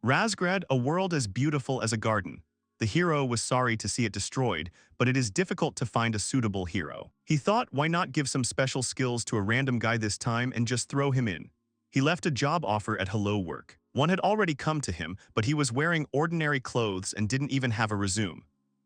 Razgrad, a world as beautiful as a garden. The hero was sorry to see it destroyed, but it is difficult to find a suitable hero. He thought, why not give some special skills to a random guy this time and just throw him in. He left a job offer at Hello Work. One had already come to him, but he was wearing ordinary clothes and didn't even have a resume.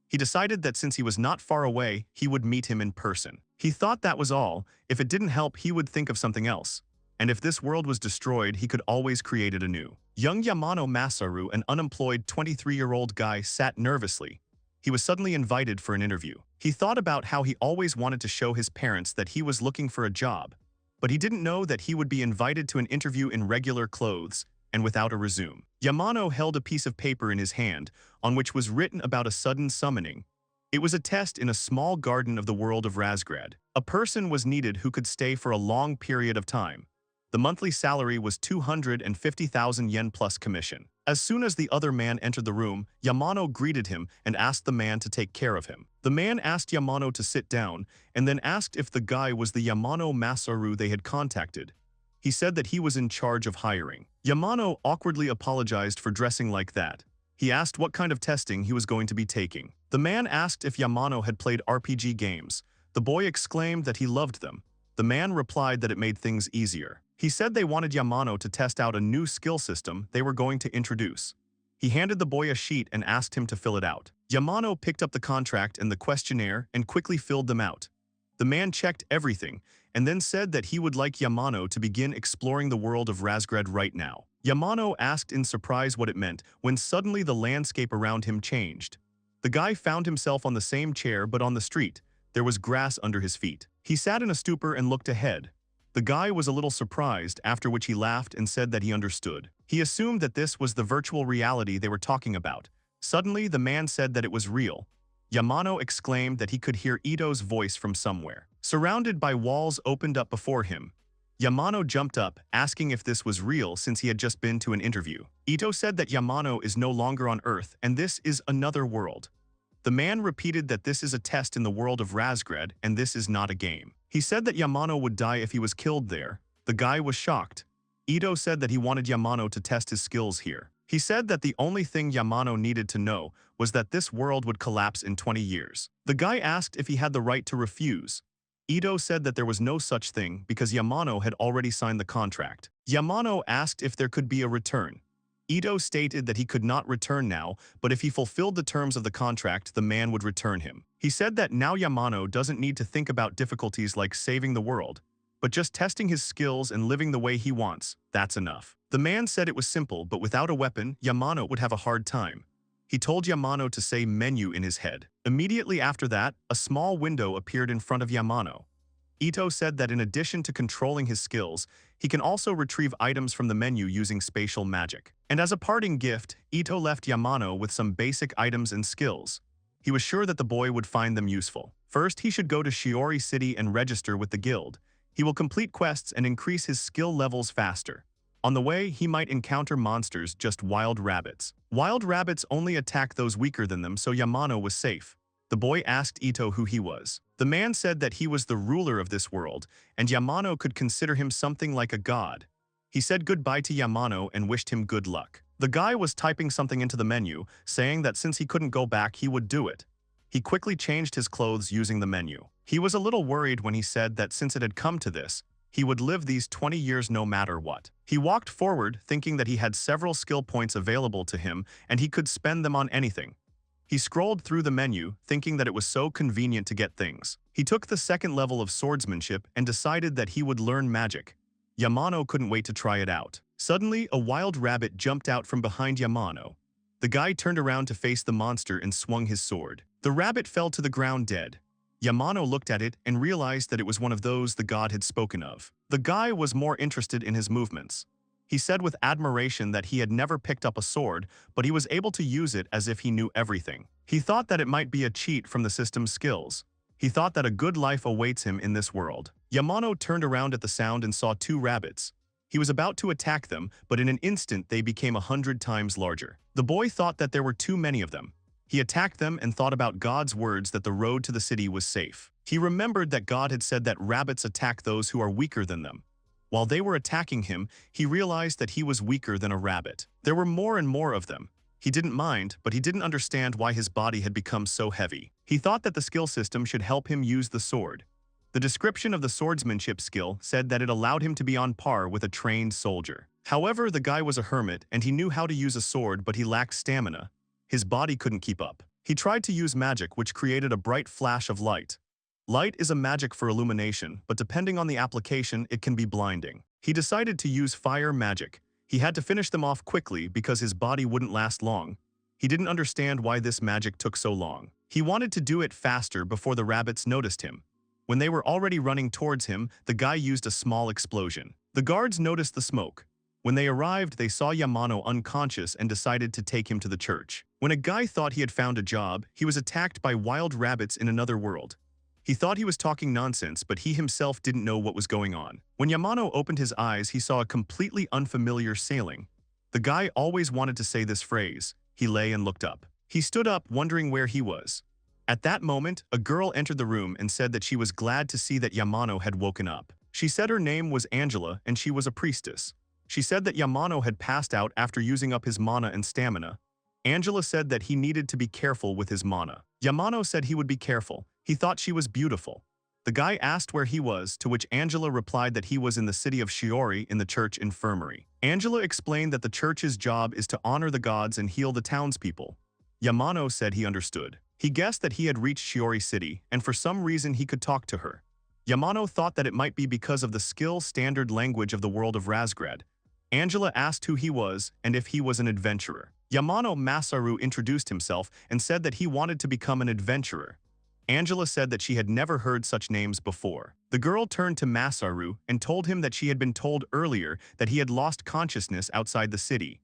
He decided that since he was not far away, he would meet him in person. He thought that was all. If it didn't help, he would think of something else. And if this world was destroyed, he could always create it anew. Young Yamano Masaru, an unemployed 23-year-old guy, sat nervously. He was suddenly invited for an interview. He thought about how he always wanted to show his parents that he was looking for a job, but he didn't know that he would be invited to an interview in regular clothes and without a resume. Yamano held a piece of paper in his hand, on which was written about a sudden summoning. It was a test in a small garden of the world of Razgrad. A person was needed who could stay for a long period of time. The monthly salary was 250,000 yen plus commission. As soon as the other man entered the room, Yamano greeted him and asked the man to take care of him. The man asked Yamano to sit down and then asked if the guy was the Yamano Masaru they had contacted. He said that he was in charge of hiring. Yamano awkwardly apologized for dressing like that. He asked what kind of testing he was going to be taking. The man asked if Yamano had played RPG games. The boy exclaimed that he loved them. The man replied that it made things easier. He said they wanted Yamano to test out a new skill system they were going to introduce. He handed the boy a sheet and asked him to fill it out. Yamano picked up the contract and the questionnaire and quickly filled them out. The man checked everything and then said that he would like Yamano to begin exploring the world of Razgrad right now. Yamano asked in surprise what it meant when suddenly the landscape around him changed. The guy found himself on the same chair but on the street. There was grass under his feet. He sat in a stupor and looked ahead. The guy was a little surprised, after which he laughed and said that he understood. He assumed that this was the virtual reality they were talking about. Suddenly, the man said that it was real. Yamano exclaimed that he could hear Ito's voice from somewhere. Surrounded by walls opened up before him. Yamano jumped up, asking if this was real since he had just been to an interview. Ito said that Yamano is no longer on Earth and this is another world. The man repeated that this is a test in the world of Razgrad and this is not a game. He said that Yamano would die if he was killed there. The guy was shocked. Ito said that he wanted Yamano to test his skills here. He said that the only thing Yamano needed to know was that this world would collapse in 20 years. The guy asked if he had the right to refuse. Ito said that there was no such thing because Yamano had already signed the contract. Yamano asked if there could be a return. Ito stated that he could not return now, but if he fulfilled the terms of the contract, the man would return him. He said that now Yamano doesn't need to think about difficulties like saving the world, but just testing his skills and living the way he wants. That's enough. The man said it was simple, but without a weapon, Yamano would have a hard time. He told Yamano to say menu in his head. Immediately after that, a small window appeared in front of Yamano. Ito said that in addition to controlling his skills, he can also retrieve items from the menu using spatial magic. And as a parting gift, Ito left Yamano with some basic items and skills. He was sure that the boy would find them useful. First, he should go to Shiori City and register with the guild. He will complete quests and increase his skill levels faster. On the way, he might encounter monsters, just wild rabbits. Wild rabbits only attack those weaker than them, so Yamano was safe. The boy asked Ito who he was. The man said that he was the ruler of this world, and Yamano could consider him something like a god. He said goodbye to Yamano and wished him good luck. The guy was typing something into the menu, saying that since he couldn't go back, he would do it. He quickly changed his clothes using the menu. He was a little worried when he said that since it had come to this, he would live these 20 years no matter what. He walked forward, thinking that he had several skill points available to him and he could spend them on anything. He scrolled through the menu, thinking that it was so convenient to get things. He took the second level of swordsmanship and decided that he would learn magic. Yamano couldn't wait to try it out. Suddenly, a wild rabbit jumped out from behind Yamano. The guy turned around to face the monster and swung his sword. The rabbit fell to the ground dead. Yamano looked at it and realized that it was one of those the god had spoken of. The guy was more interested in his movements. He said with admiration that he had never picked up a sword, but he was able to use it as if he knew everything. He thought that it might be a cheat from the system's skills. He thought that a good life awaits him in this world. Yamano turned around at the sound and saw two rabbits. He was about to attack them, but in an instant they became 100 times larger. The boy thought that there were too many of them. He attacked them and thought about God's words that the road to the city was safe. He remembered that God had said that rabbits attack those who are weaker than them. While they were attacking him, he realized that he was weaker than a rabbit. There were more and more of them. He didn't mind, but he didn't understand why his body had become so heavy. He thought that the skill system should help him use the sword. The description of the swordsmanship skill said that it allowed him to be on par with a trained soldier. However, the guy was a hermit and he knew how to use a sword, but he lacked stamina. His body couldn't keep up. He tried to use magic, which created a bright flash of light. Light is a magic for illumination, but depending on the application, it can be blinding. He decided to use fire magic. He had to finish them off quickly because his body wouldn't last long. He didn't understand why this magic took so long. He wanted to do it faster before the rabbits noticed him. When they were already running towards him, the guy used a small explosion. The guards noticed the smoke. When they arrived, they saw Yamano unconscious and decided to take him to the church. When a guy thought he had found a job, he was attacked by wild rabbits in another world. He thought he was talking nonsense, but he himself didn't know what was going on. When Yamano opened his eyes, he saw a completely unfamiliar sailing. The guy always wanted to say this phrase. He lay and looked up. He stood up, wondering where he was. At that moment, a girl entered the room and said that she was glad to see that Yamano had woken up. She said her name was Angela and she was a priestess. She said that Yamano had passed out after using up his mana and stamina. Angela said that he needed to be careful with his mana. Yamano said he would be careful. He thought she was beautiful. The guy asked where he was, to which Angela replied that he was in the city of Shiori in the church infirmary. Angela explained that the church's job is to honor the gods and heal the townspeople. Yamano said he understood. He guessed that he had reached Shiori City, and for some reason he could talk to her. Yamano thought that it might be because of the skill standard language of the world of Razgrad. Angela asked who he was and if he was an adventurer. Yamano Masaru introduced himself and said that he wanted to become an adventurer. Angela said that she had never heard such names before. The girl turned to Masaru and told him that she had been told earlier that he had lost consciousness outside the city.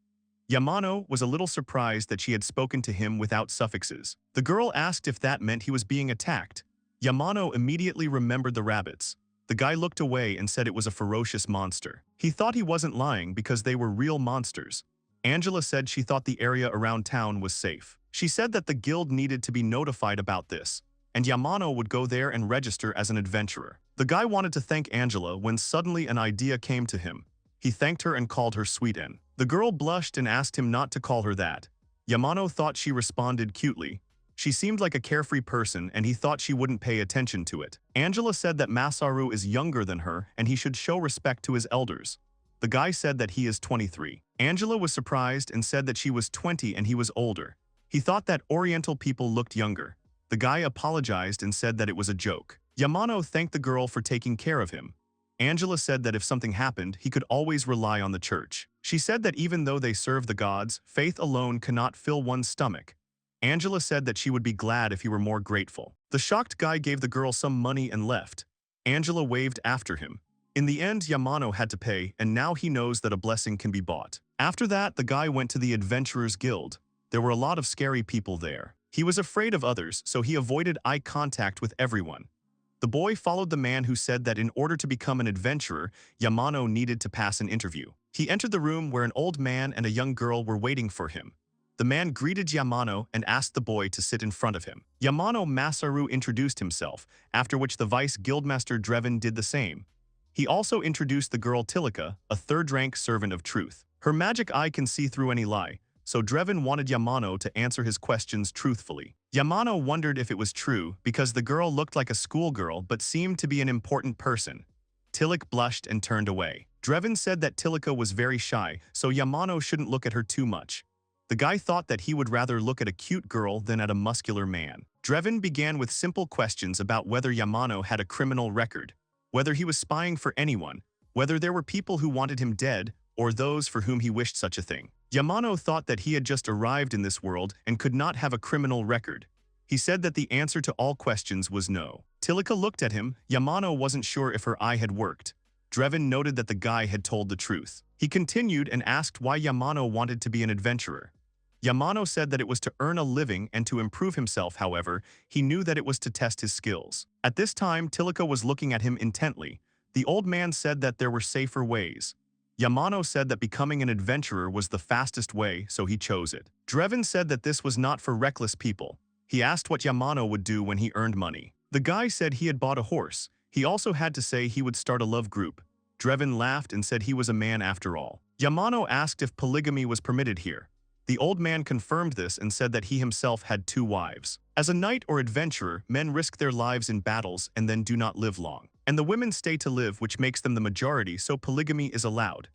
Yamano was a little surprised that she had spoken to him without suffixes. The girl asked if that meant he was being attacked. Yamano immediately remembered the rabbits. The guy looked away and said it was a ferocious monster. He thought he wasn't lying because they were real monsters. Angela said she thought the area around town was safe. She said that the guild needed to be notified about this, and Yamano would go there and register as an adventurer. The guy wanted to thank Angela when suddenly an idea came to him. He thanked her and called her Sweeten. The girl blushed and asked him not to call her that. Yamano thought she responded cutely. She seemed like a carefree person and he thought she wouldn't pay attention to it. Angela said that Masaru is younger than her and he should show respect to his elders. The guy said that he is 23. Angela was surprised and said that she was 20 and he was older. He thought that Oriental people looked younger. The guy apologized and said that it was a joke. Yamano thanked the girl for taking care of him. Angela said that if something happened, he could always rely on the church. She said that even though they serve the gods, faith alone cannot fill one's stomach. Angela said that she would be glad if he were more grateful. The shocked guy gave the girl some money and left. Angela waved after him. In the end, Yamano had to pay, and now he knows that a blessing can be bought. After that, the guy went to the Adventurers Guild. There were a lot of scary people there. He was afraid of others, so he avoided eye contact with everyone. The boy followed the man who said that in order to become an adventurer, Yamano needed to pass an interview. He entered the room where an old man and a young girl were waiting for him. The man greeted Yamano and asked the boy to sit in front of him. Yamano Masaru introduced himself, after which the vice guildmaster Drevin did the same. He also introduced the girl Tilika, a third-rank servant of truth. Her magic eye can see through any lie, so Drevin wanted Yamano to answer his questions truthfully. Yamano wondered if it was true because the girl looked like a schoolgirl but seemed to be an important person. Tilik blushed and turned away. Drevin said that Tilika was very shy, so Yamano shouldn't look at her too much. The guy thought that he would rather look at a cute girl than at a muscular man. Drevin began with simple questions about whether Yamano had a criminal record, whether he was spying for anyone, whether there were people who wanted him dead, or those for whom he wished such a thing. Yamano thought that he had just arrived in this world and could not have a criminal record. He said that the answer to all questions was no. Tilika looked at him. Yamano wasn't sure if her eye had worked. Drevin noted that the guy had told the truth. He continued and asked why Yamano wanted to be an adventurer. Yamano said that it was to earn a living and to improve himself. However, he knew that it was to test his skills. At this time, Tilika was looking at him intently. The old man said that there were safer ways. Yamano said that becoming an adventurer was the fastest way, so he chose it. Drevin said that this was not for reckless people. He asked what Yamano would do when he earned money. The guy said he had bought a horse. He also had to say he would start a love group. Drevin laughed and said he was a man after all. Yamano asked if polygamy was permitted here. The old man confirmed this and said that he himself had 2 wives. As a knight or adventurer, men risk their lives in battles and then do not live long. And the women stay to live, which makes them the majority, so polygamy is allowed.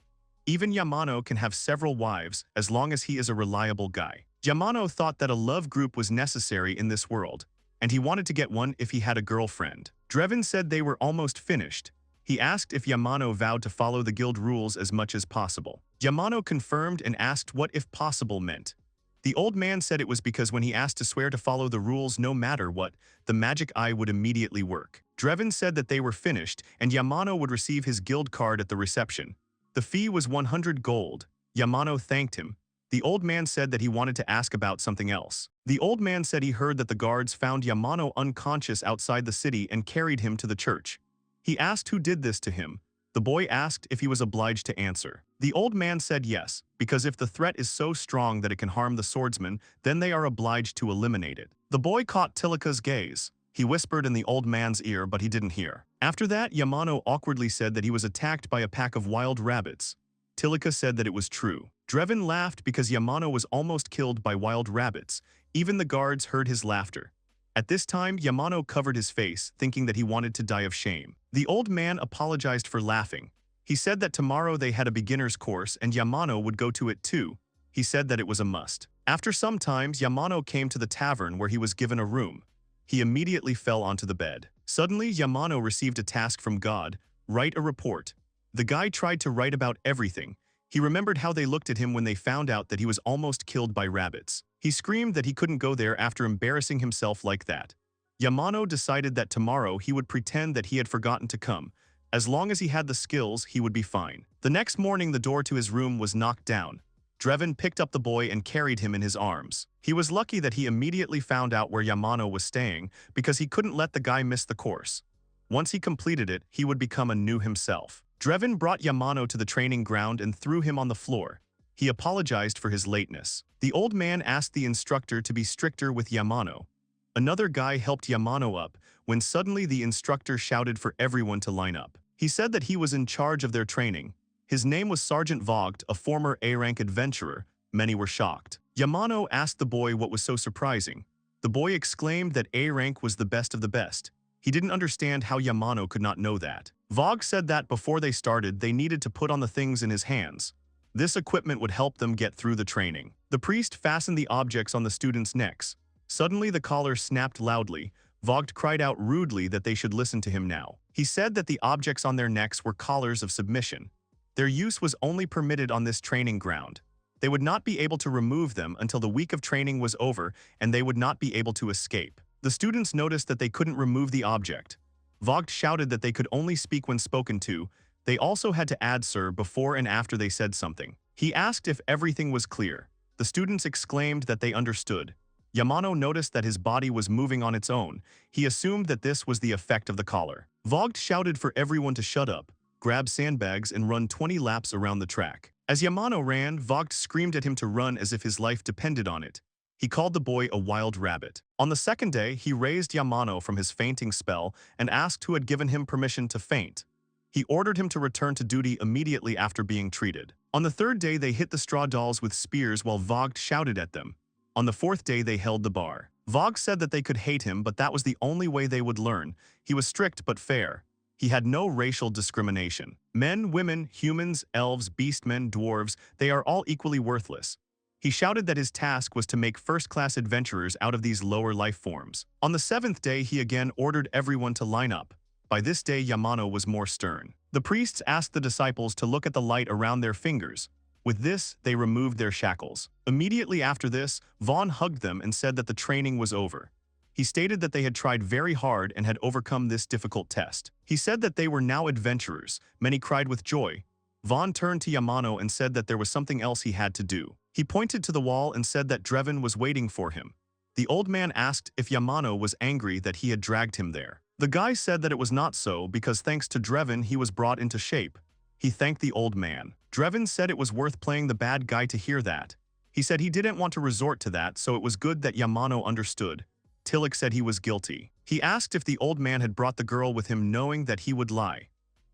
Even Yamano can have several wives as long as he is a reliable guy. Yamano thought that a love group was necessary in this world, and he wanted to get one if he had a girlfriend. Drevin said they were almost finished. He asked if Yamano vowed to follow the guild rules as much as possible. Yamano confirmed and asked what "if possible" meant. The old man said it was because when he asked to swear to follow the rules no matter what, the magic eye would immediately work. Drevin said that they were finished and Yamano would receive his guild card at the reception. The fee was 100 gold. Yamano thanked him. The old man said that he wanted to ask about something else. The old man said he heard that the guards found Yamano unconscious outside the city and carried him to the church. He asked who did this to him. The boy asked if he was obliged to answer. The old man said yes, because if the threat is so strong that it can harm the swordsman, then they are obliged to eliminate it. The boy caught Tilika's gaze. He whispered in the old man's ear, but he didn't hear. After that, Yamano awkwardly said that he was attacked by a pack of wild rabbits. Tilika said that it was true. Drevin laughed because Yamano was almost killed by wild rabbits. Even the guards heard his laughter. At this time, Yamano covered his face, thinking that he wanted to die of shame. The old man apologized for laughing. He said that tomorrow they had a beginner's course and Yamano would go to it too. He said that it was a must. After some time, Yamano came to the tavern where he was given a room. He immediately fell onto the bed. Suddenly, Yamano received a task from God: write a report. The guy tried to write about everything. He remembered how they looked at him when they found out that he was almost killed by rabbits. He screamed that he couldn't go there after embarrassing himself like that. Yamano decided that tomorrow he would pretend that he had forgotten to come. As long as he had the skills, he would be fine. The next morning, the door to his room was knocked down. Drevin picked up the boy and carried him in his arms. He was lucky that he immediately found out where Yamano was staying because he couldn't let the guy miss the course. Once he completed it, he would become a new himself. Drevin brought Yamano to the training ground and threw him on the floor. He apologized for his lateness. The old man asked the instructor to be stricter with Yamano. Another guy helped Yamano up when suddenly the instructor shouted for everyone to line up. He said that he was in charge of their training. His name was Sergeant Vogt, a former A-rank adventurer. Many were shocked. Yamano asked the boy what was so surprising. The boy exclaimed that A-rank was the best of the best. He didn't understand how Yamano could not know that. Vogt said that before they started, they needed to put on the things in his hands. This equipment would help them get through the training. The priest fastened the objects on the students' necks. Suddenly, the collar snapped loudly. Vogt cried out rudely that they should listen to him now. He said that the objects on their necks were collars of submission. Their use was only permitted on this training ground. They would not be able to remove them until the week of training was over, and they would not be able to escape. The students noticed that they couldn't remove the object. Vogt shouted that they could only speak when spoken to. They also had to add "sir" before and after they said something. He asked if everything was clear. The students exclaimed that they understood. Yamano noticed that his body was moving on its own. He assumed that this was the effect of the collar. Vogt shouted for everyone to shut up, grab sandbags and run 20 laps around the track. As Yamano ran, Vogt screamed at him to run as if his life depended on it. He called the boy a wild rabbit. On the second day, he raised Yamano from his fainting spell and asked who had given him permission to faint. He ordered him to return to duty immediately after being treated. On the third day, they hit the straw dolls with spears while Vogt shouted at them. On the fourth day, they held the bar. Vogt said that they could hate him, but that was the only way they would learn. He was strict but fair. He had no racial discrimination. Men, women, humans, elves, beastmen, dwarves, they are all equally worthless. He shouted that his task was to make first-class adventurers out of these lower life forms. On the seventh day, he again ordered everyone to line up. By this day, Yamano was more stern. The priests asked the disciples to look at the light around their fingers. With this, they removed their shackles. Immediately after this, Vaughn hugged them and said that the training was over. He stated that they had tried very hard and had overcome this difficult test. He said that they were now adventurers. Many cried with joy. Vaughn turned to Yamano and said that there was something else he had to do. He pointed to the wall and said that Drevin was waiting for him. The old man asked if Yamano was angry that he had dragged him there. The guy said that it was not so because thanks to Drevin he was brought into shape. He thanked the old man. Drevin said it was worth playing the bad guy to hear that. He said he didn't want to resort to that, so it was good that Yamano understood. Tillich said he was guilty. He asked if the old man had brought the girl with him knowing that he would lie.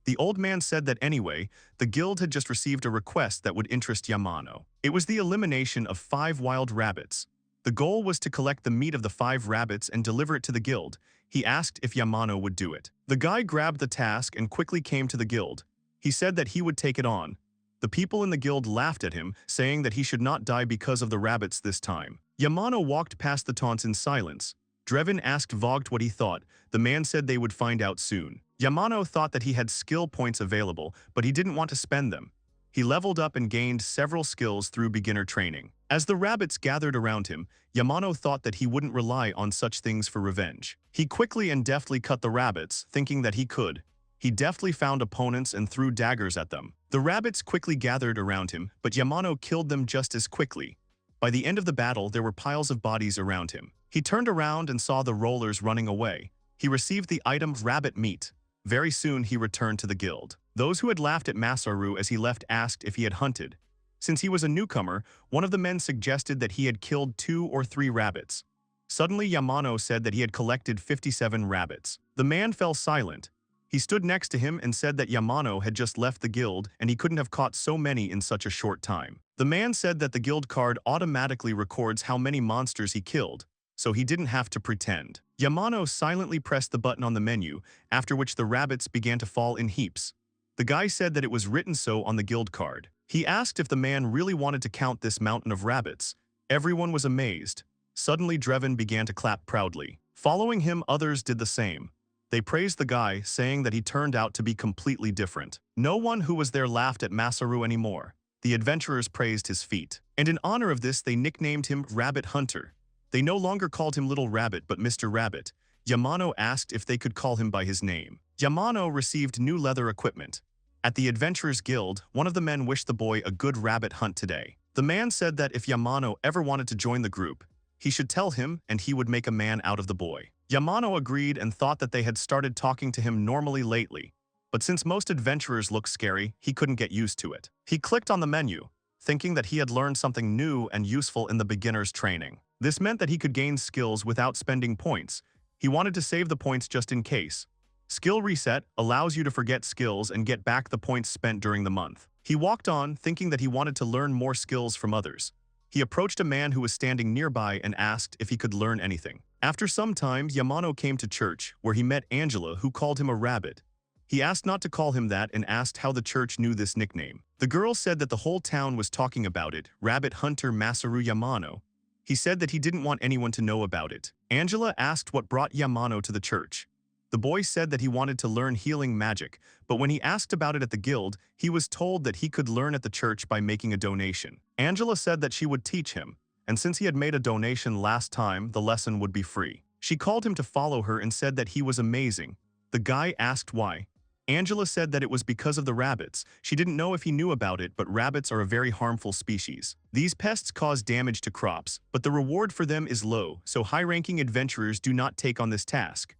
The old man said that anyway, the guild had just received a request that would interest Yamano. It was the elimination of 5 wild rabbits. The goal was to collect the meat of the 5 rabbits and deliver it to the guild. He asked if Yamano would do it. The guy grabbed the task and quickly came to the guild. He said that he would take it on. The people in the guild laughed at him, saying that he should not die because of the rabbits this time. Yamano walked past the taunts in silence. Drevin asked Vogt what he thought. The man said they would find out soon. Yamano thought that he had skill points available, but he didn't want to spend them. He leveled up and gained several skills through beginner training. As the rabbits gathered around him, Yamano thought that he wouldn't rely on such things for revenge. He quickly and deftly cut the rabbits, thinking that he could. He deftly found opponents and threw daggers at them. The rabbits quickly gathered around him, but Yamano killed them just as quickly. By the end of the battle, there were piles of bodies around him. He turned around and saw the rollers running away. He received the item rabbit meat. Very soon he returned to the guild. Those who had laughed at Masaru as he left asked if he had hunted. Since he was a newcomer, one of the men suggested that he had killed 2 or 3 rabbits. Suddenly Yamano said that he had collected 57 rabbits. The man fell silent. He stood next to him and said that Yamano had just left the guild and he couldn't have caught so many in such a short time. The man said that the guild card automatically records how many monsters he killed, so he didn't have to pretend. Yamano silently pressed the button on the menu, after which the rabbits began to fall in heaps. The guy said that it was written so on the guild card. He asked if the man really wanted to count this mountain of rabbits. Everyone was amazed. Suddenly Drevin began to clap proudly. Following him, others did the same. They praised the guy, saying that he turned out to be completely different. No one who was there laughed at Masaru anymore. The adventurers praised his feat, and in honor of this they nicknamed him Rabbit Hunter. They no longer called him Little Rabbit but Mr. Rabbit. Yamano asked if they could call him by his name. Yamano received new leather equipment. At the Adventurers Guild, one of the men wished the boy a good rabbit hunt today. The man said that if Yamano ever wanted to join the group, he should tell him and he would make a man out of the boy. Yamano agreed and thought that they had started talking to him normally lately. But since most adventurers look scary, he couldn't get used to it. He clicked on the menu, thinking that he had learned something new and useful in the beginner's training. This meant that he could gain skills without spending points. He wanted to save the points just in case. Skill Reset allows you to forget skills and get back the points spent during the month. He walked on, thinking that he wanted to learn more skills from others. He approached a man who was standing nearby and asked if he could learn anything. After some time, Yamano came to church, where he met Angela, who called him a rabbit. He asked not to call him that and asked how the church knew this nickname. The girl said that the whole town was talking about it, Rabbit Hunter Masaru Yamano. He said that he didn't want anyone to know about it. Angela asked what brought Yamano to the church. The boy said that he wanted to learn healing magic, but when he asked about it at the guild, he was told that he could learn at the church by making a donation. Angela said that she would teach him, and since he had made a donation last time, the lesson would be free. She called him to follow her and said that he was amazing. The guy asked why. Angela said that it was because of the rabbits. She didn't know if he knew about it, but rabbits are a very harmful species. These pests cause damage to crops, but the reward for them is low, so high-ranking adventurers do not take on this task.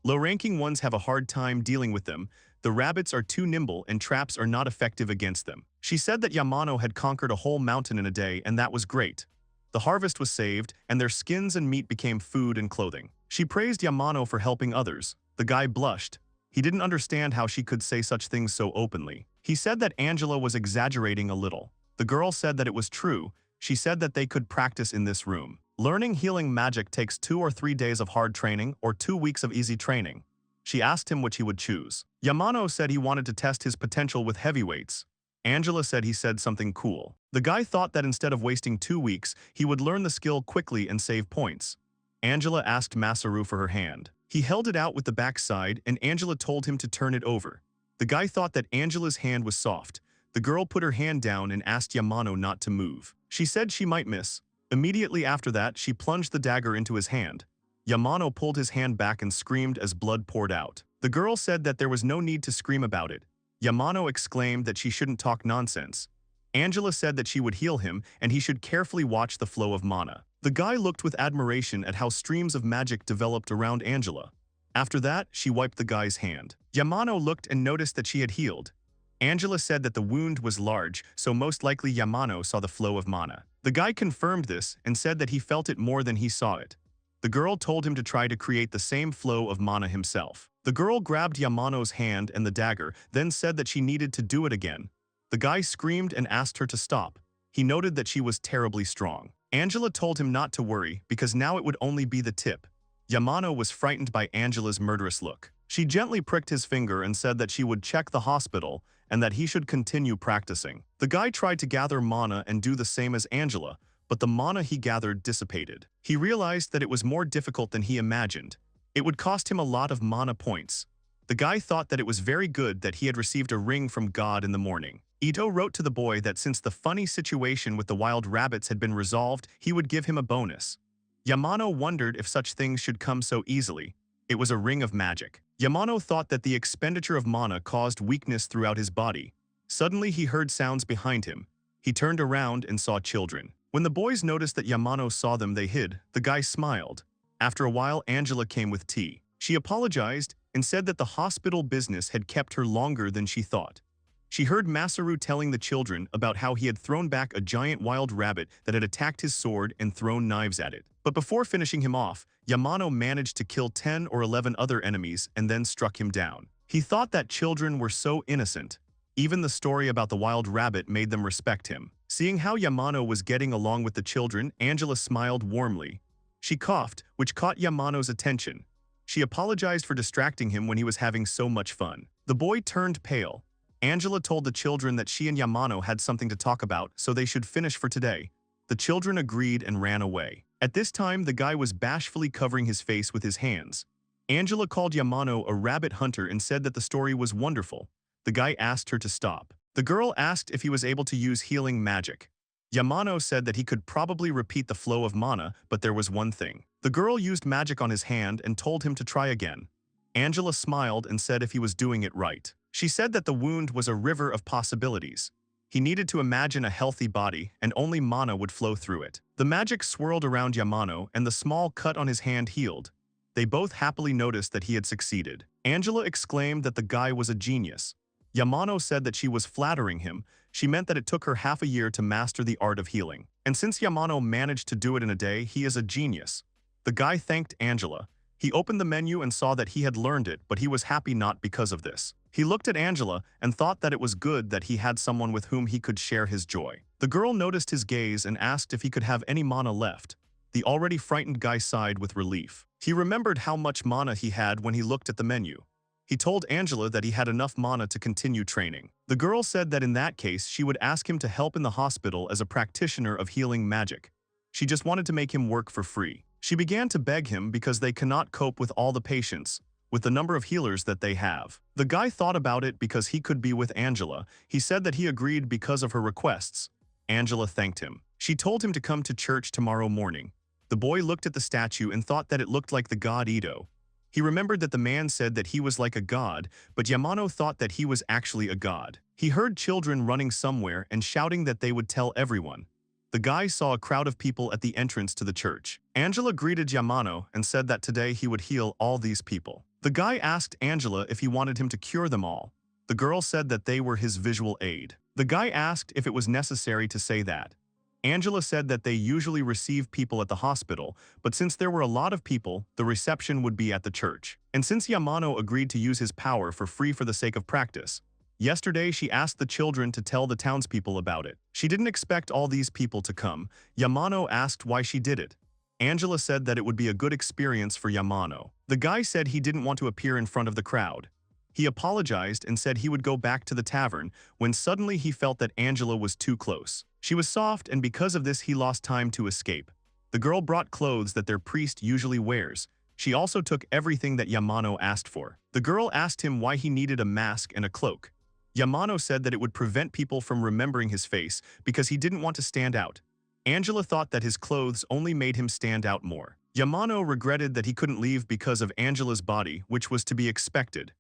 Low-ranking ones have a hard time dealing with them. The rabbits are too nimble and traps are not effective against them. She said that Yamano had conquered a whole mountain in a day, and that was great. The harvest was saved, and their skins and meat became food and clothing. She praised Yamano for helping others. The guy blushed. He didn't understand how she could say such things so openly. He said that Angela was exaggerating a little. The girl said that it was true. She said that they could practice in this room. Learning healing magic takes 2 or 3 days of hard training or 2 weeks of easy training. She asked him which he would choose. Yamano said he wanted to test his potential with heavyweights. Angela said he said something cool. The guy thought that instead of wasting 2 weeks, he would learn the skill quickly and save points. Angela asked Masaru for her hand. He held it out with the back side, and Angela told him to turn it over. The guy thought that Angela's hand was soft. The girl put her hand down and asked Yamano not to move. She said she might miss. Immediately after that, she plunged the dagger into his hand. Yamano pulled his hand back and screamed as blood poured out. The girl said that there was no need to scream about it. Yamano exclaimed that she shouldn't talk nonsense. Angela said that she would heal him and he should carefully watch the flow of mana. The guy looked with admiration at how streams of magic developed around Angela. After that, she wiped the guy's hand. Yamano looked and noticed that she had healed. Angela said that the wound was large, so most likely Yamano saw the flow of mana. The guy confirmed this and said that he felt it more than he saw it. The girl told him to try to create the same flow of mana himself. The The girl grabbed Yamano's hand and the dagger, then said that she needed to do it again. The guy screamed and asked her to stop. He noted that she was terribly strong. Angela told him not to worry because now it would only be the tip. Yamano was frightened by Angela's murderous look. She gently pricked his finger and said that she would check the hospital and that he should continue practicing. The guy tried to gather mana and do the same as Angela, but the mana he gathered dissipated. He realized that it was more difficult than he imagined. It would cost him a lot of mana points. The guy thought that it was very good that he had received a ring from God in the morning. Ito wrote to the boy that since the funny situation with the wild rabbits had been resolved, he would give him a bonus. Yamano wondered if such things should come so easily. It was a ring of magic. Yamano thought that the expenditure of mana caused weakness throughout his body. Suddenly he heard sounds behind him. He turned around and saw children. When the boys noticed that Yamano saw them, they hid. The guy smiled. After a while, Angela came with tea. She apologized and said that the hospital business had kept her longer than she thought. She heard Masaru telling the children about how he had thrown back a giant wild rabbit that had attacked his sword and thrown knives at it. But before finishing him off, Yamano managed to kill 10 or 11 other enemies and then struck him down. He thought that children were so innocent. Even the story about the wild rabbit made them respect him. Seeing how Yamano was getting along with the children, Angela smiled warmly. She coughed, which caught Yamano's attention. She apologized for distracting him when he was having so much fun. The boy turned pale. Angela told the children that she and Yamano had something to talk about, so they should finish for today. The children agreed and ran away. At this time, the guy was bashfully covering his face with his hands. Angela called Yamano a rabbit hunter and said that the story was wonderful. The guy asked her to stop. The girl asked if he was able to use healing magic. Yamano said that he could probably repeat the flow of mana, but there was one thing. The girl used magic on his hand and told him to try again. Angela smiled and said if he was doing it right. She said that the wound was a river of possibilities. He needed to imagine a healthy body, and only mana would flow through it. The magic swirled around Yamano, and the small cut on his hand healed. They both happily noticed that he had succeeded. Angela exclaimed that the guy was a genius. Yamano said that she was flattering him. She meant that it took her half a year to master the art of healing. And since Yamano managed to do it in a day, he is a genius. The guy thanked Angela. He opened the menu and saw that he had learned it, but he was happy not because of this. He looked at Angela and thought that it was good that he had someone with whom he could share his joy. The girl noticed his gaze and asked if he could have any mana left. The already frightened guy sighed with relief. He remembered how much mana he had when he looked at the menu. He told Angela that he had enough mana to continue training. The girl said that in that case she would ask him to help in the hospital as a practitioner of healing magic. She just wanted to make him work for free. She began to beg him because they cannot cope with all the patients, with the number of healers that they have. The guy thought about it because he could be with Angela. He said that he agreed because of her requests. Angela thanked him. She told him to come to church tomorrow morning. The boy looked at the statue and thought that it looked like the god Ito. He remembered that the man said that he was like a god, but Yamano thought that he was actually a god. He heard children running somewhere and shouting that they would tell everyone. The guy saw a crowd of people at the entrance to the church. Angela greeted Yamano and said that today he would heal all these people. The guy asked Angela if he wanted him to cure them all. The girl said that they were his visual aid. The guy asked if it was necessary to say that. Angela said that they usually receive people at the hospital, but since there were a lot of people, the reception would be at the church. And since Yamano agreed to use his power for free for the sake of practice, yesterday she asked the children to tell the townspeople about it. She didn't expect all these people to come. Yamano asked why she did it. Angela said that it would be a good experience for Yamano. The guy said he didn't want to appear in front of the crowd. He apologized and said he would go back to the tavern when suddenly he felt that Angela was too close. She was soft, and because of this he lost time to escape. The girl brought clothes that their priest usually wears. She also took everything that Yamano asked for. The girl asked him why he needed a mask and a cloak. Yamano said that it would prevent people from remembering his face because he didn't want to stand out. Angela thought that his clothes only made him stand out more. Yamano regretted that he couldn't leave because of Angela's body, which was to be expected.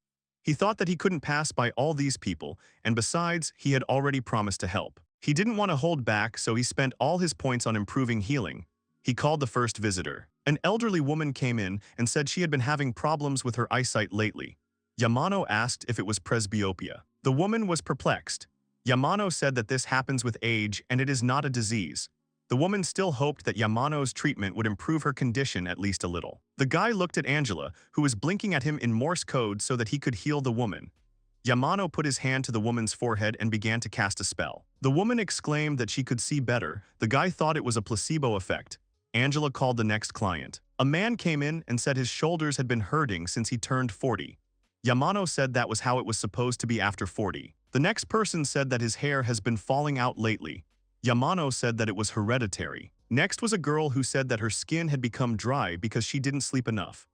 He thought that he couldn't pass by all these people, and besides, he had already promised to help. He didn't want to hold back, so he spent all his points on improving healing. He called the first visitor. An elderly woman came in and said she had been having problems with her eyesight lately. Yamano asked if it was presbyopia. The woman was perplexed. Yamano said that this happens with age and it is not a disease. The woman still hoped that Yamano's treatment would improve her condition at least a little. The guy looked at Angela, who was blinking at him in Morse code so that he could heal the woman. Yamano put his hand to the woman's forehead and began to cast a spell. The woman exclaimed that she could see better. The guy thought it was a placebo effect. Angela called the next client. A man came in and said his shoulders had been hurting since he turned 40. Yamano said that was how it was supposed to be after 40. The next person said that his hair has been falling out lately. Yamano said that it was hereditary. Next was a girl who said that her skin had become dry because she didn't sleep enough.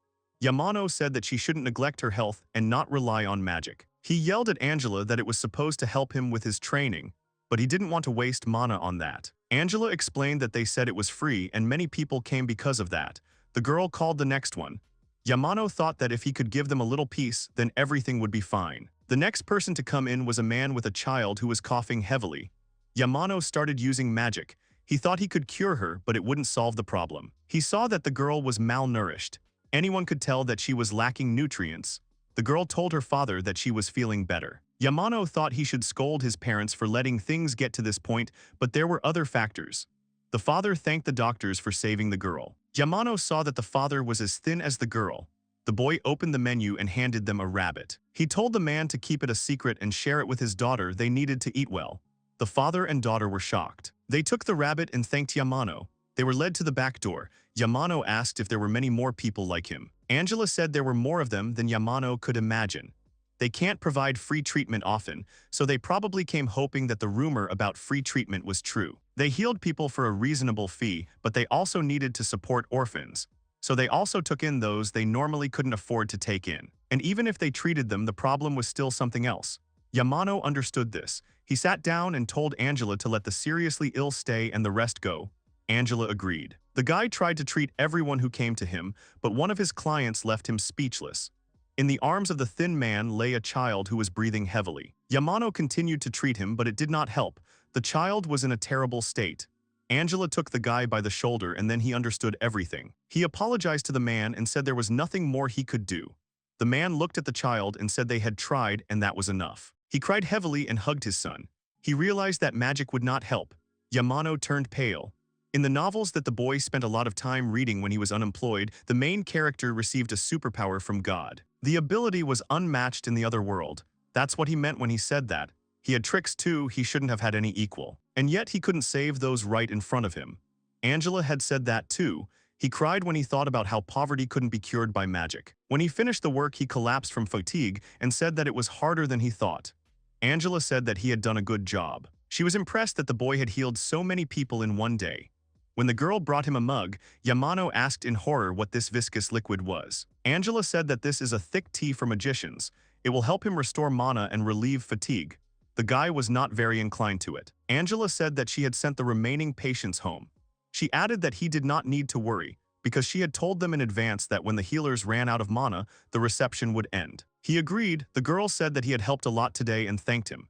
Yamano said that she shouldn't neglect her health and not rely on magic. He yelled at Angela that it was supposed to help him with his training, but he didn't want to waste mana on that. Angela explained that they said it was free and many people came because of that. The girl called the next one. Yamano thought that if he could give them a little peace, then everything would be fine. The next person to come in was a man with a child who was coughing heavily. Yamano started using magic. He thought he could cure her, but it wouldn't solve the problem. He saw that the girl was malnourished. Anyone could tell that she was lacking nutrients. The girl told her father that she was feeling better. Yamano thought he should scold his parents for letting things get to this point, but there were other factors. The father thanked the doctors for saving the girl. Yamano saw that the father was as thin as the girl. The boy opened the menu and handed them a rabbit. He told the man to keep it a secret and share it with his daughter. They needed to eat well. The father and daughter were shocked. They took the rabbit and thanked Yamano. They were led to the back door. Yamano asked if there were many more people like him. Angela said there were more of them than Yamano could imagine. They can't provide free treatment often, so they probably came hoping that the rumor about free treatment was true. They healed people for a reasonable fee, but they also needed to support orphans. So they also took in those they normally couldn't afford to take in. And even if they treated them, the problem was still something else. Yamano understood this. He sat down and told Angela to let the seriously ill stay and the rest go. Angela agreed. The guy tried to treat everyone who came to him, but one of his clients left him speechless. In the arms of the thin man lay a child who was breathing heavily. Yamano continued to treat him, but it did not help. The child was in a terrible state. Angela took the guy by the shoulder and then he understood everything. He apologized to the man and said there was nothing more he could do. The man looked at the child and said they had tried and that was enough. He cried heavily and hugged his son. He realized that magic would not help. Yamano turned pale. In the novels that the boy spent a lot of time reading when he was unemployed, the main character received a superpower from God. The ability was unmatched in the other world. That's what he meant when he said that. He had tricks too, he shouldn't have had any equal. And yet he couldn't save those right in front of him. Angela had said that too. He cried when he thought about how poverty couldn't be cured by magic. When he finished the work, he collapsed from fatigue and said that it was harder than he thought. Angela said that he had done a good job. She was impressed that the boy had healed so many people in one day. When the girl brought him a mug, Yamano asked in horror what this viscous liquid was. Angela said that this is a thick tea for magicians. It will help him restore mana and relieve fatigue. The guy was not very inclined to it. Angela said that she had sent the remaining patients home. She added that he did not need to worry, because she had told them in advance that when the healers ran out of mana, the reception would end. He agreed. The girl said that he had helped a lot today and thanked him.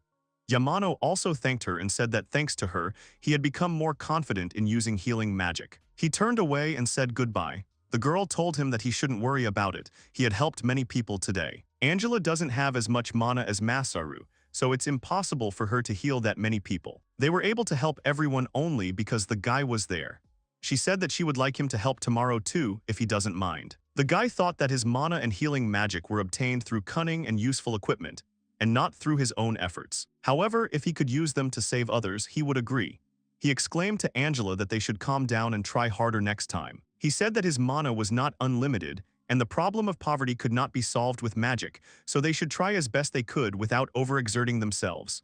Yamano also thanked her and said that thanks to her, he had become more confident in using healing magic. He turned away and said goodbye. The girl told him that he shouldn't worry about it. He had helped many people today. Angela doesn't have as much mana as Masaru, so it's impossible for her to heal that many people. They were able to help everyone only because the guy was there. She said that she would like him to help tomorrow too, if he doesn't mind. The guy thought that his mana and healing magic were obtained through cunning and useful equipment, and not through his own efforts. However, if he could use them to save others, he would agree. He exclaimed to Angela that they should calm down and try harder next time. He said that his mana was not unlimited, and the problem of poverty could not be solved with magic, so they should try as best they could without overexerting themselves.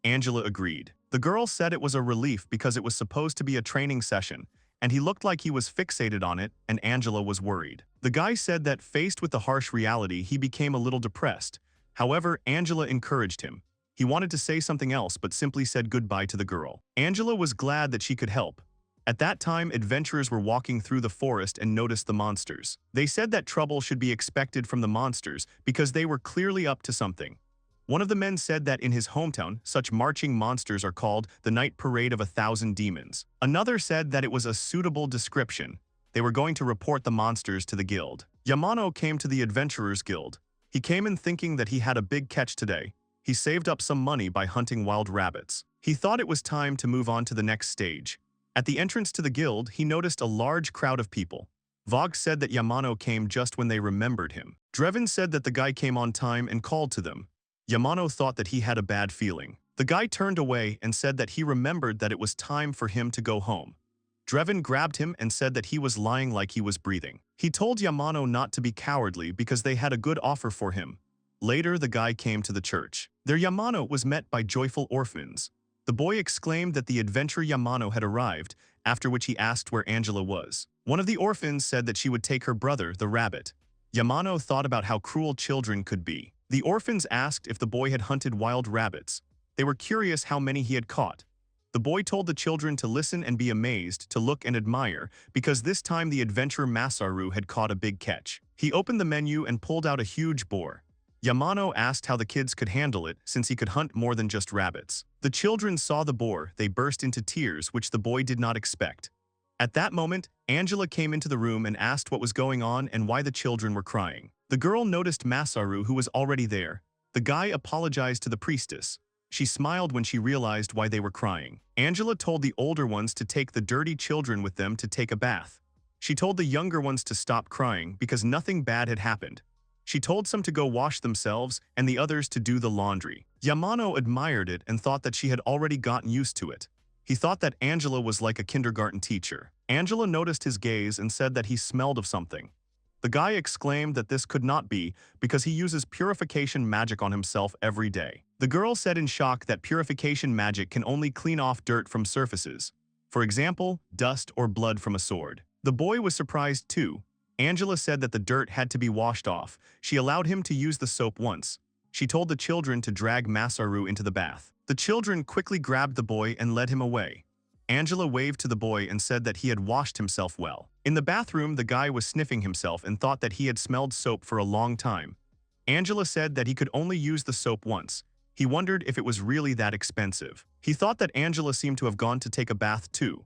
Angela agreed. The girl said it was a relief because it was supposed to be a training session, and he looked like he was fixated on it, and Angela was worried. The guy said that faced with the harsh reality, he became a little depressed. However, Angela encouraged him. He wanted to say something else but simply said goodbye to the girl. Angela was glad that she could help. At that time, adventurers were walking through the forest and noticed the monsters. They said that trouble should be expected from the monsters because they were clearly up to something. One of the men said that in his hometown, such marching monsters are called the Night Parade of 1,000 Demons. Another said that it was a suitable description. They were going to report the monsters to the guild. Yamano came to the Adventurers Guild. He came in thinking that he had a big catch today. He saved up some money by hunting wild rabbits. He thought it was time to move on to the next stage. At the entrance to the guild, he noticed a large crowd of people. Vogue said that Yamano came just when they remembered him. Drevin said that the guy came on time and called to them. Yamano thought that he had a bad feeling. The guy turned away and said that he remembered that it was time for him to go home. Drevin grabbed him and said that he was lying like he was breathing. He told Yamano not to be cowardly because they had a good offer for him. Later, the guy came to the church. There Yamano was met by joyful orphans. The boy exclaimed that the adventurer Yamano had arrived, after which he asked where Angela was. One of the orphans said that she would take her brother, the rabbit. Yamano thought about how cruel children could be. The orphans asked if the boy had hunted wild rabbits. They were curious how many he had caught. The boy told the children to listen and be amazed, to look and admire, because this time the adventurer Masaru had caught a big catch. He opened the menu and pulled out a huge boar. Yamano asked how the kids could handle it since he could hunt more than just rabbits. The children saw the boar, they burst into tears, which the boy did not expect. At that moment, Angela came into the room and asked what was going on and why the children were crying. The girl noticed Masaru, who was already there. The guy apologized to the priestess. She smiled when she realized why they were crying. Angela told the older ones to take the dirty children with them to take a bath. She told the younger ones to stop crying because nothing bad had happened. She told some to go wash themselves and the others to do the laundry. Yamano admired it and thought that she had already gotten used to it. He thought that Angela was like a kindergarten teacher. Angela noticed his gaze and said that he smelled of something. The guy exclaimed that this could not be because he uses purification magic on himself every day. The girl said in shock that purification magic can only clean off dirt from surfaces. For example, dust or blood from a sword. The boy was surprised too. Angela said that the dirt had to be washed off. She allowed him to use the soap once. She told the children to drag Masaru into the bath. The children quickly grabbed the boy and led him away. Angela waved to the boy and said that he had washed himself well. In the bathroom, the guy was sniffing himself and thought that he had smelled soap for a long time. Angela said that he could only use the soap once. He wondered if it was really that expensive. He thought that Angela seemed to have gone to take a bath too.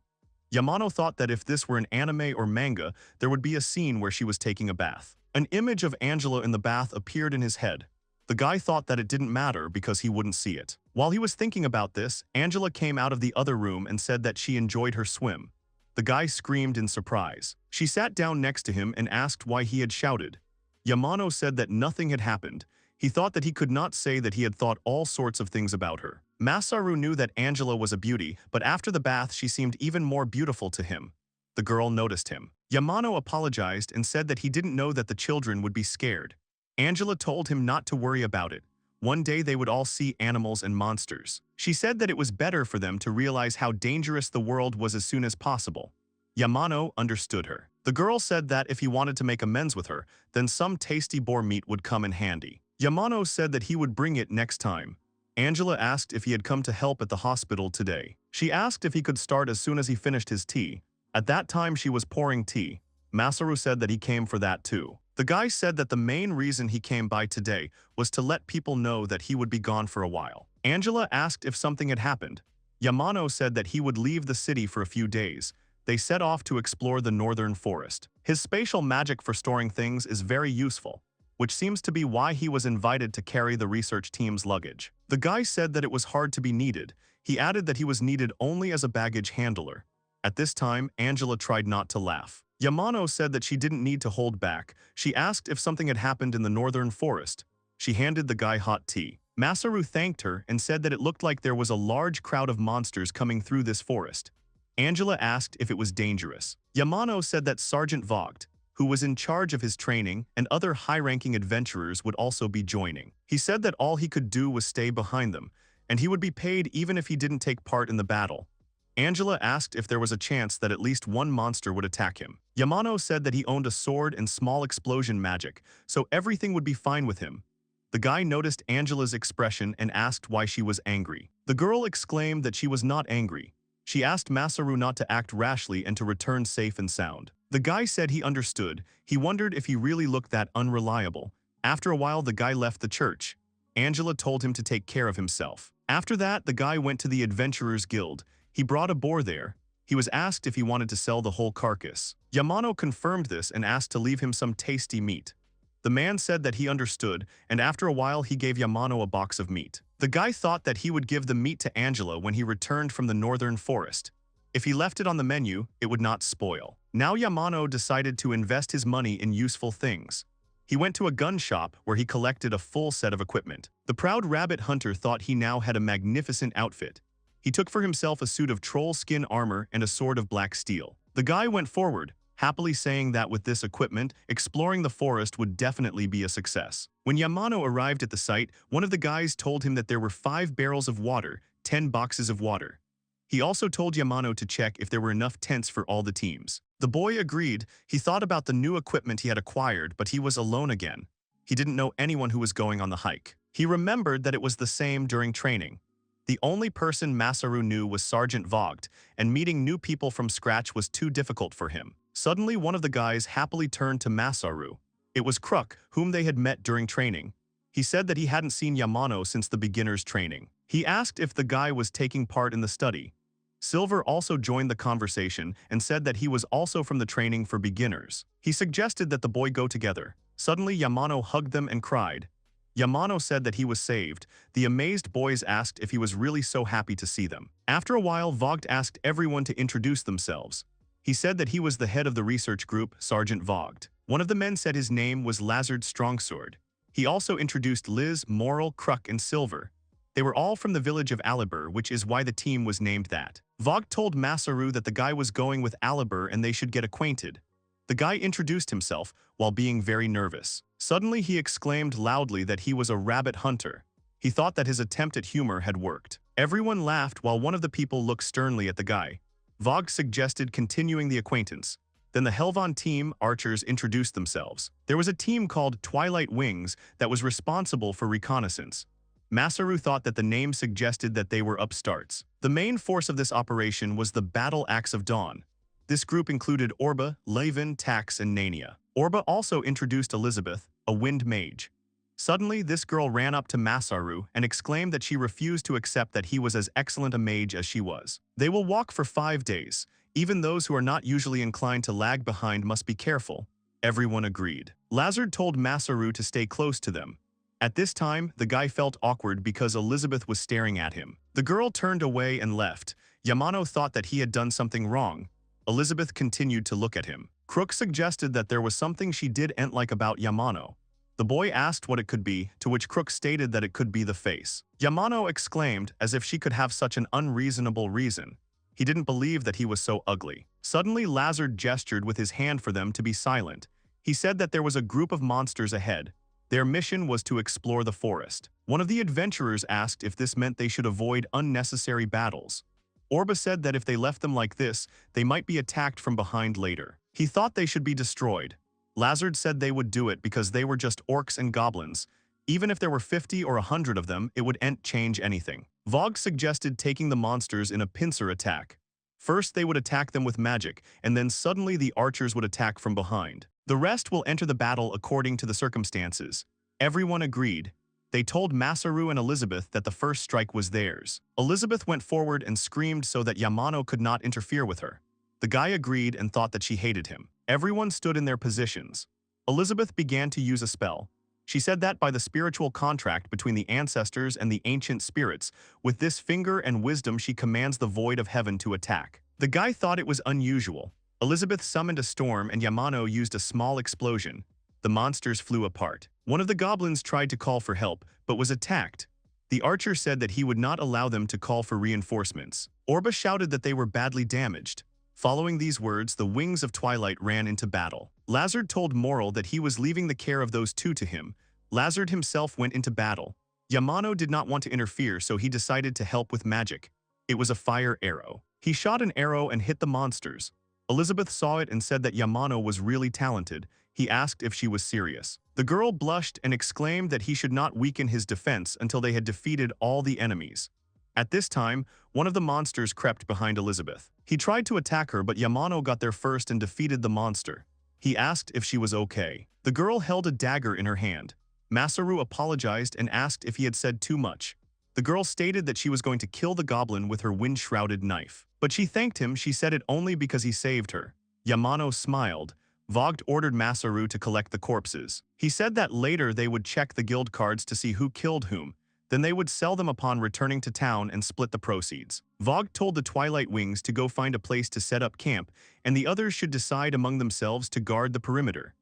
Yamano thought that if this were an anime or manga, there would be a scene where she was taking a bath. An image of Angela in the bath appeared in his head. The guy thought that it didn't matter because he wouldn't see it. While he was thinking about this, Angela came out of the other room and said that she enjoyed her swim. The guy screamed in surprise. She sat down next to him and asked why he had shouted. Yamano said that nothing had happened. He thought that he could not say that he had thought all sorts of things about her. Masaru knew that Angela was a beauty, but after the bath she seemed even more beautiful to him. The girl noticed him. Yamano apologized and said that he didn't know that the children would be scared. Angela told him not to worry about it. One day they would all see animals and monsters. She said that it was better for them to realize how dangerous the world was as soon as possible. Yamano understood her. The girl said that if he wanted to make amends with her, then some tasty boar meat would come in handy. Yamano said that he would bring it next time. Angela asked if he had come to help at the hospital today. She asked if he could start as soon as he finished his tea. At that time she was pouring tea. Masaru said that he came for that too. The guy said that the main reason he came by today was to let people know that he would be gone for a while. Angela asked if something had happened. Yamano said that he would leave the city for a few days. They set off to explore the northern forest. His spatial magic for storing things is very useful, which seems to be why he was invited to carry the research team's luggage. The guy said that it was hard to be needed. He added that he was needed only as a baggage handler. At this time, Angela tried not to laugh. Yamano said that she didn't need to hold back. She asked if something had happened in the northern forest. She handed the guy hot tea. Masaru thanked her and said that it looked like there was a large crowd of monsters coming through this forest. Angela asked if it was dangerous. Yamano said that Sergeant Vogt, who was in charge of his training, and other high-ranking adventurers would also be joining. He said that all he could do was stay behind them, and he would be paid even if he didn't take part in the battle. Angela asked if there was a chance that at least one monster would attack him. Yamano said that he owned a sword and small explosion magic, so everything would be fine with him. The guy noticed Angela's expression and asked why she was angry. The girl exclaimed that she was not angry. She asked Masaru not to act rashly and to return safe and sound. The guy said he understood. He wondered if he really looked that unreliable. After a while, the guy left the church. Angela told him to take care of himself. After that, the guy went to the Adventurers Guild. He brought a boar there. He was asked if he wanted to sell the whole carcass. Yamano confirmed this and asked to leave him some tasty meat. The man said that he understood, and after a while he gave Yamano a box of meat. The guy thought that he would give the meat to Angela when he returned from the northern forest. If he left it on the menu, it would not spoil. Now Yamano decided to invest his money in useful things. He went to a gun shop where he collected a full set of equipment. The proud rabbit hunter thought he now had a magnificent outfit. He took for himself a suit of troll skin armor and a sword of black steel. The guy went forward, happily saying that with this equipment, exploring the forest would definitely be a success. When Yamano arrived at the site, one of the guys told him that there were 5 barrels of water, 10 boxes of water. He also told Yamano to check if there were enough tents for all the teams. The boy agreed. He thought about the new equipment he had acquired, but he was alone again. He didn't know anyone who was going on the hike. He remembered that it was the same during training. The only person Masaru knew was Sergeant Vogt, and meeting new people from scratch was too difficult for him. Suddenly, one of the guys happily turned to Masaru. It was Crook, whom they had met during training. He said that he hadn't seen Yamano since the beginner's training. He asked if the guy was taking part in the study. Silver also joined the conversation and said that he was also from the training for beginners. He suggested that the boy go together. Suddenly, Yamano hugged them and cried. Yamano said that he was saved. The amazed boys asked if he was really so happy to see them. After a while, Vogt asked everyone to introduce themselves. He said that he was the head of the research group, Sergeant Vogt. One of the men said his name was Lazard Strongsword. He also introduced Liz, Moral, Kruk, and Silver. They were all from the village of Alibur, which is why the team was named that. Vogt told Masaru that the guy was going with Alibur and they should get acquainted. The guy introduced himself while being very nervous. Suddenly he exclaimed loudly that he was a rabbit hunter. He thought that his attempt at humor had worked. Everyone laughed while one of the people looked sternly at the guy. Vogt suggested continuing the acquaintance. Then the Helvon team, archers, introduced themselves. There was a team called Twilight Wings that was responsible for reconnaissance. Masaru thought that the name suggested that they were upstarts. The main force of this operation was the Battle Axe of Dawn. This group included Orba, Levin, Tax, and Nania. Orba also introduced Elizabeth, a wind mage. Suddenly, this girl ran up to Masaru and exclaimed that she refused to accept that he was as excellent a mage as she was. They will walk for 5 days. Even those who are not usually inclined to lag behind must be careful. Everyone agreed. Lazard told Masaru to stay close to them. At this time, the guy felt awkward because Elizabeth was staring at him. The girl turned away and left. Yamano thought that he had done something wrong. Elizabeth continued to look at him. Crook suggested that there was something she didn't like about Yamano. The boy asked what it could be, to which Crook stated that it could be the face. Yamano exclaimed as if she could have such an unreasonable reason. He didn't believe that he was so ugly. Suddenly, Lazard gestured with his hand for them to be silent. He said that there was a group of monsters ahead. Their mission was to explore the forest. One of the adventurers asked if this meant they should avoid unnecessary battles. Orba said that if they left them like this, they might be attacked from behind later. He thought they should be destroyed. Lazard said they would do it because they were just orcs and goblins. Even if there were 50 or 100 of them, it wouldn't change anything. Vogt suggested taking the monsters in a pincer attack. First, they would attack them with magic, and then suddenly the archers would attack from behind. The rest will enter the battle according to the circumstances. Everyone agreed. They told Masaru and Elizabeth that the first strike was theirs. Elizabeth went forward and screamed so that Yamano could not interfere with her. The guy agreed and thought that she hated him. Everyone stood in their positions. Elizabeth began to use a spell. She said that by the spiritual contract between the ancestors and the ancient spirits, with this finger and wisdom she commands the void of heaven to attack. The guy thought it was unusual. Elizabeth summoned a storm and Yamano used a small explosion. The monsters flew apart. One of the goblins tried to call for help, but was attacked. The archer said that he would not allow them to call for reinforcements. Orba shouted that they were badly damaged. Following these words, the wings of Twilight ran into battle. Lazard told Moral that he was leaving the care of those two to him. Lazard himself went into battle. Yamano did not want to interfere, so he decided to help with magic. It was a fire arrow. He shot an arrow and hit the monsters. Elizabeth saw it and said that Yamano was really talented. He asked if she was serious. The girl blushed and exclaimed that he should not weaken his defense until they had defeated all the enemies. At this time, one of the monsters crept behind Elizabeth. He tried to attack her, but Yamano got there first and defeated the monster. He asked if she was okay. The girl held a dagger in her hand. Masaru apologized and asked if he had said too much. The girl stated that she was going to kill the goblin with her wind-shrouded knife. But she thanked him. She said it only because he saved her. Yamano smiled. Vogt ordered Masaru to collect the corpses. He said that later they would check the guild cards to see who killed whom. Then they would sell them upon returning to town and split the proceeds. Vogt told the Twilight Wings to go find a place to set up camp, and the others should decide among themselves to guard the perimeter.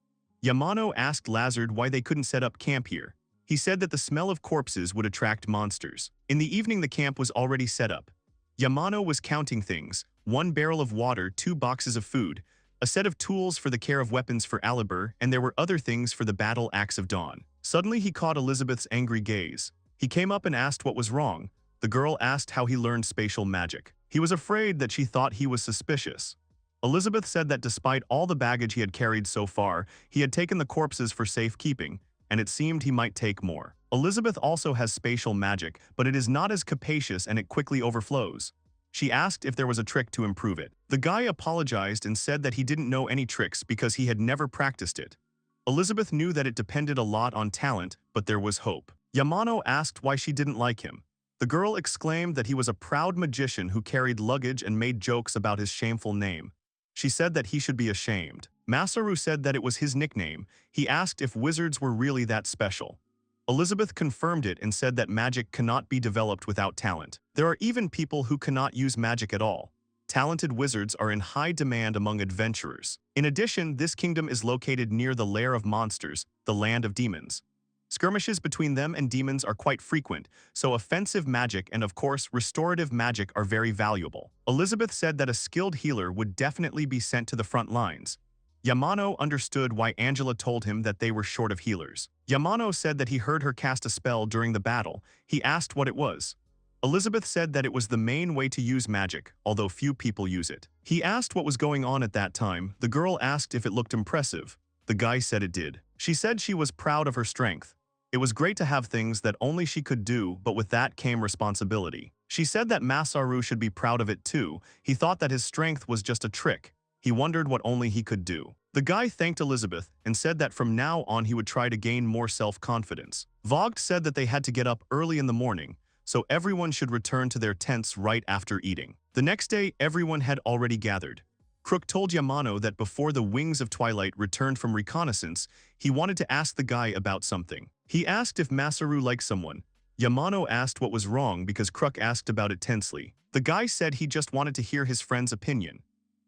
Yamano asked Razgrad why they couldn't set up camp here. He said that the smell of corpses would attract monsters. In the evening the camp was already set up. Yamano was counting things: 1 barrel of water, 2 boxes of food, a set of tools for the care of weapons for Alibur, and there were other things for the battle axe of dawn. Suddenly he caught Elizabeth's angry gaze. He came up and asked what was wrong. The girl asked how he learned spatial magic. He was afraid that she thought he was suspicious. Elizabeth said that despite all the baggage he had carried so far, he had taken the corpses for safekeeping, and it seemed he might take more. Elizabeth also has spatial magic, but it is not as capacious and it quickly overflows. She asked if there was a trick to improve it. The guy apologized and said that he didn't know any tricks because he had never practiced it. Elizabeth knew that it depended a lot on talent, but there was hope. Yamano asked why she didn't like him. The girl exclaimed that he was a proud magician who carried luggage and made jokes about his shameful name. She said that he should be ashamed. Masaru said that it was his nickname. He asked if wizards were really that special. Elizabeth confirmed it and said that magic cannot be developed without talent. There are even people who cannot use magic at all. Talented wizards are in high demand among adventurers. In addition, this kingdom is located near the lair of monsters, the land of demons. Skirmishes between them and demons are quite frequent, so offensive magic and of course restorative magic are very valuable. Elizabeth said that a skilled healer would definitely be sent to the front lines. Yamano understood why Angela told him that they were short of healers. Yamano said that he heard her cast a spell during the battle. He asked what it was. Elizabeth said that it was the main way to use magic, although few people use it. He asked what was going on at that time. The girl asked if it looked impressive. The guy said it did. She said she was proud of her strength. It was great to have things that only she could do, but with that came responsibility. She said that Masaru should be proud of it too. He thought that his strength was just a trick. He wondered what only he could do. The guy thanked Elizabeth and said that from now on he would try to gain more self-confidence. Vogt said that they had to get up early in the morning, so everyone should return to their tents right after eating. The next day, everyone had already gathered. Crook told Yamano that before the Wings of Twilight returned from reconnaissance, he wanted to ask the guy about something. He asked if Masaru liked someone. Yamano asked what was wrong because Crook asked about it tensely. The guy said he just wanted to hear his friend's opinion.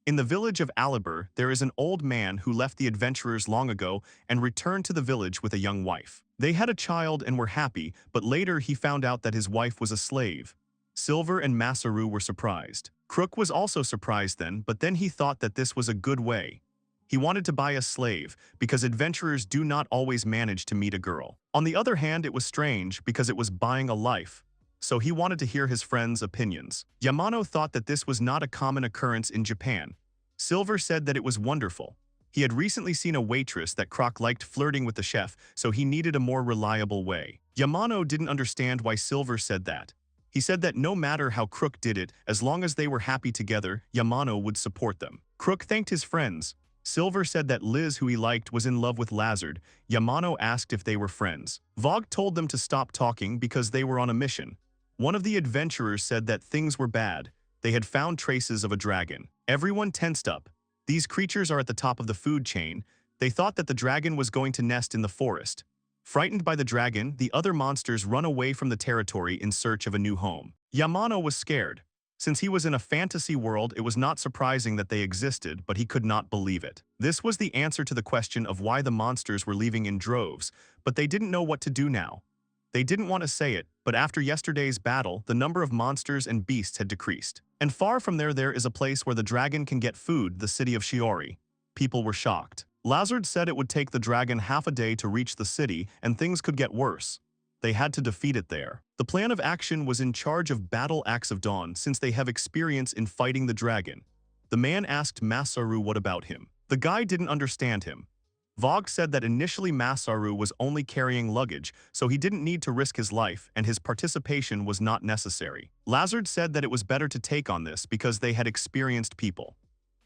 In the village of Alibur, there is an old man who left the adventurers long ago and returned to the village with a young wife. They had a child and were happy, but later he found out that his wife was a slave. Silver and Masaru were surprised. Crook was also surprised then, but then he thought that this was a good way. He wanted to buy a slave, because adventurers do not always manage to meet a girl. On the other hand, it was strange because it was buying a life. So he wanted to hear his friend's opinions. Yamano thought that this was not a common occurrence in Japan. Silver said that it was wonderful. He had recently seen a waitress that Croc liked flirting with the chef, so he needed a more reliable way. Yamano didn't understand why Silver said that. He said that no matter how Crook did it, as long as they were happy together, Yamano would support them. Crook thanked his friends. Silver said that Liz, who he liked, was in love with Razgrad. Yamano asked if they were friends. Vogt told them to stop talking because they were on a mission. One of the adventurers said that things were bad. They had found traces of a dragon. Everyone tensed up. These creatures are at the top of the food chain. They thought that the dragon was going to nest in the forest. Frightened by the dragon, the other monsters run away from the territory in search of a new home. Yamano was scared. Since he was in a fantasy world, it was not surprising that they existed, but he could not believe it. This was the answer to the question of why the monsters were leaving in droves, but they didn't know what to do now. They didn't want to say it, but after yesterday's battle, the number of monsters and beasts had decreased. And far from there is a place where the dragon can get food, the city of Shiori. People were shocked. Razgrad said it would take the dragon half a day to reach the city, and things could get worse. They had to defeat it there. The plan of action was in charge of Battle Axe of Dawn since they have experience in fighting the dragon. The man asked Masaru what about him. The guy didn't understand him. Vogt said that initially Masaru was only carrying luggage, so he didn't need to risk his life and his participation was not necessary. Razgrad said that it was better to take on this because they had experienced people.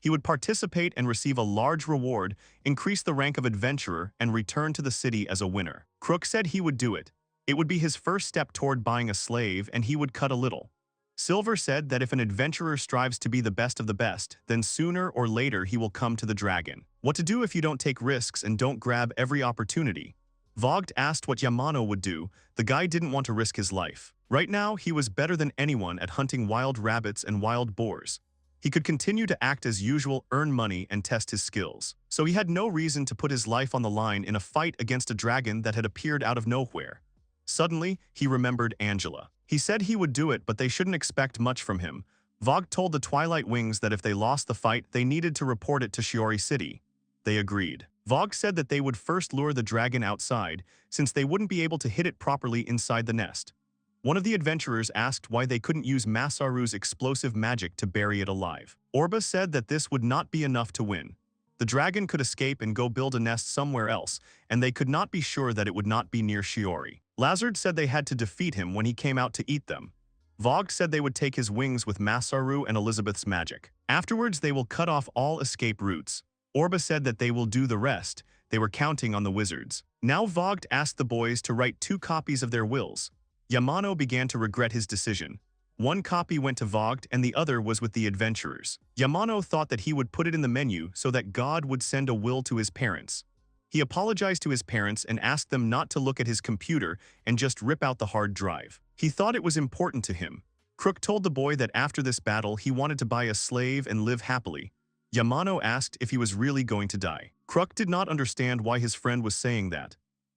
He would participate and receive a large reward, increase the rank of adventurer, and return to the city as a winner. Crook said he would do it. It would be his first step toward buying a slave, and he would cut a little. Silver said that if an adventurer strives to be the best of the best, then sooner or later he will come to the dragon. What to do if you don't take risks and don't grab every opportunity? Vogt asked what Yamano would do. The guy didn't want to risk his life. Right now, he was better than anyone at hunting wild rabbits and wild boars. He could continue to act as usual, earn money, and test his skills. So he had no reason to put his life on the line in a fight against a dragon that had appeared out of nowhere. Suddenly, he remembered Angela. He said he would do it, but they shouldn't expect much from him. Vogt told the Twilight Wings that if they lost the fight, they needed to report it to Shiori City. They agreed. Vogt said that they would first lure the dragon outside, since they wouldn't be able to hit it properly inside the nest. One of the adventurers asked why they couldn't use Masaru's explosive magic to bury it alive. Orba said that this would not be enough to win. The dragon could escape and go build a nest somewhere else, and they could not be sure that it would not be near Shiori. Razgrad said they had to defeat him when he came out to eat them. Vogt said they would take his wings with Masaru and Elizabeth's magic. Afterwards, they will cut off all escape routes. Orba said that they will do the rest. They were counting on the wizards. Now Vogt asked the boys to write 2 copies of their wills. Yamano began to regret his decision. 1 copy went to Vogt and the other was with the adventurers. Yamano thought that he would put it in the menu so that God would send a will to his parents. He apologized to his parents and asked them not to look at his computer and just rip out the hard drive. He thought it was important to him. Crook told the boy that after this battle he wanted to buy a slave and live happily. Yamano asked if he was really going to die. Crook did not understand why his friend was saying that.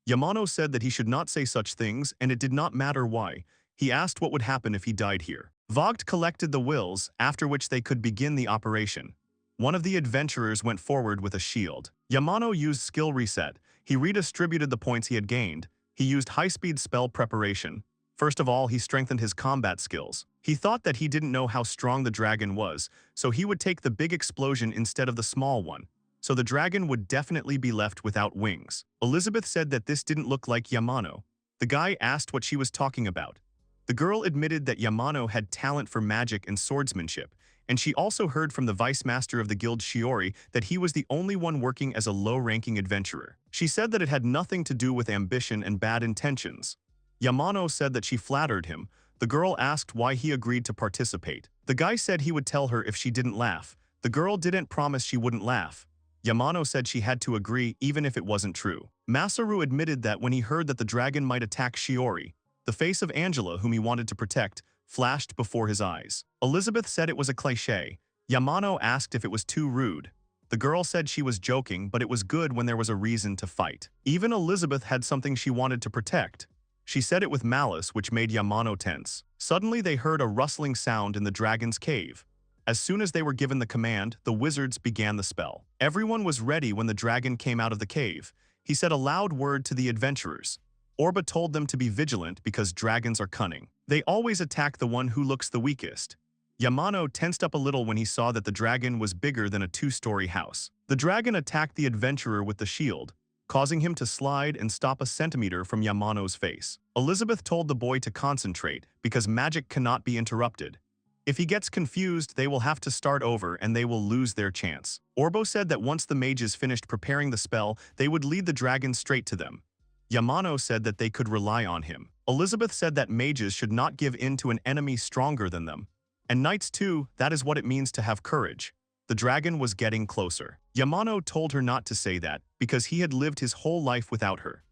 Yamano said that he should not say such things and it did not matter why. He asked what would happen if he died here. Vogt collected the wills, after which they could begin the operation. One of the adventurers went forward with a shield. Yamano used skill reset. He redistributed the points he had gained. He used high-speed spell preparation. First of all, he strengthened his combat skills. He thought that he didn't know how strong the dragon was, so he would take the big explosion instead of the small one. So the dragon would definitely be left without wings. Elizabeth said that this didn't look like Yamano. The guy asked what she was talking about. The girl admitted that Yamano had talent for magic and swordsmanship, and she also heard from the vice master of the guild Shiori that he was the only one working as a low-ranking adventurer. She said that it had nothing to do with ambition and bad intentions. Yamano said that she flattered him. The girl asked why he agreed to participate. The guy said he would tell her if she didn't laugh. The girl didn't promise she wouldn't laugh. Yamano said she had to agree even if it wasn't true. Masaru admitted that when he heard that the dragon might attack Shiori, the face of Angela, whom he wanted to protect, flashed before his eyes. Elizabeth said it was a cliché. Yamano asked if it was too rude. The girl said she was joking, but it was good when there was a reason to fight. Even Elizabeth had something she wanted to protect. She said it with malice, which made Yamano tense. Suddenly they heard a rustling sound in the dragon's cave. As soon as they were given the command, the wizards began the spell. Everyone was ready when the dragon came out of the cave. He said a loud word to the adventurers. Orba told them to be vigilant because dragons are cunning. They always attack the one who looks the weakest. Yamano tensed up a little when he saw that the dragon was bigger than a 2-story house. The dragon attacked the adventurer with the shield, causing him to slide and stop a centimeter from Yamano's face. Elizabeth told the boy to concentrate because magic cannot be interrupted. If he gets confused, they will have to start over and they will lose their chance. Orbo said that once the mages finished preparing the spell, they would lead the dragon straight to them. Yamano said that they could rely on him. Elizabeth said that mages should not give in to an enemy stronger than them. And knights too, that is what it means to have courage. The dragon was getting closer. Yamano told her not to say that because he had lived his whole life without her.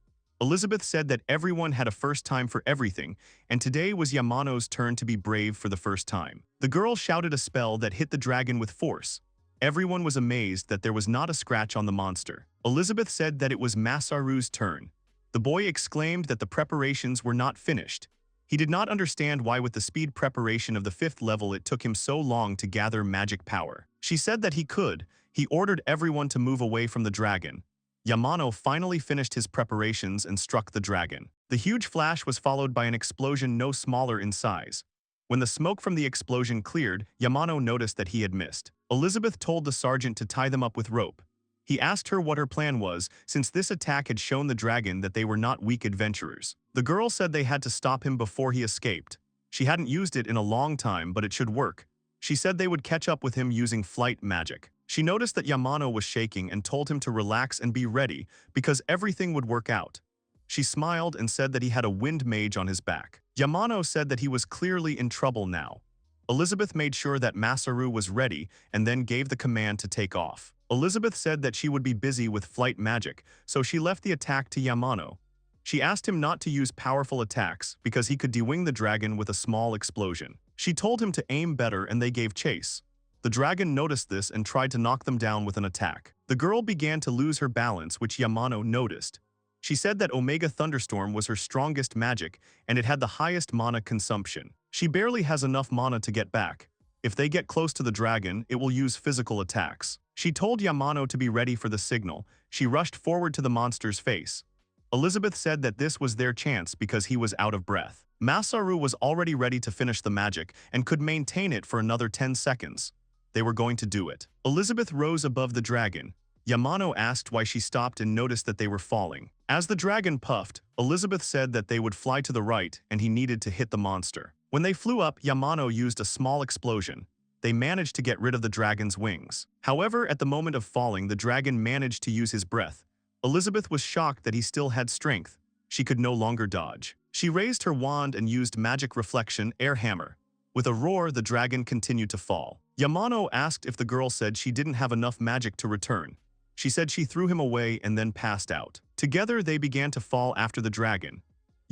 Elizabeth said that everyone had a first time for everything, and today was Yamano's turn to be brave for the first time. The girl shouted a spell that hit the dragon with force. Everyone was amazed that there was not a scratch on the monster. Elizabeth said that it was Masaru's turn. The boy exclaimed that the preparations were not finished. He did not understand why with the speed preparation of the 5th level it took him so long to gather magic power. She said that he could. He ordered everyone to move away from the dragon. Yamano finally finished his preparations and struck the dragon. The huge flash was followed by an explosion no smaller in size. When the smoke from the explosion cleared, Yamano noticed that he had missed. Elizabeth told the sergeant to tie them up with rope. He asked her what her plan was, since this attack had shown the dragon that they were not weak adventurers. The girl said they had to stop him before he escaped. She hadn't used it in a long time, but it should work. She said they would catch up with him using flight magic. She noticed that Yamano was shaking and told him to relax and be ready, because everything would work out. She smiled and said that he had a wind mage on his back. Yamano said that he was clearly in trouble now. Elizabeth made sure that Masaru was ready and then gave the command to take off. Elizabeth said that she would be busy with flight magic, so she left the attack to Yamano. She asked him not to use powerful attacks because he could de-wing the dragon with a small explosion. She told him to aim better and they gave chase. The dragon noticed this and tried to knock them down with an attack. The girl began to lose her balance, which Yamano noticed. She said that Omega Thunderstorm was her strongest magic and it had the highest mana consumption. She barely has enough mana to get back. If they get close to the dragon, it will use physical attacks. She told Yamano to be ready for the signal. She rushed forward to the monster's face. Elizabeth said that this was their chance because he was out of breath. Masaru was already ready to finish the magic and could maintain it for another 10 seconds. They were going to do it. Elizabeth rose above the dragon. Yamano asked why she stopped and noticed that they were falling. As the dragon puffed, Elizabeth said that they would fly to the right and he needed to hit the monster. When they flew up, Yamano used a small explosion. They managed to get rid of the dragon's wings. However, at the moment of falling, the dragon managed to use his breath. Elizabeth was shocked that he still had strength. She could no longer dodge. She raised her wand and used magic reflection, air hammer. With a roar, the dragon continued to fall. Yamano asked if the girl said she didn't have enough magic to return. She said she threw him away and then passed out. Together, they began to fall after the dragon.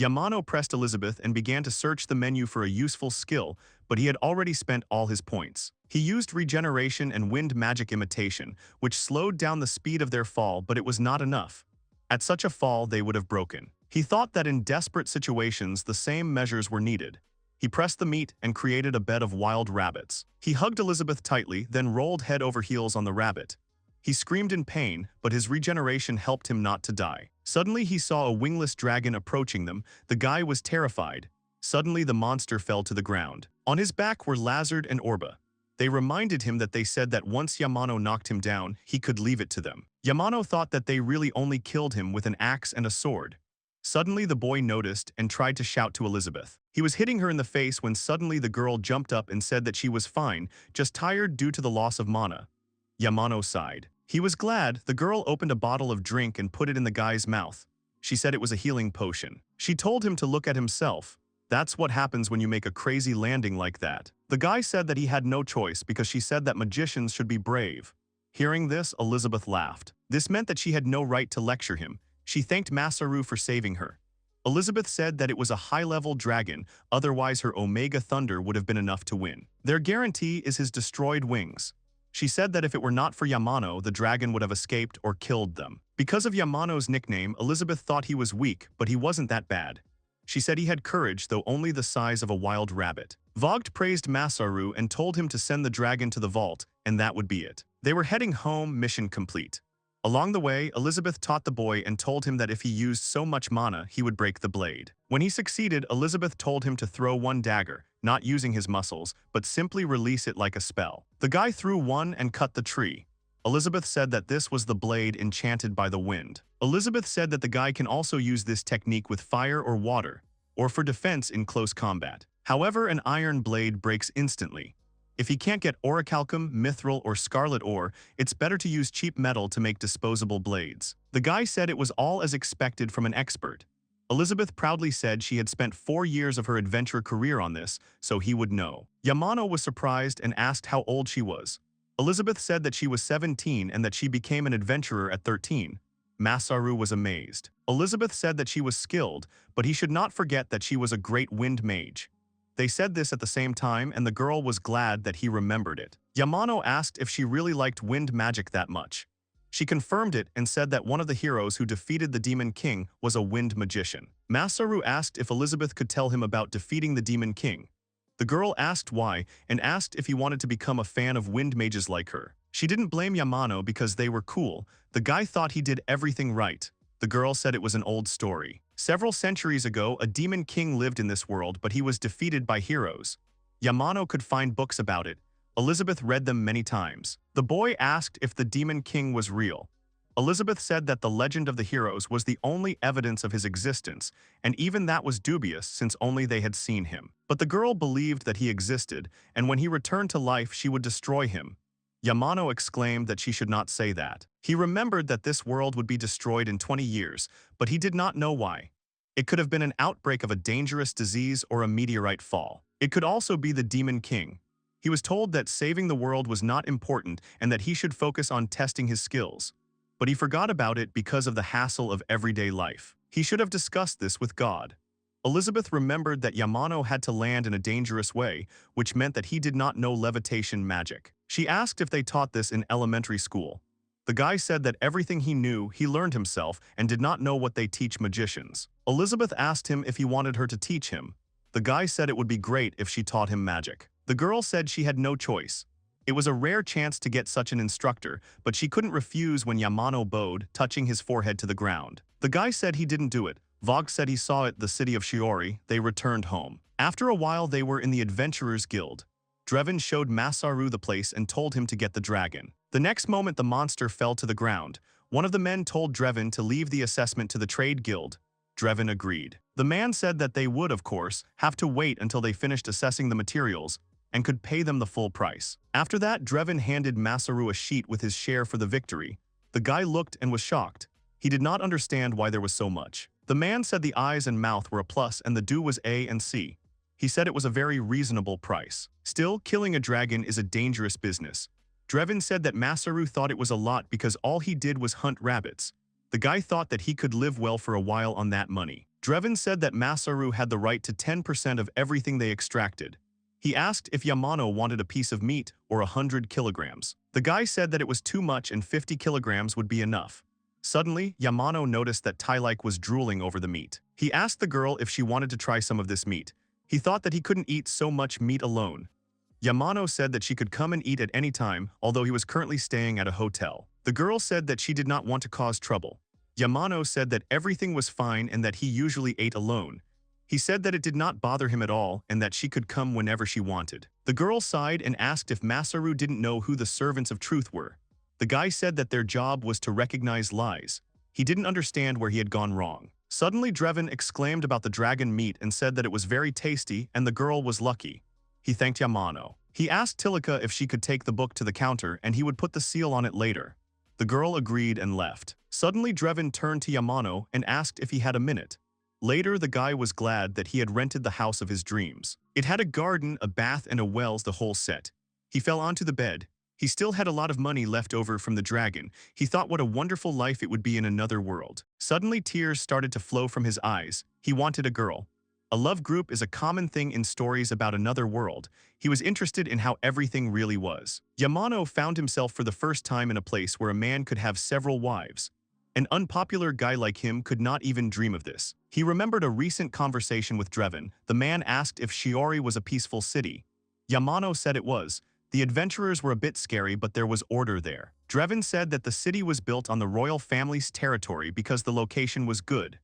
Yamano pressed Elizabeth and began to search the menu for a useful skill, but he had already spent all his points. He used regeneration and wind magic imitation, which slowed down the speed of their fall, but it was not enough. At such a fall, they would have broken. He thought that in desperate situations, the same measures were needed. He pressed the meat and created a bed of wild rabbits. He hugged Elizabeth tightly, then rolled head over heels on the rabbit. He screamed in pain, but his regeneration helped him not to die. Suddenly, he saw a wingless dragon approaching them. The guy was terrified. Suddenly, the monster fell to the ground. On his back were Razgrad and Orba. They reminded him that they said that once Yamano knocked him down, he could leave it to them. Yamano thought that they really only killed him with an axe and a sword. Suddenly, the boy noticed and tried to shout to Elizabeth. He was hitting her in the face when suddenly the girl jumped up and said that she was fine, just tired due to the loss of mana. Yamano sighed. He was glad. The girl opened a bottle of drink and put it in the guy's mouth. She said it was a healing potion. She told him to look at himself. That's what happens when you make a crazy landing like that. The guy said that he had no choice because she said that magicians should be brave. Hearing this, Elizabeth laughed. This meant that she had no right to lecture him. She thanked Masaru for saving her. Elizabeth said that it was a high-level dragon, otherwise her Omega Thunder would have been enough to win. Their guarantee is his destroyed wings. She said that if it were not for Yamano, the dragon would have escaped or killed them. Because of Yamano's nickname, Elizabeth thought he was weak, but he wasn't that bad. She said he had courage, though only the size of a wild rabbit. Vogt praised Masaru and told him to send the dragon to the vault, and that would be it. They were heading home, mission complete. Along the way, Elizabeth taught the boy and told him that if he used so much mana, he would break the blade. When he succeeded, Elizabeth told him to throw one dagger, not using his muscles, but simply release it like a spell. The guy threw one and cut the tree. Elizabeth said that this was the blade enchanted by the wind. Elizabeth said that the guy can also use this technique with fire or water, or for defense in close combat. However, an iron blade breaks instantly. If he can't get orichalcum, mithril, or scarlet ore, it's better to use cheap metal to make disposable blades. The guy said it was all as expected from an expert. Elizabeth proudly said she had spent 4 years of her adventure career on this, so he would know. Yamano was surprised and asked how old she was. Elizabeth said that she was 17 and that she became an adventurer at 13. Masaru was amazed. Elizabeth said that she was skilled, but he should not forget that she was a great wind mage. They said this at the same time, and the girl was glad that he remembered it. Yamano asked if she really liked wind magic that much. She confirmed it and said that one of the heroes who defeated the Demon King was a wind magician. Masaru asked if Elizabeth could tell him about defeating the Demon King. The girl asked why and asked if he wanted to become a fan of wind mages like her. She didn't blame Yamano because they were cool. The guy thought he did everything right. The girl said it was an old story. Several centuries ago, a demon king lived in this world, but he was defeated by heroes. Yamano could find books about it. Elizabeth read them many times. The boy asked if the demon king was real. Elizabeth said that the legend of the heroes was the only evidence of his existence, and even that was dubious since only they had seen him. But the girl believed that he existed, and when he returned to life, she would destroy him. Yamano exclaimed that she should not say that. He remembered that this world would be destroyed in 20 years, but he did not know why. It could have been an outbreak of a dangerous disease or a meteorite fall. It could also be the Demon King. He was told that saving the world was not important and that he should focus on testing his skills. But he forgot about it because of the hassle of everyday life. He should have discussed this with God. Elizabeth remembered that Yamano had to land in a dangerous way, which meant that he did not know levitation magic. She asked if they taught this in elementary school. The guy said that everything he knew, he learned himself and did not know what they teach magicians. Elizabeth asked him if he wanted her to teach him. The guy said it would be great if she taught him magic. The girl said she had no choice. It was a rare chance to get such an instructor, but she couldn't refuse when Yamano bowed, touching his forehead to the ground. The guy said he didn't do it. Vogue said he saw it the city of Shiori. They returned home. After a while they were in the Adventurers Guild. Drevin showed Masaru the place and told him to get the dragon. The next moment the monster fell to the ground. One of the men told Drevin to leave the assessment to the trade guild. Drevin agreed. The man said that they would, of course, have to wait until they finished assessing the materials and could pay them the full price. After that, Drevin handed Masaru a sheet with his share for the victory. The guy looked and was shocked. He did not understand why there was so much. The man said the eyes and mouth were a plus and the due was A and C. He said it was a very reasonable price. Still, killing a dragon is a dangerous business. Drevin said that Masaru thought it was a lot because all he did was hunt rabbits. The guy thought that he could live well for a while on that money. Drevin said that Masaru had the right to 10% of everything they extracted. He asked if Yamano wanted a piece of meat or 100 kilograms. The guy said that it was too much and 50 kilograms would be enough. Suddenly, Yamano noticed that Tylike was drooling over the meat. He asked the girl if she wanted to try some of this meat. He thought that he couldn't eat so much meat alone. Yamano said that she could come and eat at any time, although he was currently staying at a hotel. The girl said that she did not want to cause trouble. Yamano said that everything was fine and that he usually ate alone. He said that it did not bother him at all and that she could come whenever she wanted. The girl sighed and asked if Masaru didn't know who the servants of truth were. The guy said that their job was to recognize lies. He didn't understand where he had gone wrong. Suddenly Drevin exclaimed about the dragon meat and said that it was very tasty and the girl was lucky. He thanked Yamano. He asked Tilika if she could take the book to the counter and he would put the seal on it later. The girl agreed and left. Suddenly Drevin turned to Yamano and asked if he had a minute. Later, the guy was glad that he had rented the house of his dreams. It had a garden, a bath, and a wells, the whole set. He fell onto the bed. He still had a lot of money left over from the dragon. He thought what a wonderful life it would be in another world. Suddenly, tears started to flow from his eyes. He wanted a girl. A love group is a common thing in stories about another world. He was interested in how everything really was. Yamano found himself for the first time in a place where a man could have several wives. An unpopular guy like him could not even dream of this. He remembered a recent conversation with Drevin. The man asked if Shiori was a peaceful city. Yamano said it was. The adventurers were a bit scary, but there was order there. Drevin said that the city was built on the royal family's territory because the location was good.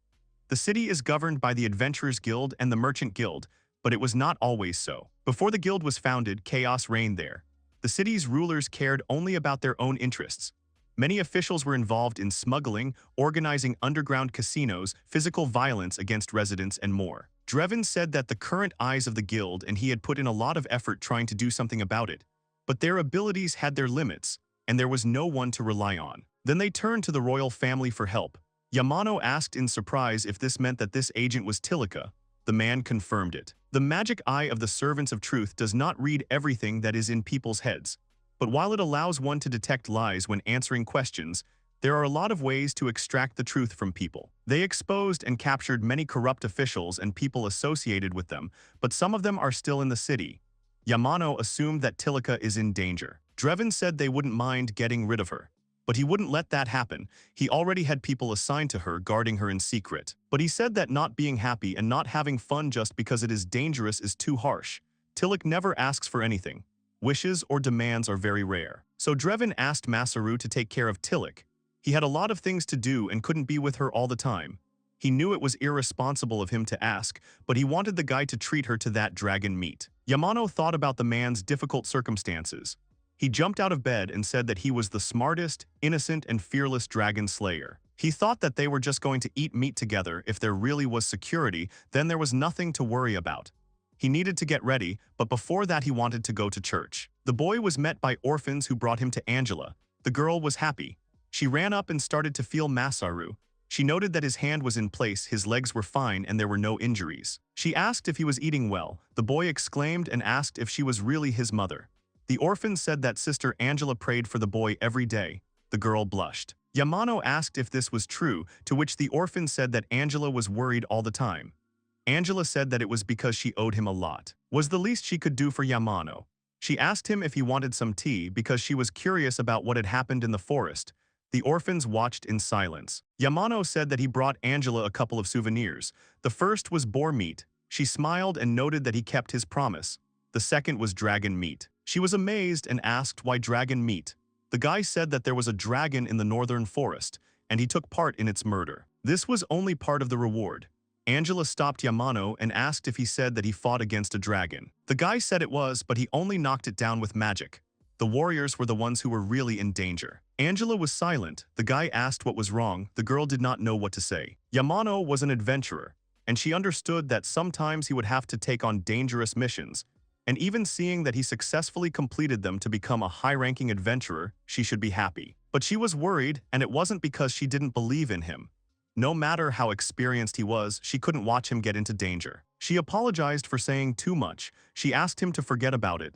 The city is governed by the Adventurers Guild and the Merchant Guild, but it was not always so. Before the guild was founded, chaos reigned there. The city's rulers cared only about their own interests. Many officials were involved in smuggling, organizing underground casinos, physical violence against residents, and more. Drevin said that the current eyes of the guild and he had put in a lot of effort trying to do something about it. But their abilities had their limits, and there was no one to rely on. Then they turned to the royal family for help. Yamano asked in surprise if this meant that this agent was Tilika. The man confirmed it. The magic eye of the servants of truth does not read everything that is in people's heads. But while it allows one to detect lies when answering questions, there are a lot of ways to extract the truth from people. They exposed and captured many corrupt officials and people associated with them, but some of them are still in the city. Yamano assumed that Tilika is in danger. Drevin said they wouldn't mind getting rid of her. But he wouldn't let that happen. He already had people assigned to her, guarding her in secret. But he said that not being happy and not having fun just because it is dangerous is too harsh. Tillik never asks for anything. Wishes or demands are very rare. So Drevin asked Masaru to take care of Tillik. He had a lot of things to do and couldn't be with her all the time. He knew it was irresponsible of him to ask, but he wanted the guy to treat her to that dragon meat. Yamano thought about the man's difficult circumstances. He jumped out of bed and said that he was the smartest, innocent, and fearless dragon slayer. He thought that they were just going to eat meat together. If there really was security, then there was nothing to worry about. He needed to get ready, but before that he wanted to go to church. The boy was met by orphans who brought him to Angela. The girl was happy. She ran up and started to feel Masaru. She noted that his hand was in place, his legs were fine, and there were no injuries. She asked if he was eating well. The boy exclaimed and asked if she was really his mother. The orphan said that Sister Angela prayed for the boy every day. The girl blushed. Yamano asked if this was true, to which the orphan said that Angela was worried all the time. Angela said that it was because she owed him a lot. Was the least she could do for Yamano. She asked him if he wanted some tea because she was curious about what had happened in the forest. The orphans watched in silence. Yamano said that he brought Angela a couple of souvenirs. The first was boar meat. She smiled and noted that he kept his promise. The second was dragon meat. She was amazed and asked why dragon meat. The guy said that there was a dragon in the northern forest, and he took part in its murder. This was only part of the reward. Angela stopped Yamano and asked if he said that he fought against a dragon. The guy said it was, but he only knocked it down with magic. The warriors were the ones who were really in danger. Angela was silent. The guy asked what was wrong. The girl did not know what to say. Yamano was an adventurer, and she understood that sometimes he would have to take on dangerous missions. And even seeing that he successfully completed them to become a high-ranking adventurer, she should be happy. But she was worried, and it wasn't because she didn't believe in him. No matter how experienced he was, she couldn't watch him get into danger. She apologized for saying too much. She asked him to forget about it.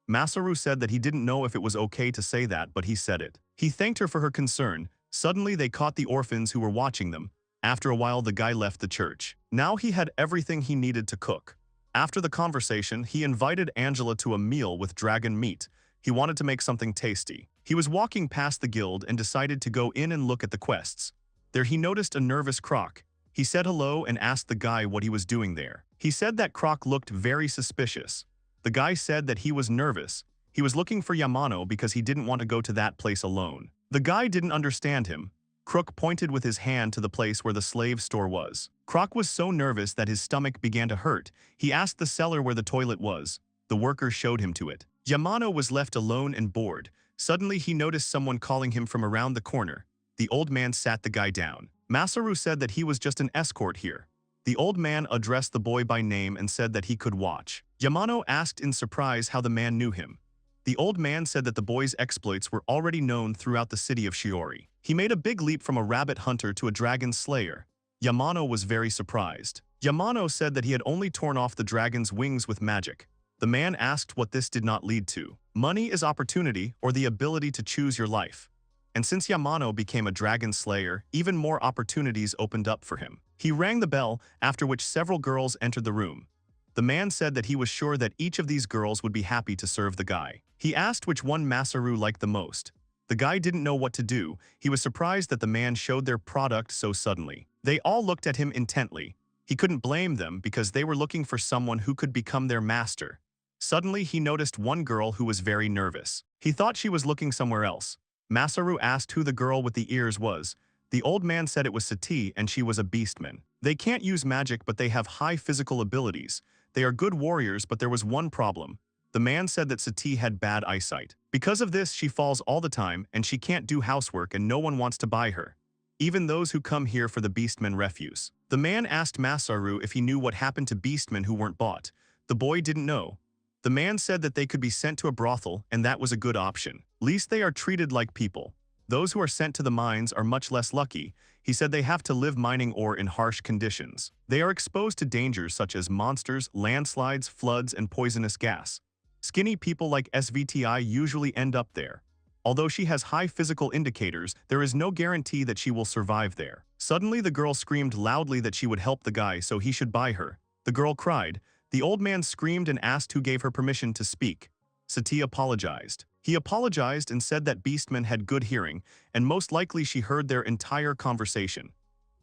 Masaru said that he didn't know if it was okay to say that, but he said it. He thanked her for her concern. Suddenly they caught the orphans who were watching them. After a while the guy left the church. Now he had everything he needed to cook. After the conversation, he invited Angela to a meal with dragon meat. He wanted to make something tasty. He was walking past the guild and decided to go in and look at the quests. There he noticed a nervous Croc. He said hello and asked the guy what he was doing there. He said that Croc looked very suspicious. The guy said that he was nervous. He was looking for Yamano because he didn't want to go to that place alone. The guy didn't understand him. Croc pointed with his hand to the place where the slave store was. Croc was so nervous that his stomach began to hurt. He asked the seller where the toilet was. The worker showed him to it. Yamano was left alone and bored. Suddenly he noticed someone calling him from around the corner. The old man sat the guy down. Masaru said that he was just an escort here. The old man addressed the boy by name and said that he could watch. Yamano asked in surprise how the man knew him. The old man said that the boy's exploits were already known throughout the city of Shiori. He made a big leap from a rabbit hunter to a dragon slayer. Yamano was very surprised. Yamano said that he had only torn off the dragon's wings with magic. The man asked what this did not lead to. Money is opportunity, or the ability to choose your life. And since Yamano became a dragon slayer, even more opportunities opened up for him. He rang the bell, after which several girls entered the room. The man said that he was sure that each of these girls would be happy to serve the guy. He asked which one Masaru liked the most. The guy didn't know what to do. He was surprised that the man showed their product so suddenly. They all looked at him intently. He couldn't blame them because they were looking for someone who could become their master. Suddenly, he noticed one girl who was very nervous. He thought she was looking somewhere else. Masaru asked who the girl with the ears was. The old man said it was Sati and she was a beastman. They can't use magic, but they have high physical abilities. They are good warriors, but there was one problem. The man said that Sati had bad eyesight. Because of this, she falls all the time and she can't do housework and no one wants to buy her. Even those who come here for the beastmen refuse. The man asked Masaru if he knew what happened to beastmen who weren't bought. The boy didn't know. The man said that they could be sent to a brothel and that was a good option. Least they are treated like people. Those who are sent to the mines are much less lucky. He said they have to live mining ore in harsh conditions. They are exposed to dangers such as monsters, landslides, floods, and poisonous gas. Skinny people like SVTI usually end up there. Although she has high physical indicators, there is no guarantee that she will survive there. Suddenly the girl screamed loudly that she would help the guy so he should buy her. The girl cried. The old man screamed and asked who gave her permission to speak. Sati apologized. He apologized and said that beastmen had good hearing, and most likely she heard their entire conversation.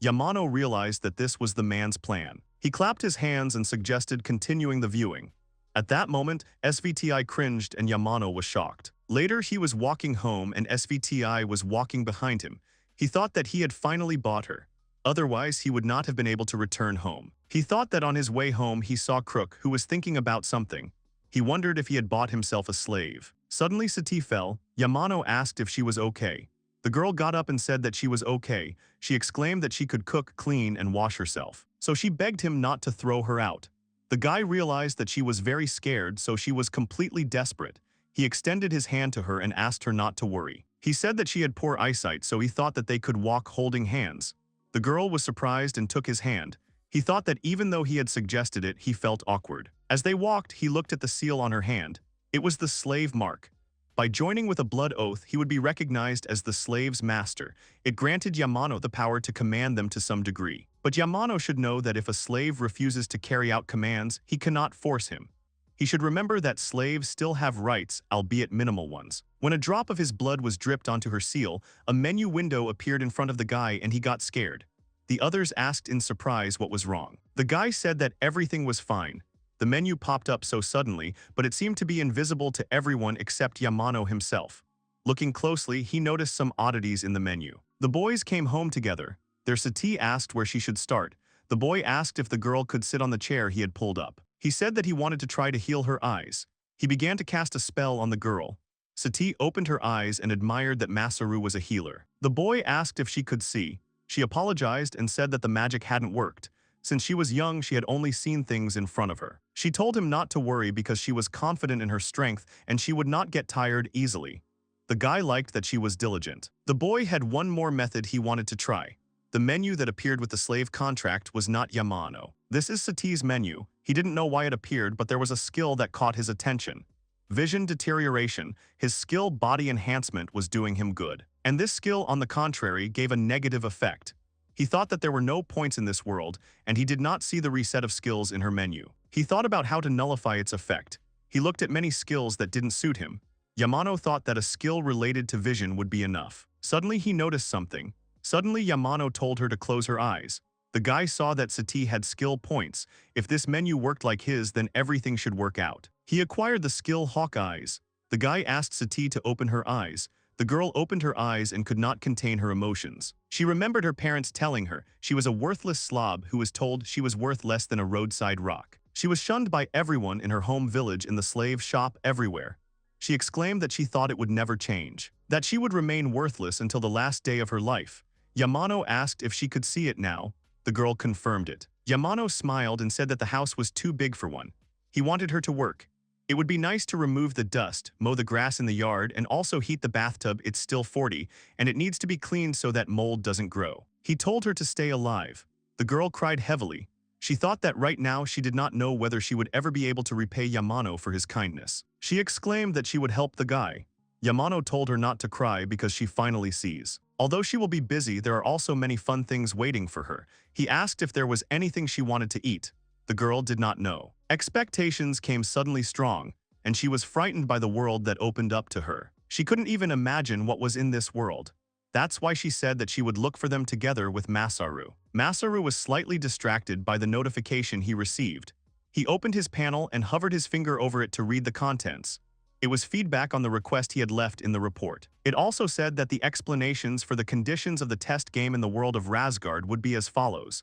Yamano realized that this was the man's plan. He clapped his hands and suggested continuing the viewing. At that moment, SVTI cringed and Yamano was shocked. Later, he was walking home and SVTI was walking behind him. He thought that he had finally bought her. Otherwise, he would not have been able to return home. He thought that on his way home he saw Crook, who was thinking about something. He wondered if he had bought himself a slave. Suddenly Sati fell. Yamano asked if she was okay. The girl got up and said that she was okay. She exclaimed that she could cook, clean, and wash herself. So she begged him not to throw her out. The guy realized that she was very scared, so she was completely desperate. He extended his hand to her and asked her not to worry. He said that she had poor eyesight, so he thought that they could walk holding hands. The girl was surprised and took his hand. He thought that even though he had suggested it, he felt awkward. As they walked, he looked at the seal on her hand. It was the slave mark. By joining with a blood oath, he would be recognized as the slave's master. It granted Yamano the power to command them to some degree. But Yamano should know that if a slave refuses to carry out commands, he cannot force him. He should remember that slaves still have rights, albeit minimal ones. When a drop of his blood was dripped onto her seal, a menu window appeared in front of the guy and he got scared. The others asked in surprise what was wrong. The guy said that everything was fine. The menu popped up so suddenly, but it seemed to be invisible to everyone except Yamano himself. Looking closely, he noticed some oddities in the menu. The boys came home together. Their settee asked where she should start. The boy asked if the girl could sit on the chair he had pulled up. He said that he wanted to try to heal her eyes. He began to cast a spell on the girl. Sati opened her eyes and admired that Masaru was a healer. The boy asked if she could see. She apologized and said that the magic hadn't worked. Since she was young, she had only seen things in front of her. She told him not to worry because she was confident in her strength and she would not get tired easily. The guy liked that she was diligent. The boy had one more method he wanted to try. The menu that appeared with the slave contract was not Yamano. This is Sati's menu. He didn't know why it appeared, but there was a skill that caught his attention. Vision deterioration. His skill body enhancement was doing him good. And this skill, on the contrary, gave a negative effect. He thought that there were no points in this world, and he did not see the reset of skills in her menu. He thought about how to nullify its effect. He looked at many skills that didn't suit him. Yamano thought that a skill related to vision would be enough. Suddenly he noticed something. Suddenly Yamano told her to close her eyes. The guy saw that Sati had skill points. If this menu worked like his, then everything should work out. He acquired the skill Hawk Eyes. The guy asked Sati to open her eyes. The girl opened her eyes and could not contain her emotions. She remembered her parents telling her she was a worthless slob who was told she was worth less than a roadside rock. She was shunned by everyone in her home village, in the slave shop, everywhere. She exclaimed that she thought it would never change, that she would remain worthless until the last day of her life. Yamano asked if she could see it now. The girl confirmed it. Yamano smiled and said that the house was too big for one. He wanted her to work. It would be nice to remove the dust, mow the grass in the yard, and also heat the bathtub. It's still 40, and it needs to be cleaned so that mold doesn't grow. He told her to stay alive. The girl cried heavily. She thought that right now she did not know whether she would ever be able to repay Yamano for his kindness. She exclaimed that she would help the guy. Yamano told her not to cry because she finally sees. Although she will be busy, there are also many fun things waiting for her. He asked if there was anything she wanted to eat. The girl did not know. Expectations came suddenly strong, and she was frightened by the world that opened up to her. She couldn't even imagine what was in this world. That's why she said that she would look for them together with Masaru. Masaru was slightly distracted by the notification he received. He opened his panel and hovered his finger over it to read the contents. It was feedback on the request he had left in the report. It also said that the explanations for the conditions of the test game in the world of Razgrad would be as follows.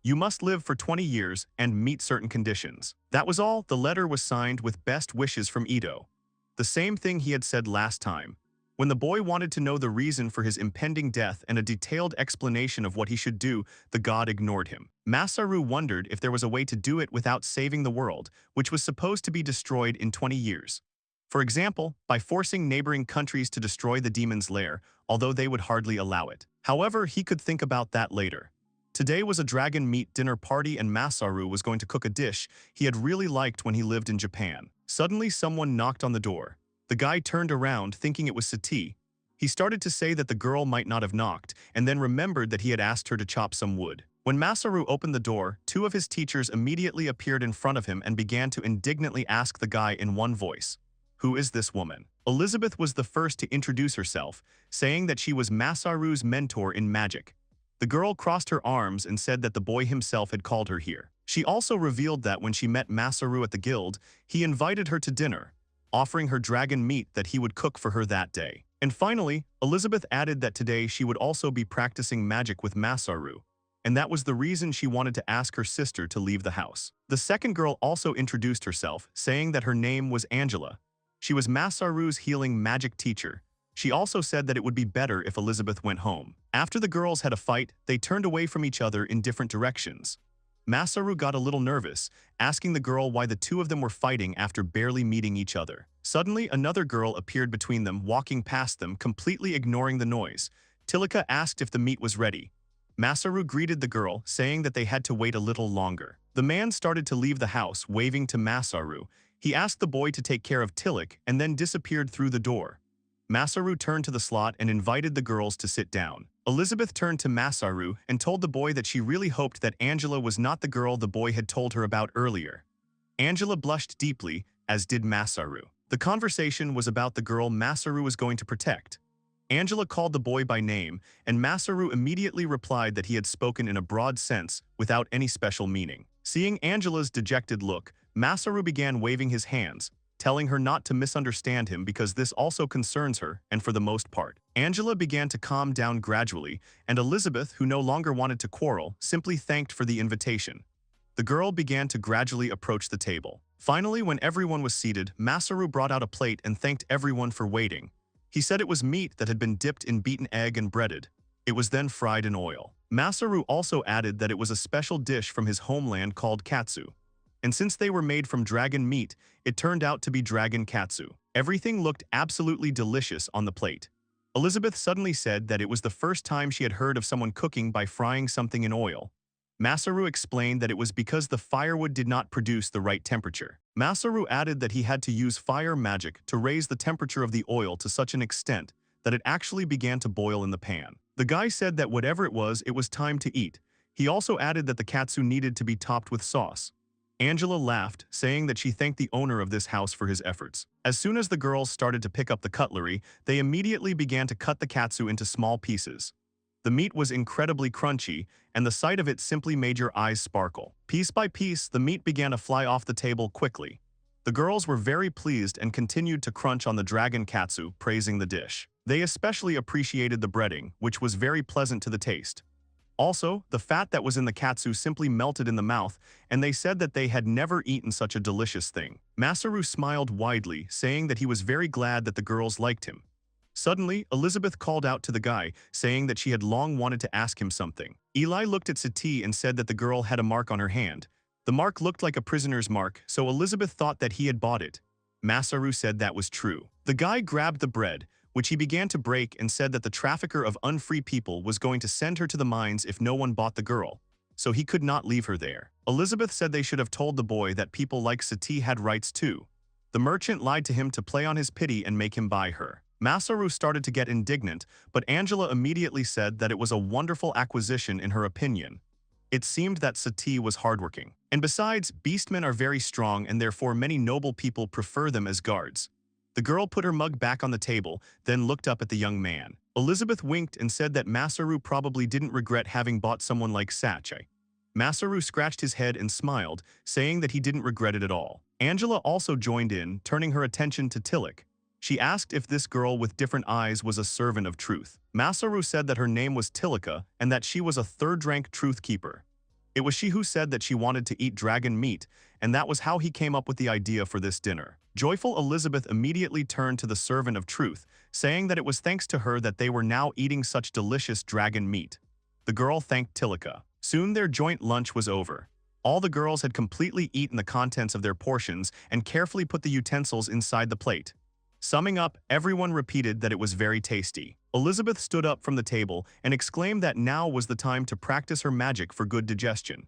You must live for 20 years and meet certain conditions. That was all. The letter was signed with best wishes from Ito. The same thing he had said last time. When the boy wanted to know the reason for his impending death and a detailed explanation of what he should do, the god ignored him. Masaru wondered if there was a way to do it without saving the world, which was supposed to be destroyed in 20 years. For example, by forcing neighboring countries to destroy the demon's lair, although they would hardly allow it. However, he could think about that later. Today was a dragon meat dinner party and Masaru was going to cook a dish he had really liked when he lived in Japan. Suddenly someone knocked on the door. The guy turned around thinking it was Sati. He started to say that the girl might not have knocked, and then remembered that he had asked her to chop some wood. When Masaru opened the door, two of his teachers immediately appeared in front of him and began to indignantly ask the guy in one voice, "Who is this woman?" Elizabeth was the first to introduce herself, saying that she was Masaru's mentor in magic. The girl crossed her arms and said that the boy himself had called her here. She also revealed that when she met Masaru at the guild, he invited her to dinner, offering her dragon meat that he would cook for her that day. And finally, Elizabeth added that today she would also be practicing magic with Masaru, and that was the reason she wanted to ask her sister to leave the house. The second girl also introduced herself, saying that her name was Angela. She was Masaru's healing magic teacher. She also said that it would be better if Elizabeth went home. After the girls had a fight, they turned away from each other in different directions. Masaru got a little nervous, asking the girl why the two of them were fighting after barely meeting each other. Suddenly, another girl appeared between them, walking past them, completely ignoring the noise. Tilika asked if the meat was ready. Masaru greeted the girl, saying that they had to wait a little longer. The man started to leave the house, waving to Masaru. He asked the boy to take care of Tillich and then disappeared through the door. Masaru turned to the slot and invited the girls to sit down. Elizabeth turned to Masaru and told the boy that she really hoped that Angela was not the girl the boy had told her about earlier. Angela blushed deeply, as did Masaru. The conversation was about the girl Masaru was going to protect. Angela called the boy by name, and Masaru immediately replied that he had spoken in a broad sense, without any special meaning. Seeing Angela's dejected look, Masaru began waving his hands, telling her not to misunderstand him because this also concerns her, and for the most part. Angela began to calm down gradually, and Elizabeth, who no longer wanted to quarrel, simply thanked for the invitation. The girl began to gradually approach the table. Finally, when everyone was seated, Masaru brought out a plate and thanked everyone for waiting. He said it was meat that had been dipped in beaten egg and breaded. It was then fried in oil. Masaru also added that it was a special dish from his homeland called katsu. And since they were made from dragon meat, it turned out to be dragon katsu. Everything looked absolutely delicious on the plate. Elizabeth suddenly said that it was the first time she had heard of someone cooking by frying something in oil. Masaru explained that it was because the firewood did not produce the right temperature. Masaru added that he had to use fire magic to raise the temperature of the oil to such an extent that it actually began to boil in the pan. The guy said that whatever it was time to eat. He also added that the katsu needed to be topped with sauce. Angela laughed, saying that she thanked the owner of this house for his efforts. As soon as the girls started to pick up the cutlery, they immediately began to cut the katsu into small pieces. The meat was incredibly crunchy, and the sight of it simply made your eyes sparkle. Piece by piece, the meat began to fly off the table quickly. The girls were very pleased and continued to crunch on the dragon katsu, praising the dish. They especially appreciated the breading, which was very pleasant to the taste. Also, the fat that was in the katsu simply melted in the mouth, and they said that they had never eaten such a delicious thing. Masaru smiled widely, saying that he was very glad that the girls liked him. Suddenly, Elizabeth called out to the guy, saying that she had long wanted to ask him something. Eli looked at Sati and said that the girl had a mark on her hand. The mark looked like a prisoner's mark, so Elizabeth thought that he had bought it. Masaru said that was true. The guy grabbed the bread, which he began to break, and said that the trafficker of unfree people was going to send her to the mines if no one bought the girl, so he could not leave her there. Elizabeth said they should have told the boy that people like Sati had rights too. The merchant lied to him to play on his pity and make him buy her. Masaru started to get indignant, but Angela immediately said that it was a wonderful acquisition in her opinion. It seemed that Sati was hardworking. And besides, beastmen are very strong and therefore many noble people prefer them as guards. The girl put her mug back on the table, then looked up at the young man. Elizabeth winked and said that Masaru probably didn't regret having bought someone like Sachi. Masaru scratched his head and smiled, saying that he didn't regret it at all. Angela also joined in, turning her attention to Tillich. She asked if this girl with different eyes was a servant of truth. Masaru said that her name was Tilika and that she was a third-rank truth keeper. It was she who said that she wanted to eat dragon meat, and that was how he came up with the idea for this dinner. Joyful Elizabeth immediately turned to the servant of truth, saying that it was thanks to her that they were now eating such delicious dragon meat. The girl thanked Tilika. Soon their joint lunch was over. All the girls had completely eaten the contents of their portions and carefully put the utensils inside the plate. Summing up, everyone repeated that it was very tasty. Elizabeth stood up from the table and exclaimed that now was the time to practice her magic for good digestion.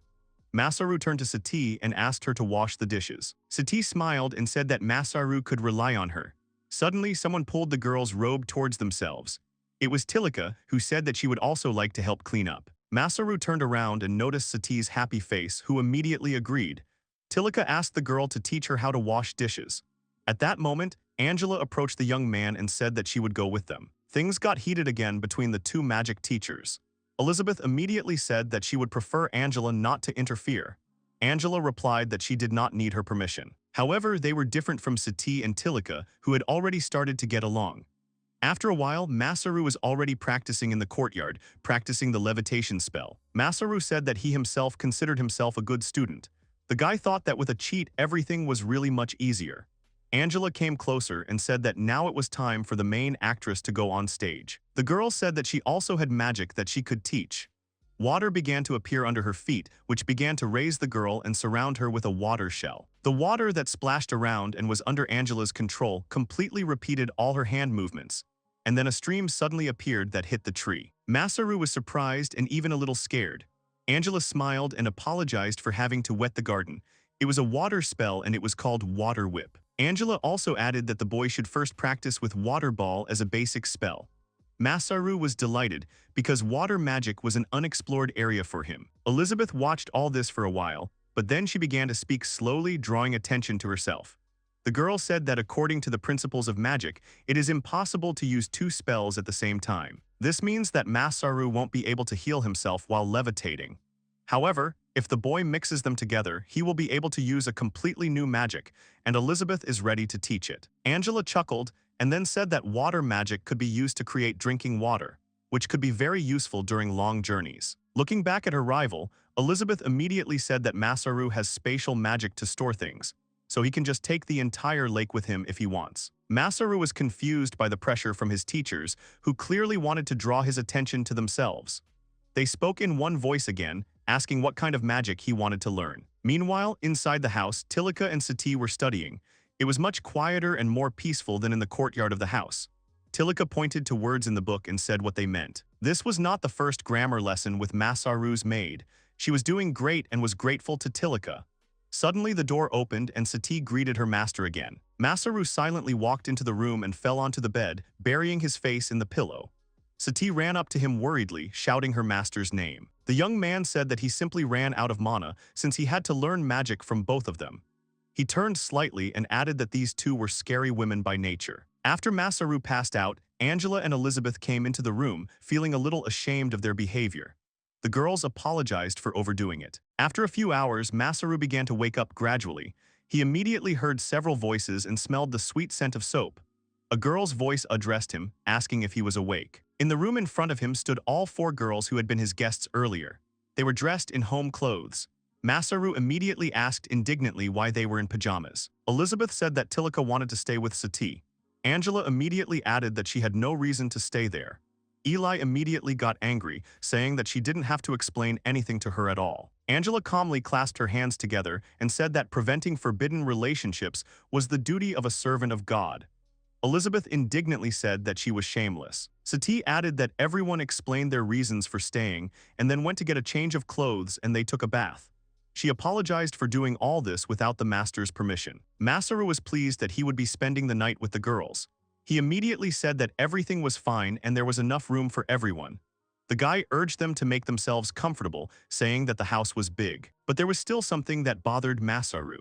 Masaru turned to Sati and asked her to wash the dishes. Sati smiled and said that Masaru could rely on her. Suddenly, someone pulled the girl's robe towards themselves. It was Tilika, who said that she would also like to help clean up. Masaru turned around and noticed Sati's happy face, who immediately agreed. Tilika asked the girl to teach her how to wash dishes. At that moment, Angela approached the young man and said that she would go with them. Things got heated again between the two magic teachers. Elizabeth immediately said that she would prefer Angela not to interfere. Angela replied that she did not need her permission. However, they were different from Sati and Tilika, who had already started to get along. After a while, Masaru was already practicing in the courtyard, practicing the levitation spell. Masaru said that he himself considered himself a good student. The guy thought that with a cheat, everything was really much easier. Angela came closer and said that now it was time for the main actress to go on stage. The girl said that she also had magic that she could teach. Water began to appear under her feet, which began to raise the girl and surround her with a water shell. The water that splashed around and was under Angela's control completely repeated all her hand movements. And then a stream suddenly appeared that hit the tree. Masaru was surprised and even a little scared. Angela smiled and apologized for having to wet the garden. It was a water spell and it was called Water Whip. Angela also added that the boy should first practice with Water Ball as a basic spell. Masaru was delighted because water magic was an unexplored area for him. Elizabeth watched all this for a while, but then she began to speak slowly, drawing attention to herself. The girl said that according to the principles of magic, it is impossible to use two spells at the same time. This means that Masaru won't be able to heal himself while levitating. However, if the boy mixes them together, he will be able to use a completely new magic, and Elizabeth is ready to teach it. Angela chuckled and then said that water magic could be used to create drinking water, which could be very useful during long journeys. Looking back at her rival, Elizabeth immediately said that Masaru has spatial magic to store things, so he can just take the entire lake with him if he wants. Masaru was confused by the pressure from his teachers, who clearly wanted to draw his attention to themselves. They spoke in one voice again, asking what kind of magic he wanted to learn. Meanwhile, inside the house, Tilika and Sati were studying. It was much quieter and more peaceful than in the courtyard of the house. Tilika pointed to words in the book and said what they meant. This was not the first grammar lesson with Masaru's maid. She was doing great and was grateful to Tilika. Suddenly the door opened and Sati greeted her master again. Masaru silently walked into the room and fell onto the bed, burying his face in the pillow. Sati ran up to him worriedly, shouting her master's name. The young man said that he simply ran out of mana since he had to learn magic from both of them. He turned slightly and added that these two were scary women by nature. After Masaru passed out, Angela and Elizabeth came into the room, feeling a little ashamed of their behavior. The girls apologized for overdoing it. After a few hours, Masaru began to wake up gradually. He immediately heard several voices and smelled the sweet scent of soap. A girl's voice addressed him, asking if he was awake. In the room in front of him stood all four girls who had been his guests earlier. They were dressed in home clothes. Masaru immediately asked indignantly why they were in pajamas. Elizabeth said that Tilika wanted to stay with Sati. Angela immediately added that she had no reason to stay there. Eli immediately got angry, saying that she didn't have to explain anything to her at all. Angela calmly clasped her hands together and said that preventing forbidden relationships was the duty of a servant of God. Elizabeth indignantly said that she was shameless. Sati added that everyone explained their reasons for staying and then went to get a change of clothes and they took a bath. She apologized for doing all this without the master's permission. Masaru was pleased that he would be spending the night with the girls. He immediately said that everything was fine and there was enough room for everyone. The guy urged them to make themselves comfortable, saying that the house was big. But there was still something that bothered Masaru.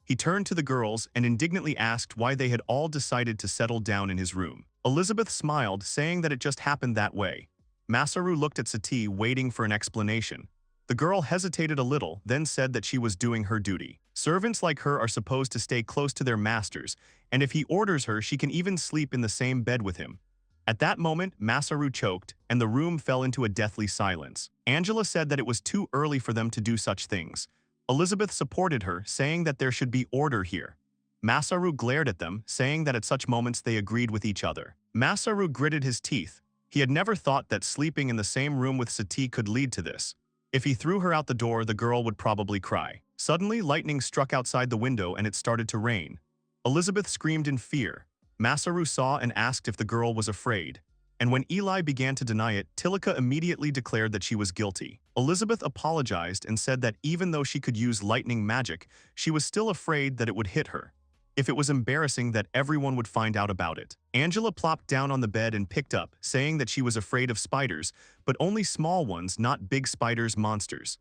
He turned to the girls and indignantly asked why they had all decided to settle down in his room. Elizabeth smiled, saying that it just happened that way. Masaru looked at Sati, waiting for an explanation. The girl hesitated a little, then said that she was doing her duty. Servants like her are supposed to stay close to their masters, and if he orders her, she can even sleep in the same bed with him. At that moment, Masaru choked, and the room fell into a deathly silence. Angela said that it was too early for them to do such things. Elizabeth supported her, saying that there should be order here. Masaru glared at them, saying that at such moments they agreed with each other. Masaru gritted his teeth. He had never thought that sleeping in the same room with Sati could lead to this. If he threw her out the door, the girl would probably cry. Suddenly, lightning struck outside the window and it started to rain. Elizabeth screamed in fear. Masaru saw and asked if the girl was afraid. And when Eli began to deny it, Tilika immediately declared that she was guilty. Elizabeth apologized and said that even though she could use lightning magic, she was still afraid that it would hit her. If it was embarrassing that everyone would find out about it. Angela plopped down on the bed and picked up, saying that she was afraid of spiders, but only small ones, not big spiders, monsters.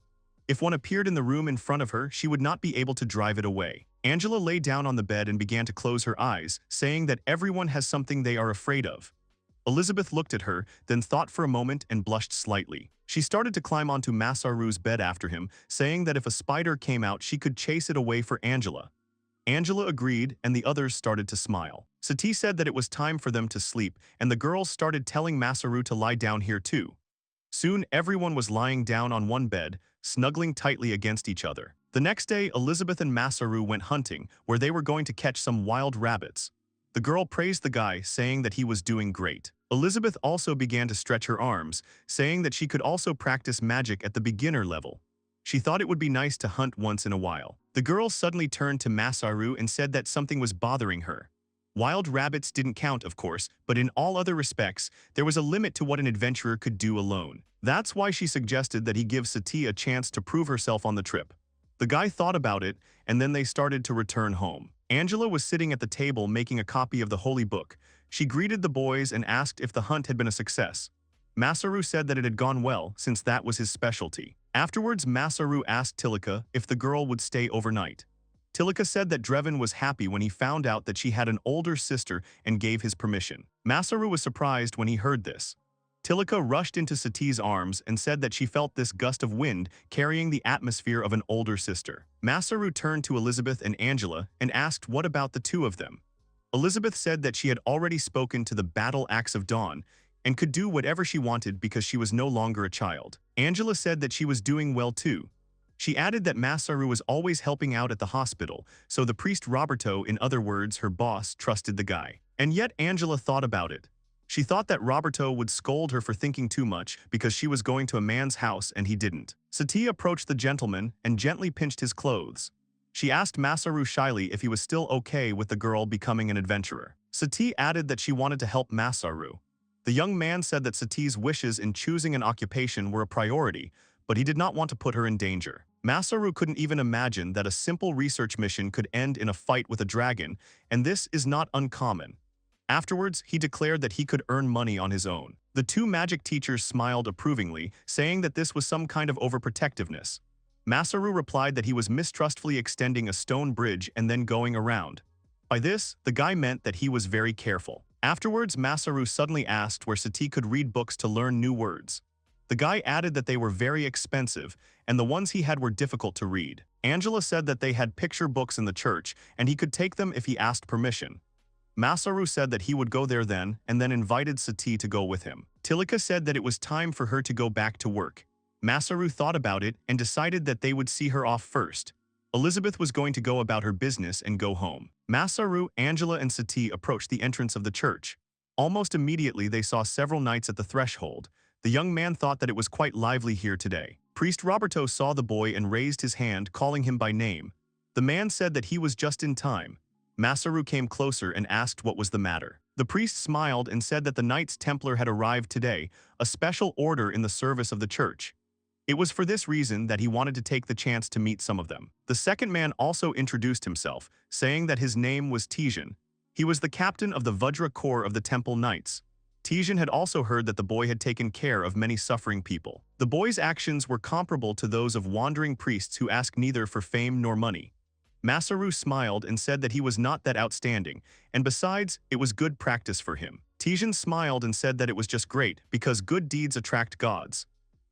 If one appeared in the room in front of her, she would not be able to drive it away. Angela lay down on the bed and began to close her eyes, saying that everyone has something they are afraid of. Elizabeth looked at her, then thought for a moment and blushed slightly. She started to climb onto Masaru's bed after him, saying that if a spider came out, she could chase it away for Angela. Angela agreed, and the others started to smile. Sati said that it was time for them to sleep, and the girls started telling Masaru to lie down here too. Soon, everyone was lying down on one bed, snuggling tightly against each other. The next day, Elizabeth and Masaru went hunting, where they were going to catch some wild rabbits. The girl praised the guy, saying that he was doing great. Elizabeth also began to stretch her arms, saying that she could also practice magic at the beginner level. She thought it would be nice to hunt once in a while. The girl suddenly turned to Masaru and said that something was bothering her. Wild rabbits didn't count, of course, but in all other respects, there was a limit to what an adventurer could do alone. That's why she suggested that he give Sati a chance to prove herself on the trip. The guy thought about it, and then they started to return home. Angela was sitting at the table making a copy of the holy book. She greeted the boys and asked if the hunt had been a success. Masaru said that it had gone well, since that was his specialty. Afterwards, Masaru asked Tilika if the girl would stay overnight. Tilika said that Drevin was happy when he found out that she had an older sister and gave his permission. Masaru was surprised when he heard this. Tilika rushed into Sati's arms and said that she felt this gust of wind carrying the atmosphere of an older sister. Masaru turned to Elizabeth and Angela and asked what about the two of them. Elizabeth said that she had already spoken to the battle axe of dawn and could do whatever she wanted because she was no longer a child. Angela said that she was doing well too. She added that Masaru was always helping out at the hospital, so the priest Roberto, in other words her boss, trusted the guy. And yet Angela thought about it. She thought that Roberto would scold her for thinking too much because she was going to a man's house and he didn't. Sati approached the gentleman and gently pinched his clothes. She asked Masaru shyly if he was still okay with the girl becoming an adventurer. Sati added that she wanted to help Masaru. The young man said that Sati's wishes in choosing an occupation were a priority, but he did not want to put her in danger. Masaru couldn't even imagine that a simple research mission could end in a fight with a dragon, and this is not uncommon. Afterwards, he declared that he could earn money on his own. The two magic teachers smiled approvingly, saying that this was some kind of overprotectiveness. Masaru replied that he was mistrustfully extending a stone bridge and then going around. By this, the guy meant that he was very careful. Afterwards, Masaru suddenly asked where Sati could read books to learn new words. The guy added that they were very expensive, and the ones he had were difficult to read. Angela said that they had picture books in the church, and he could take them if he asked permission. Masaru said that he would go there then, and then invited Sati to go with him. Tilika said that it was time for her to go back to work. Masaru thought about it and decided that they would see her off first. Elizabeth was going to go about her business and go home. Masaru, Angela, and Sati approached the entrance of the church. Almost immediately they saw several knights at the threshold. The young man thought that it was quite lively here today. Priest Roberto saw the boy and raised his hand, calling him by name. The man said that he was just in time. Masaru came closer and asked what was the matter. The priest smiled and said that the Knights Templar had arrived today, a special order in the service of the church. It was for this reason that he wanted to take the chance to meet some of them. The second man also introduced himself, saying that his name was Tijin. He was the captain of the Vajra Corps of the Temple Knights. Tijin had also heard that the boy had taken care of many suffering people. The boy's actions were comparable to those of wandering priests who ask neither for fame nor money. Masaru smiled and said that he was not that outstanding, and besides, it was good practice for him. Tijin smiled and said that it was just great, because good deeds attract gods.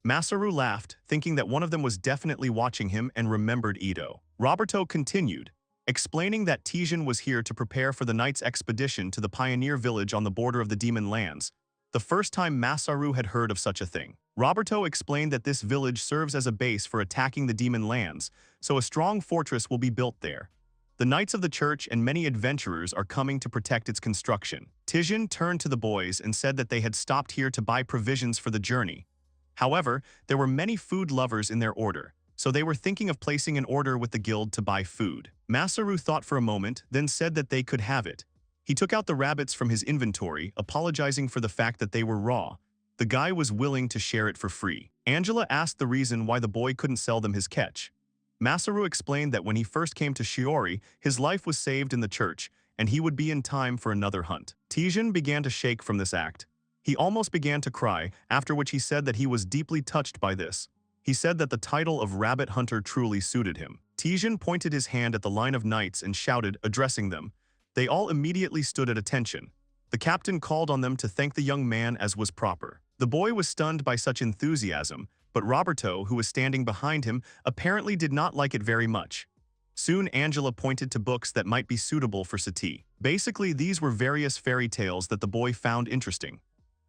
Masaru laughed, thinking that one of them was definitely watching him and remembered Ito. Roberto continued, explaining that Tijin was here to prepare for the knight's expedition to the pioneer village on the border of the demon lands, the first time Masaru had heard of such a thing. Roberto explained that this village serves as a base for attacking the demon lands, so a strong fortress will be built there. The knights of the church and many adventurers are coming to protect its construction. Tijin turned to the boys and said that they had stopped here to buy provisions for the journey. However, there were many food lovers in their order, so they were thinking of placing an order with the guild to buy food. Masaru thought for a moment, then said that they could have it. He took out the rabbits from his inventory, apologizing for the fact that they were raw. The guy was willing to share it for free. Angela asked the reason why the boy couldn't sell them his catch. Masaru explained that when he first came to Shiori, his life was saved in the church, and he would be in time for another hunt. Tijin began to shake from this act. He almost began to cry, after which he said that he was deeply touched by this. He said that the title of Rabbit Hunter truly suited him. Tijin pointed his hand at the line of knights and shouted, addressing them. They all immediately stood at attention. The captain called on them to thank the young man as was proper. The boy was stunned by such enthusiasm, but Roberto, who was standing behind him, apparently did not like it very much. Soon Angela pointed to books that might be suitable for Sati. Basically, these were various fairy tales that the boy found interesting.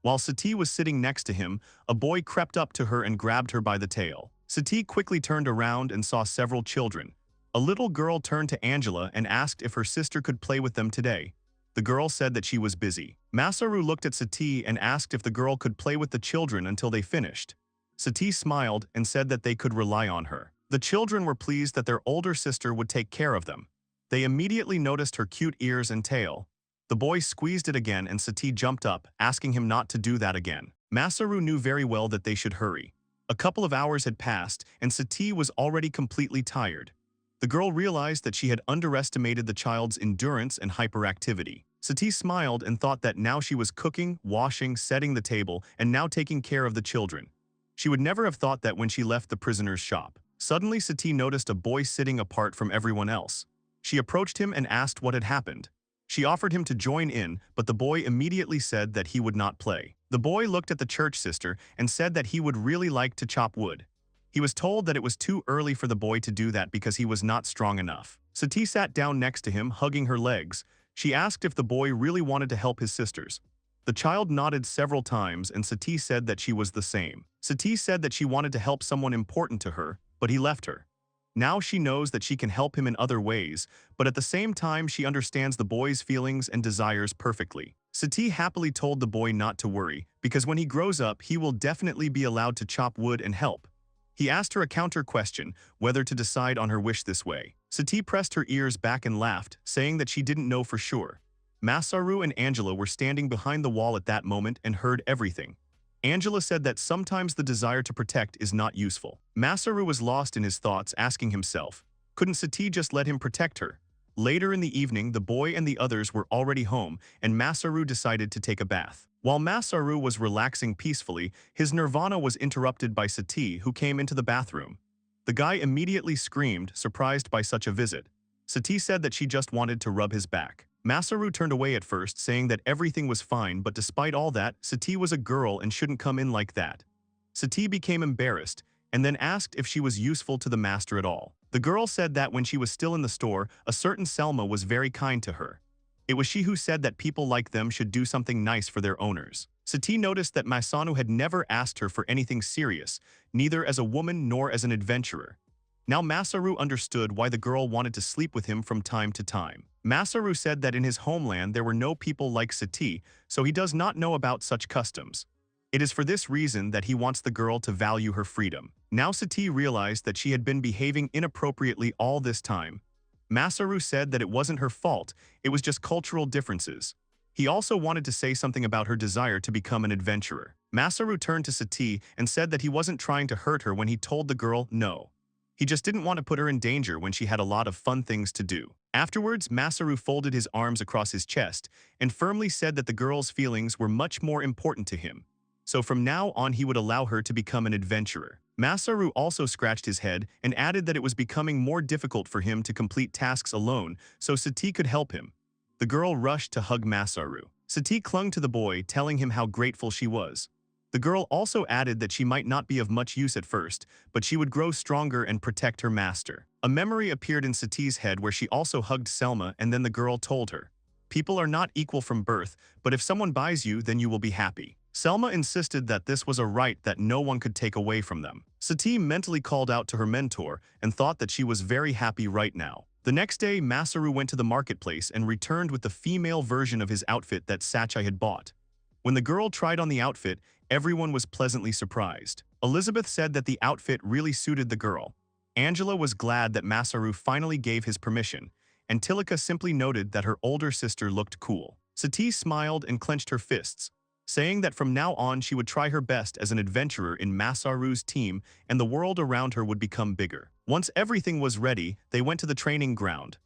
While Sati was sitting next to him, a boy crept up to her and grabbed her by the tail. Sati quickly turned around and saw several children. A little girl turned to Angela and asked if her sister could play with them today. The girl said that she was busy. Masaru looked at Sati and asked if the girl could play with the children until they finished. Sati smiled and said that they could rely on her. The children were pleased that their older sister would take care of them. They immediately noticed her cute ears and tail. The boy squeezed it again and Sati jumped up, asking him not to do that again. Masaru knew very well that they should hurry. A couple of hours had passed, and Sati was already completely tired. The girl realized that she had underestimated the child's endurance and hyperactivity. Sati smiled and thought that now she was cooking, washing, setting the table, and now taking care of the children. She would never have thought that when she left the prisoner's shop. Suddenly, Sati noticed a boy sitting apart from everyone else. She approached him and asked what had happened. She offered him to join in, but the boy immediately said that he would not play. The boy looked at the church sister and said that he would really like to chop wood. He was told that it was too early for the boy to do that because he was not strong enough. Sati sat down next to him, hugging her legs. She asked if the boy really wanted to help his sisters. The child nodded several times, and Sati said that she was the same. Sati said that she wanted to help someone important to her, but he left her. Now she knows that she can help him in other ways, but at the same time she understands the boy's feelings and desires perfectly. Sati happily told the boy not to worry, because when he grows up he will definitely be allowed to chop wood and help. He asked her a counter question, whether to decide on her wish this way. Sati pressed her ears back and laughed, saying that she didn't know for sure. Masaru and Angela were standing behind the wall at that moment and heard everything. Angela said that sometimes the desire to protect is not useful. Masaru was lost in his thoughts, asking himself, couldn't Sati just let him protect her? Later in the evening, the boy and the others were already home, and Masaru decided to take a bath. While Masaru was relaxing peacefully, his nirvana was interrupted by Sati, who came into the bathroom. The guy immediately screamed, surprised by such a visit. Sati said that she just wanted to rub his back. Masaru turned away at first, saying that everything was fine, but despite all that, Sati was a girl and shouldn't come in like that. Sati became embarrassed, and then asked if she was useful to the master at all. The girl said that when she was still in the store, a certain Selma was very kind to her. It was she who said that people like them should do something nice for their owners. Sati noticed that Masano had never asked her for anything serious, neither as a woman nor as an adventurer. Now Masaru understood why the girl wanted to sleep with him from time to time. Masaru said that in his homeland there were no people like Sati, so he does not know about such customs. It is for this reason that he wants the girl to value her freedom. Now Sati realized that she had been behaving inappropriately all this time. Masaru said that it wasn't her fault, it was just cultural differences. He also wanted to say something about her desire to become an adventurer. Masaru turned to Sati and said that he wasn't trying to hurt her when he told the girl no. He just didn't want to put her in danger when she had a lot of fun things to do. Afterwards, Masaru folded his arms across his chest and firmly said that the girl's feelings were much more important to him. So from now on he would allow her to become an adventurer. Masaru also scratched his head and added that it was becoming more difficult for him to complete tasks alone, so Sati could help him. The girl rushed to hug Masaru. Sati clung to the boy, telling him how grateful she was. The girl also added that she might not be of much use at first, but she would grow stronger and protect her master. A memory appeared in Sati's head where she also hugged Selma, and then the girl told her, "People are not equal from birth, but if someone buys you, then you will be happy." Selma insisted that this was a right that no one could take away from them. Sati mentally called out to her mentor and thought that she was very happy right now. The next day, Masaru went to the marketplace and returned with the female version of his outfit that Sachai had bought. When the girl tried on the outfit, everyone was pleasantly surprised. Elizabeth said that the outfit really suited the girl. Angela was glad that Masaru finally gave his permission, and Tilika simply noted that her older sister looked cool. Sati smiled and clenched her fists, saying that from now on she would try her best as an adventurer in Masaru's team and the world around her would become bigger. Once everything was ready, they went to the training ground.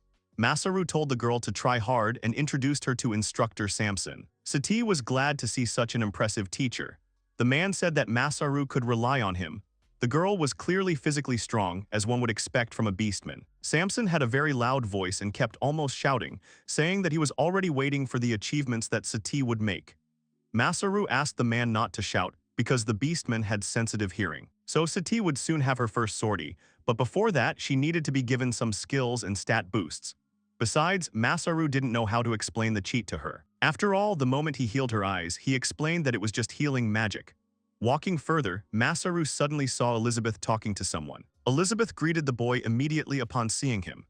Masaru told the girl to try hard and introduced her to instructor Samson. Sati was glad to see such an impressive teacher. The man said that Masaru could rely on him. The girl was clearly physically strong, as one would expect from a beastman. Samson had a very loud voice and kept almost shouting, saying that he was already waiting for the achievements that Sati would make. Masaru asked the man not to shout, because the beastman had sensitive hearing. So Sati would soon have her first sortie, but before that she needed to be given some skills and stat boosts. Besides, Masaru didn't know how to explain the cheat to her. After all, the moment he healed her eyes, he explained that it was just healing magic. Walking further, Masaru suddenly saw Elizabeth talking to someone. Elizabeth greeted the boy immediately upon seeing him.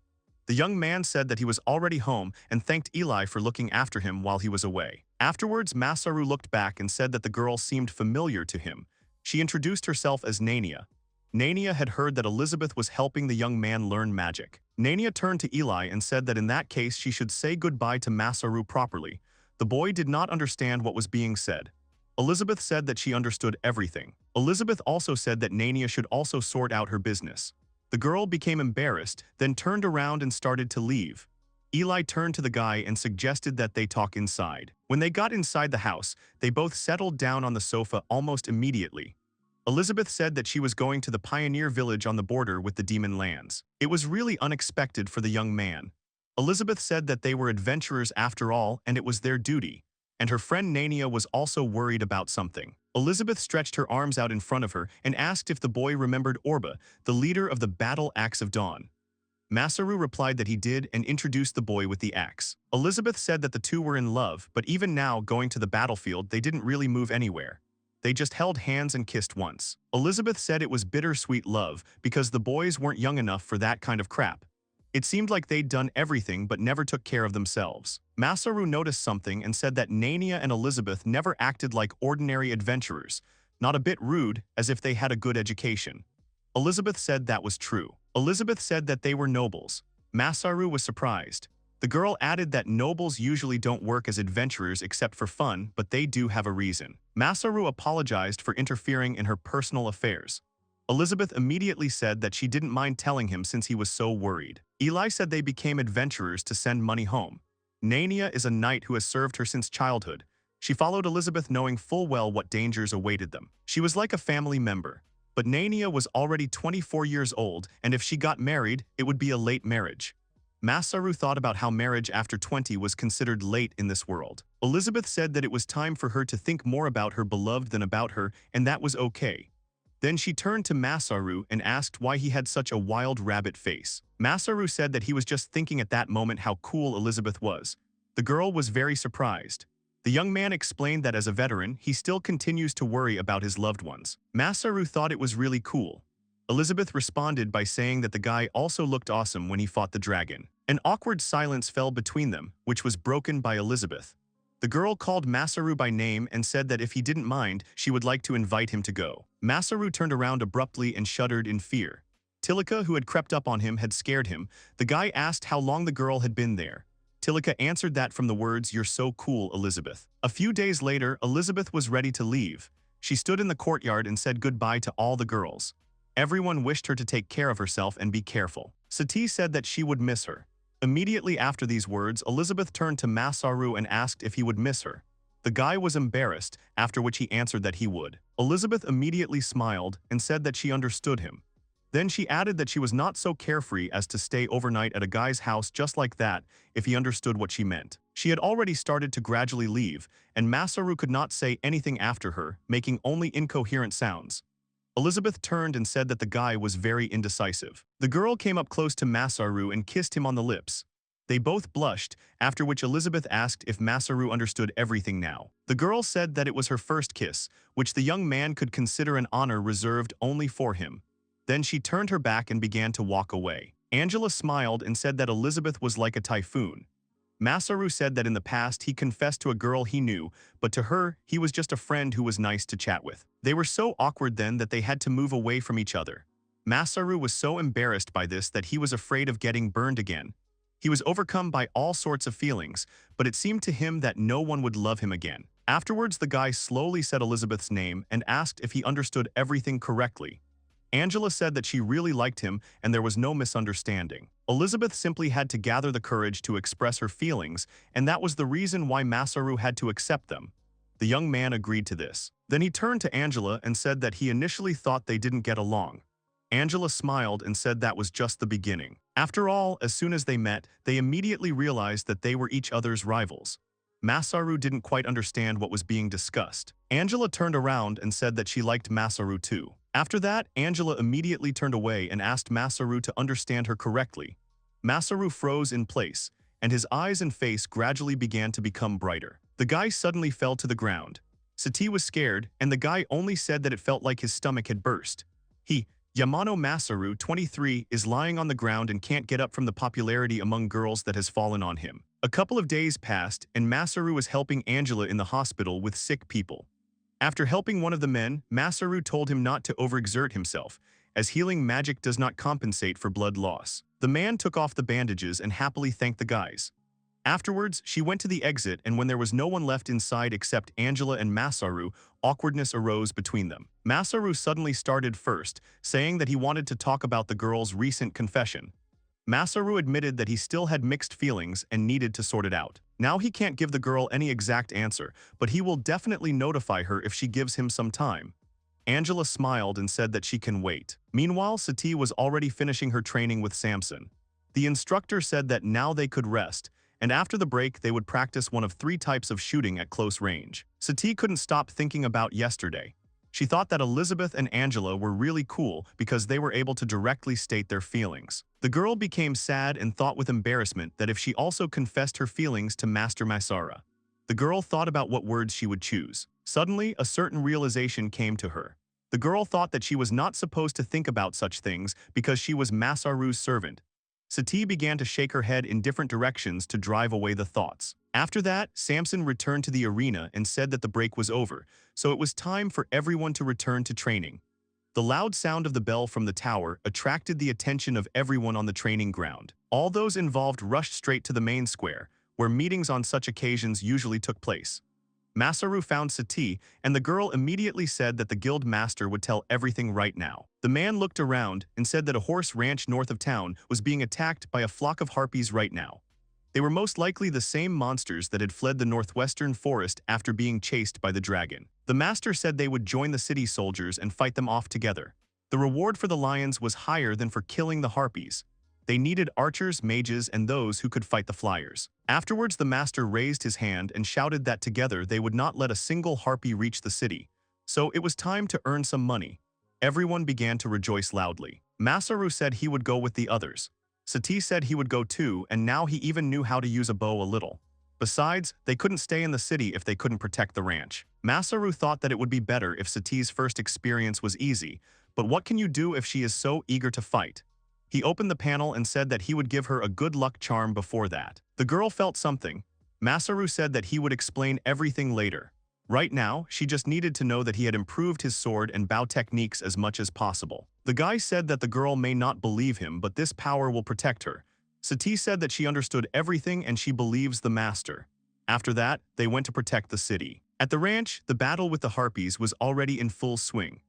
The young man said that he was already home and thanked Eli for looking after him while he was away. Afterwards, Masaru looked back and said that the girl seemed familiar to him. She introduced herself as Nania. Nania had heard that Elizabeth was helping the young man learn magic. Nania turned to Eli and said that in that case she should say goodbye to Masaru properly. The boy did not understand what was being said. Elizabeth said that she understood everything. Elizabeth also said that Nania should also sort out her business. The girl became embarrassed, then turned around and started to leave. Eli turned to the guy and suggested that they talk inside. When they got inside the house, they both settled down on the sofa almost immediately. Elizabeth said that she was going to the pioneer village on the border with the demon lands. It was really unexpected for the young man. Elizabeth said that they were adventurers after all and it was their duty. And her friend Nania was also worried about something. Elizabeth stretched her arms out in front of her and asked if the boy remembered Orba, the leader of the Battle Axe of Dawn. Masaru replied that he did and introduced the boy with the axe. Elizabeth said that the two were in love, but even now going to the battlefield they didn't really move anywhere. They just held hands and kissed once. Elizabeth said it was bittersweet love because the boys weren't young enough for that kind of crap. It seemed like they'd done everything but never took care of themselves. Masaru noticed something and said that Nania and Elizabeth never acted like ordinary adventurers, not a bit rude, as if they had a good education. Elizabeth said that was true. Elizabeth said that they were nobles. Masaru was surprised. The girl added that nobles usually don't work as adventurers except for fun, but they do have a reason. Masaru apologized for interfering in her personal affairs. Elizabeth immediately said that she didn't mind telling him since he was so worried. Eli said they became adventurers to send money home. Nania is a knight who has served her since childhood. She followed Elizabeth knowing full well what dangers awaited them. She was like a family member. But Nania was already 24 years old, and if she got married, it would be a late marriage. Masaru thought about how marriage after 20 was considered late in this world. Elizabeth said that it was time for her to think more about her beloved than about her, and that was okay. Then she turned to Masaru and asked why he had such a wild rabbit face. Masaru said that he was just thinking at that moment how cool Elizabeth was. The girl was very surprised. The young man explained that as a veteran, he still continues to worry about his loved ones. Masaru thought it was really cool. Elizabeth responded by saying that the guy also looked awesome when he fought the dragon. An awkward silence fell between them, which was broken by Elizabeth. The girl called Masaru by name and said that if he didn't mind, she would like to invite him to go. Masaru turned around abruptly and shuddered in fear. Tilika, who had crept up on him, had scared him. The guy asked how long the girl had been there. Tilika answered that from the words, "You're so cool, Elizabeth." A few days later, Elizabeth was ready to leave. She stood in the courtyard and said goodbye to all the girls. Everyone wished her to take care of herself and be careful. Sati said that she would miss her. Immediately after these words, Elizabeth turned to Masaru and asked if he would miss her. The guy was embarrassed, after which he answered that he would. Elizabeth immediately smiled and said that she understood him. Then she added that she was not so carefree as to stay overnight at a guy's house just like that if he understood what she meant. She had already started to gradually leave, and Masaru could not say anything after her, making only incoherent sounds. Elizabeth turned and said that the guy was very indecisive. The girl came up close to Masaru and kissed him on the lips. They both blushed, after which Elizabeth asked if Masaru understood everything now. The girl said that it was her first kiss, which the young man could consider an honor reserved only for him. Then she turned her back and began to walk away. Angela smiled and said that Elizabeth was like a typhoon. Masaru said that in the past he confessed to a girl he knew, but to her, he was just a friend who was nice to chat with. They were so awkward then that they had to move away from each other. Masaru was so embarrassed by this that he was afraid of getting burned again. He was overcome by all sorts of feelings, but it seemed to him that no one would love him again. Afterwards, the guy slowly said Elizabeth's name and asked if he understood everything correctly. Angela said that she really liked him and there was no misunderstanding. Elizabeth simply had to gather the courage to express her feelings, and that was the reason why Masaru had to accept them. The young man agreed to this. Then he turned to Angela and said that he initially thought they didn't get along. Angela smiled and said that was just the beginning. After all, as soon as they met, they immediately realized that they were each other's rivals. Masaru didn't quite understand what was being discussed. Angela turned around and said that she liked Masaru too. After that, Angela immediately turned away and asked Masaru to understand her correctly. Masaru froze in place, and his eyes and face gradually began to become brighter. The guy suddenly fell to the ground. Sati was scared, and the guy only said that it felt like his stomach had burst. Yamano Masaru, 23, is lying on the ground and can't get up from the popularity among girls that has fallen on him. A couple of days passed, and Masaru was helping Angela in the hospital with sick people. After helping one of the men, Masaru told him not to overexert himself, as healing magic does not compensate for blood loss. The man took off the bandages and happily thanked the guys. Afterwards, she went to the exit, and when there was no one left inside except Angela and Masaru, awkwardness arose between them. Masaru suddenly started first, saying that he wanted to talk about the girl's recent confession. Masaru admitted that he still had mixed feelings and needed to sort it out. Now he can't give the girl any exact answer, but he will definitely notify her if she gives him some time. Angela smiled and said that she can wait. Meanwhile, Sati was already finishing her training with Samson. The instructor said that now they could rest, and after the break they would practice one of 3 types of shooting at close range. Sati couldn't stop thinking about yesterday. She thought that Elizabeth and Angela were really cool because they were able to directly state their feelings. The girl became sad and thought with embarrassment that if she also confessed her feelings to Master Masaru. The girl thought about what words she would choose. Suddenly, a certain realization came to her. The girl thought that she was not supposed to think about such things because she was Masaru's servant. Sati began to shake her head in different directions to drive away the thoughts. After that, Samson returned to the arena and said that the break was over, so it was time for everyone to return to training. The loud sound of the bell from the tower attracted the attention of everyone on the training ground. All those involved rushed straight to the main square, where meetings on such occasions usually took place. Masaru found Sati, and the girl immediately said that the guild master would tell everything right now. The man looked around and said that a horse ranch north of town was being attacked by a flock of harpies right now. They were most likely the same monsters that had fled the northwestern forest after being chased by the dragon. The master said they would join the city soldiers and fight them off together. The reward for the lions was higher than for killing the harpies. They needed archers, mages, and those who could fight the flyers. Afterwards, the master raised his hand and shouted that together they would not let a single harpy reach the city. So it was time to earn some money. Everyone began to rejoice loudly. Masaru said he would go with the others. Sati said he would go too, and now he even knew how to use a bow a little. Besides, they couldn't stay in the city if they couldn't protect the ranch. Masaru thought that it would be better if Sati's first experience was easy, but what can you do if she is so eager to fight? He opened the panel and said that he would give her a good luck charm before that. The girl felt something. Masaru said that he would explain everything later. Right now, she just needed to know that he had improved his sword and bow techniques as much as possible. The guy said that the girl may not believe him, but this power will protect her. Sati said that she understood everything and she believes the master. After that, they went to protect the city. At the ranch, the battle with the harpies was already in full swing.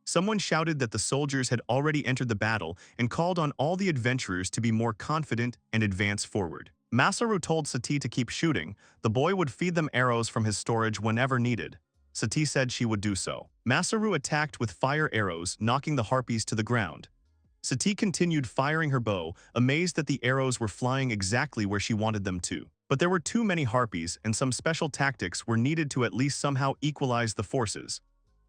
Someone shouted that the soldiers had already entered the battle and called on all the adventurers to be more confident and advance forward. Masaru told Sati to keep shooting. The boy would feed them arrows from his storage whenever needed. Sati said she would do so. Masaru attacked with fire arrows, knocking the harpies to the ground. Sati continued firing her bow, amazed that the arrows were flying exactly where she wanted them to. But there were too many harpies, and some special tactics were needed to at least somehow equalize the forces.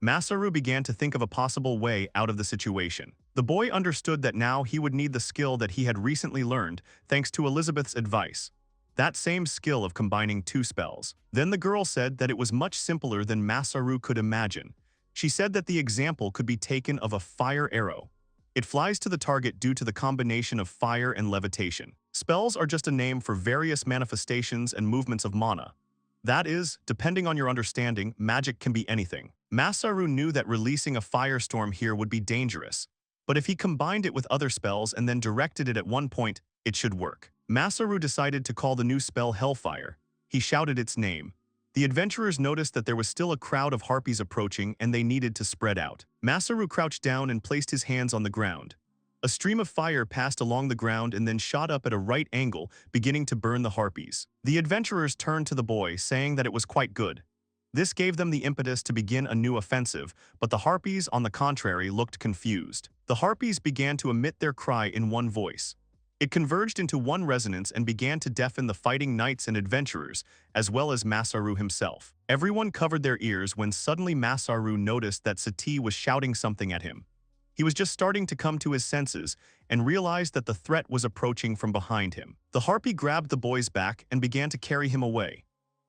Masaru began to think of a possible way out of the situation. The boy understood that now he would need the skill that he had recently learned, thanks to Elizabeth's advice. That same skill of combining 2 spells. Then the girl said that it was much simpler than Masaru could imagine. She said that the example could be taken of a fire arrow. It flies to the target due to the combination of fire and levitation. Spells are just a name for various manifestations and movements of mana. That is, depending on your understanding, magic can be anything. Masaru knew that releasing a firestorm here would be dangerous, but if he combined it with other spells and then directed it at one point, it should work. Masaru decided to call the new spell Hellfire. He shouted its name. The adventurers noticed that there was still a crowd of harpies approaching and they needed to spread out. Masaru crouched down and placed his hands on the ground. A stream of fire passed along the ground and then shot up at a right angle, beginning to burn the harpies. The adventurers turned to the boy, saying that it was quite good. This gave them the impetus to begin a new offensive, but the harpies, on the contrary, looked confused. The harpies began to emit their cry in one voice. It converged into one resonance and began to deafen the fighting knights and adventurers, as well as Masaru himself. Everyone covered their ears when suddenly Masaru noticed that Sati was shouting something at him. He was just starting to come to his senses and realized that the threat was approaching from behind him. The harpy grabbed the boy's back and began to carry him away.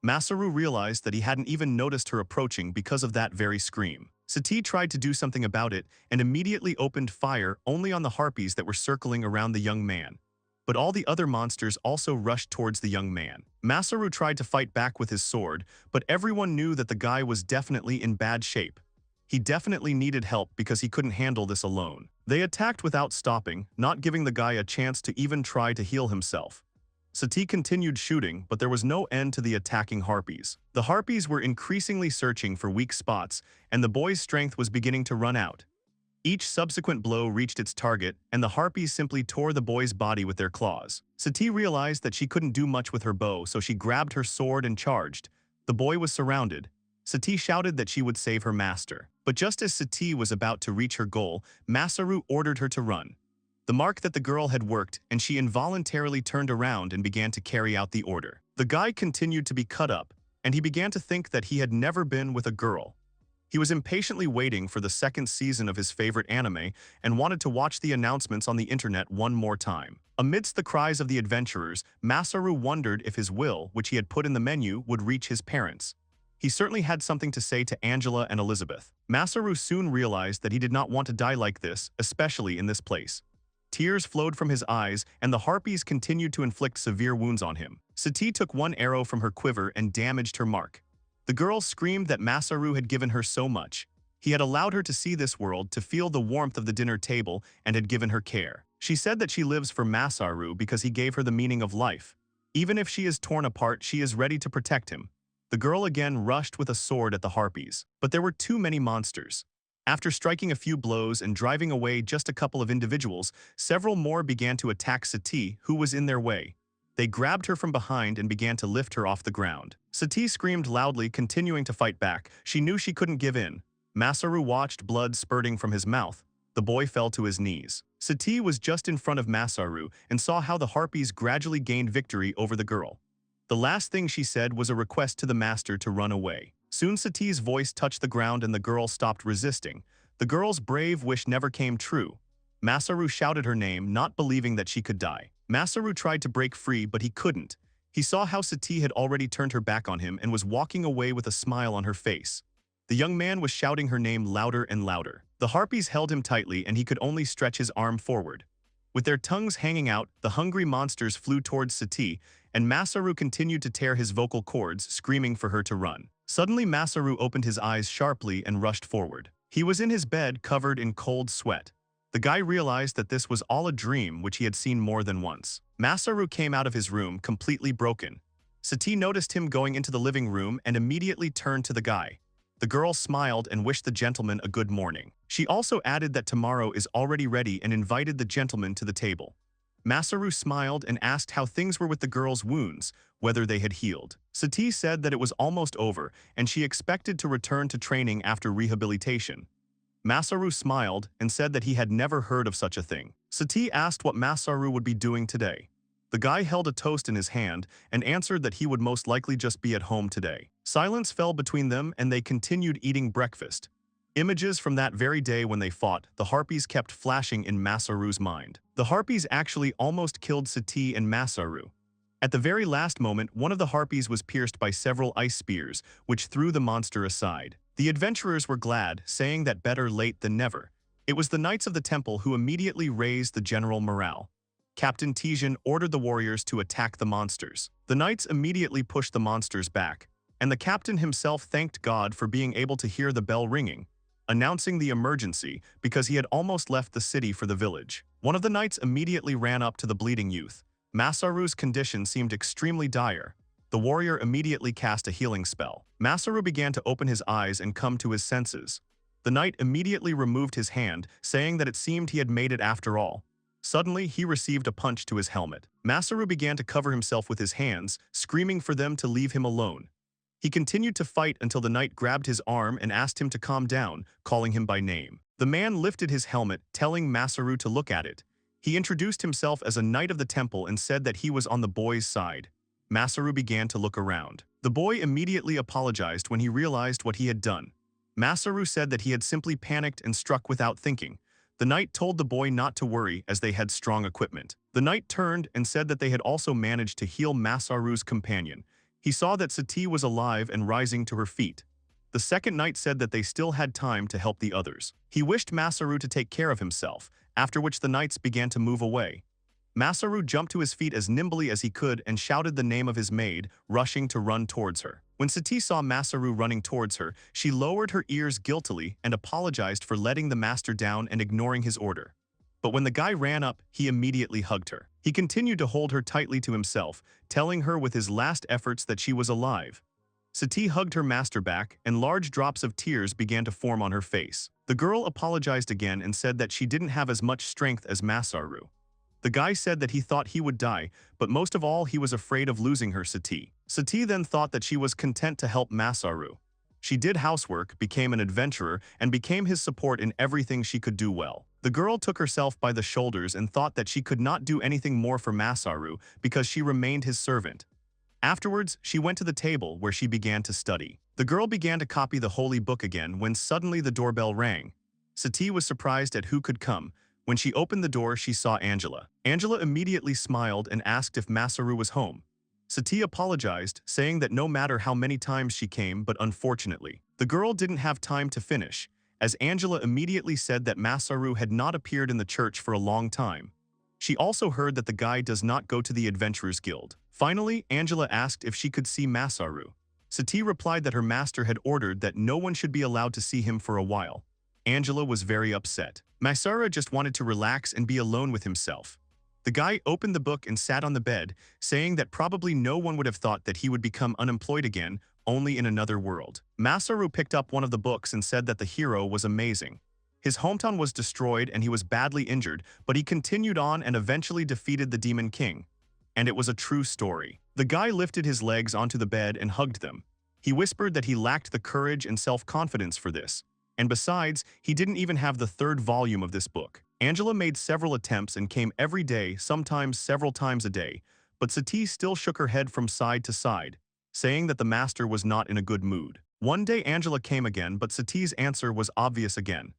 Masaru realized that he hadn't even noticed her approaching because of that very scream. Sati tried to do something about it and immediately opened fire only on the harpies that were circling around the young man. But all the other monsters also rushed towards the young man. Masaru tried to fight back with his sword, but everyone knew that the guy was definitely in bad shape. He definitely needed help because he couldn't handle this alone. They attacked without stopping, not giving the guy a chance to even try to heal himself. Sati continued shooting, but there was no end to the attacking harpies. The harpies were increasingly searching for weak spots, and the boy's strength was beginning to run out. Each subsequent blow reached its target, and the harpies simply tore the boy's body with their claws. Sati realized that she couldn't do much with her bow, so she grabbed her sword and charged. The boy was surrounded. Sati shouted that she would save her master. But just as Sati was about to reach her goal, Masaru ordered her to run. The mark that the girl had worked, and she involuntarily turned around and began to carry out the order. The guy continued to be cut up, and he began to think that he had never been with a girl. He was impatiently waiting for the second season of his favorite anime and wanted to watch the announcements on the internet one more time. Amidst the cries of the adventurers, Masaru wondered if his will, which he had put in the menu, would reach his parents. He certainly had something to say to Angela and Elizabeth. Masaru soon realized that he did not want to die like this, especially in this place. Tears flowed from his eyes, and the harpies continued to inflict severe wounds on him. Sati took one arrow from her quiver and damaged her mark. The girl screamed that Masaru had given her so much. He had allowed her to see this world, to feel the warmth of the dinner table, and had given her care. She said that she lives for Masaru because he gave her the meaning of life. Even if she is torn apart, she is ready to protect him. The girl again rushed with a sword at the harpies, but there were too many monsters. After striking a few blows and driving away just a couple of individuals, several more began to attack Sati, who was in their way. They grabbed her from behind and began to lift her off the ground. Sati screamed loudly, continuing to fight back. She knew she couldn't give in. Masaru watched blood spurting from his mouth. The boy fell to his knees. Sati was just in front of Masaru and saw how the harpies gradually gained victory over the girl. The last thing she said was a request to the master to run away. Soon Sati's voice touched the ground and the girl stopped resisting. The girl's brave wish never came true. Masaru shouted her name, not believing that she could die. Masaru tried to break free, but he couldn't. He saw how Sati had already turned her back on him and was walking away with a smile on her face. The young man was shouting her name louder and louder. The harpies held him tightly and he could only stretch his arm forward. With their tongues hanging out, the hungry monsters flew towards Sati, and Masaru continued to tear his vocal cords, screaming for her to run. Suddenly Masaru opened his eyes sharply and rushed forward. He was in his bed, covered in cold sweat. The guy realized that this was all a dream which he had seen more than once. Masaru came out of his room completely broken. Sati noticed him going into the living room and immediately turned to the guy. The girl smiled and wished the gentleman a good morning. She also added that tomorrow is already ready and invited the gentleman to the table. Masaru smiled and asked how things were with the girl's wounds, whether they had healed. Sati said that it was almost over and she expected to return to training after rehabilitation. Masaru smiled and said that he had never heard of such a thing. Sati asked what Masaru would be doing today. The guy held a toast in his hand and answered that he would most likely just be at home today. Silence fell between them and they continued eating breakfast. Images from that very day when they fought, the harpies kept flashing in Masaru's mind. The harpies actually almost killed Sati and Masaru. At the very last moment, one of the harpies was pierced by several ice spears, which threw the monster aside. The adventurers were glad, saying that better late than never. It was the knights of the temple who immediately raised the general morale. Captain Tijin ordered the warriors to attack the monsters. The knights immediately pushed the monsters back, and the captain himself thanked God for being able to hear the bell ringing, announcing the emergency because he had almost left the city for the village. One of the knights immediately ran up to the bleeding youth. Masaru's condition seemed extremely dire. The warrior immediately cast a healing spell. Masaru began to open his eyes and come to his senses. The knight immediately removed his hand, saying that it seemed he had made it after all. Suddenly, he received a punch to his helmet. Masaru began to cover himself with his hands, screaming for them to leave him alone. He continued to fight until the knight grabbed his arm and asked him to calm down, calling him by name. The man lifted his helmet, telling Masaru to look at it. He introduced himself as a knight of the temple and said that he was on the boy's side. Masaru began to look around. The boy immediately apologized when he realized what he had done. Masaru said that he had simply panicked and struck without thinking. The knight told the boy not to worry as they had strong equipment. The knight turned and said that they had also managed to heal Masaru's companion. He saw that Sati was alive and rising to her feet. The second knight said that they still had time to help the others. He wished Masaru to take care of himself, after which the knights began to move away. Masaru jumped to his feet as nimbly as he could and shouted the name of his maid, rushing to run towards her. When Sati saw Masaru running towards her, she lowered her ears guiltily and apologized for letting the master down and ignoring his order. But when the guy ran up, he immediately hugged her. He continued to hold her tightly to himself, telling her with his last efforts that she was alive. Sati hugged her master back, and large drops of tears began to form on her face. The girl apologized again and said that she didn't have as much strength as Masaru. The guy said that he thought he would die, but most of all he was afraid of losing her Sati. Sati then thought that she was content to help Masaru. She did housework, became an adventurer, and became his support in everything she could do well. The girl took herself by the shoulders and thought that she could not do anything more for Masaru because she remained his servant. Afterwards, she went to the table where she began to study. The girl began to copy the holy book again when suddenly the doorbell rang. Sati was surprised at who could come. When she opened the door, she saw Angela. Angela immediately smiled and asked if Masaru was home. Sati apologized, saying that no matter how many times she came, but unfortunately, the girl didn't have time to finish, as Angela immediately said that Masaru had not appeared in the church for a long time. She also heard that the guy does not go to the Adventurers Guild. Finally, Angela asked if she could see Masaru. Sati replied that her master had ordered that no one should be allowed to see him for a while. Angela was very upset. Masaru just wanted to relax and be alone with himself. The guy opened the book and sat on the bed, saying that probably no one would have thought that he would become unemployed again, only in another world. Masaru picked up one of the books and said that the hero was amazing. His hometown was destroyed and he was badly injured, but he continued on and eventually defeated the Demon King. And it was a true story. The guy lifted his legs onto the bed and hugged them. He whispered that he lacked the courage and self-confidence for this. And besides, he didn't even have the third volume of this book. Angela made several attempts and came every day, sometimes several times a day, but Sati still shook her head from side to side, saying that the master was not in a good mood. One day Angela came again, but Sati's answer was obvious again.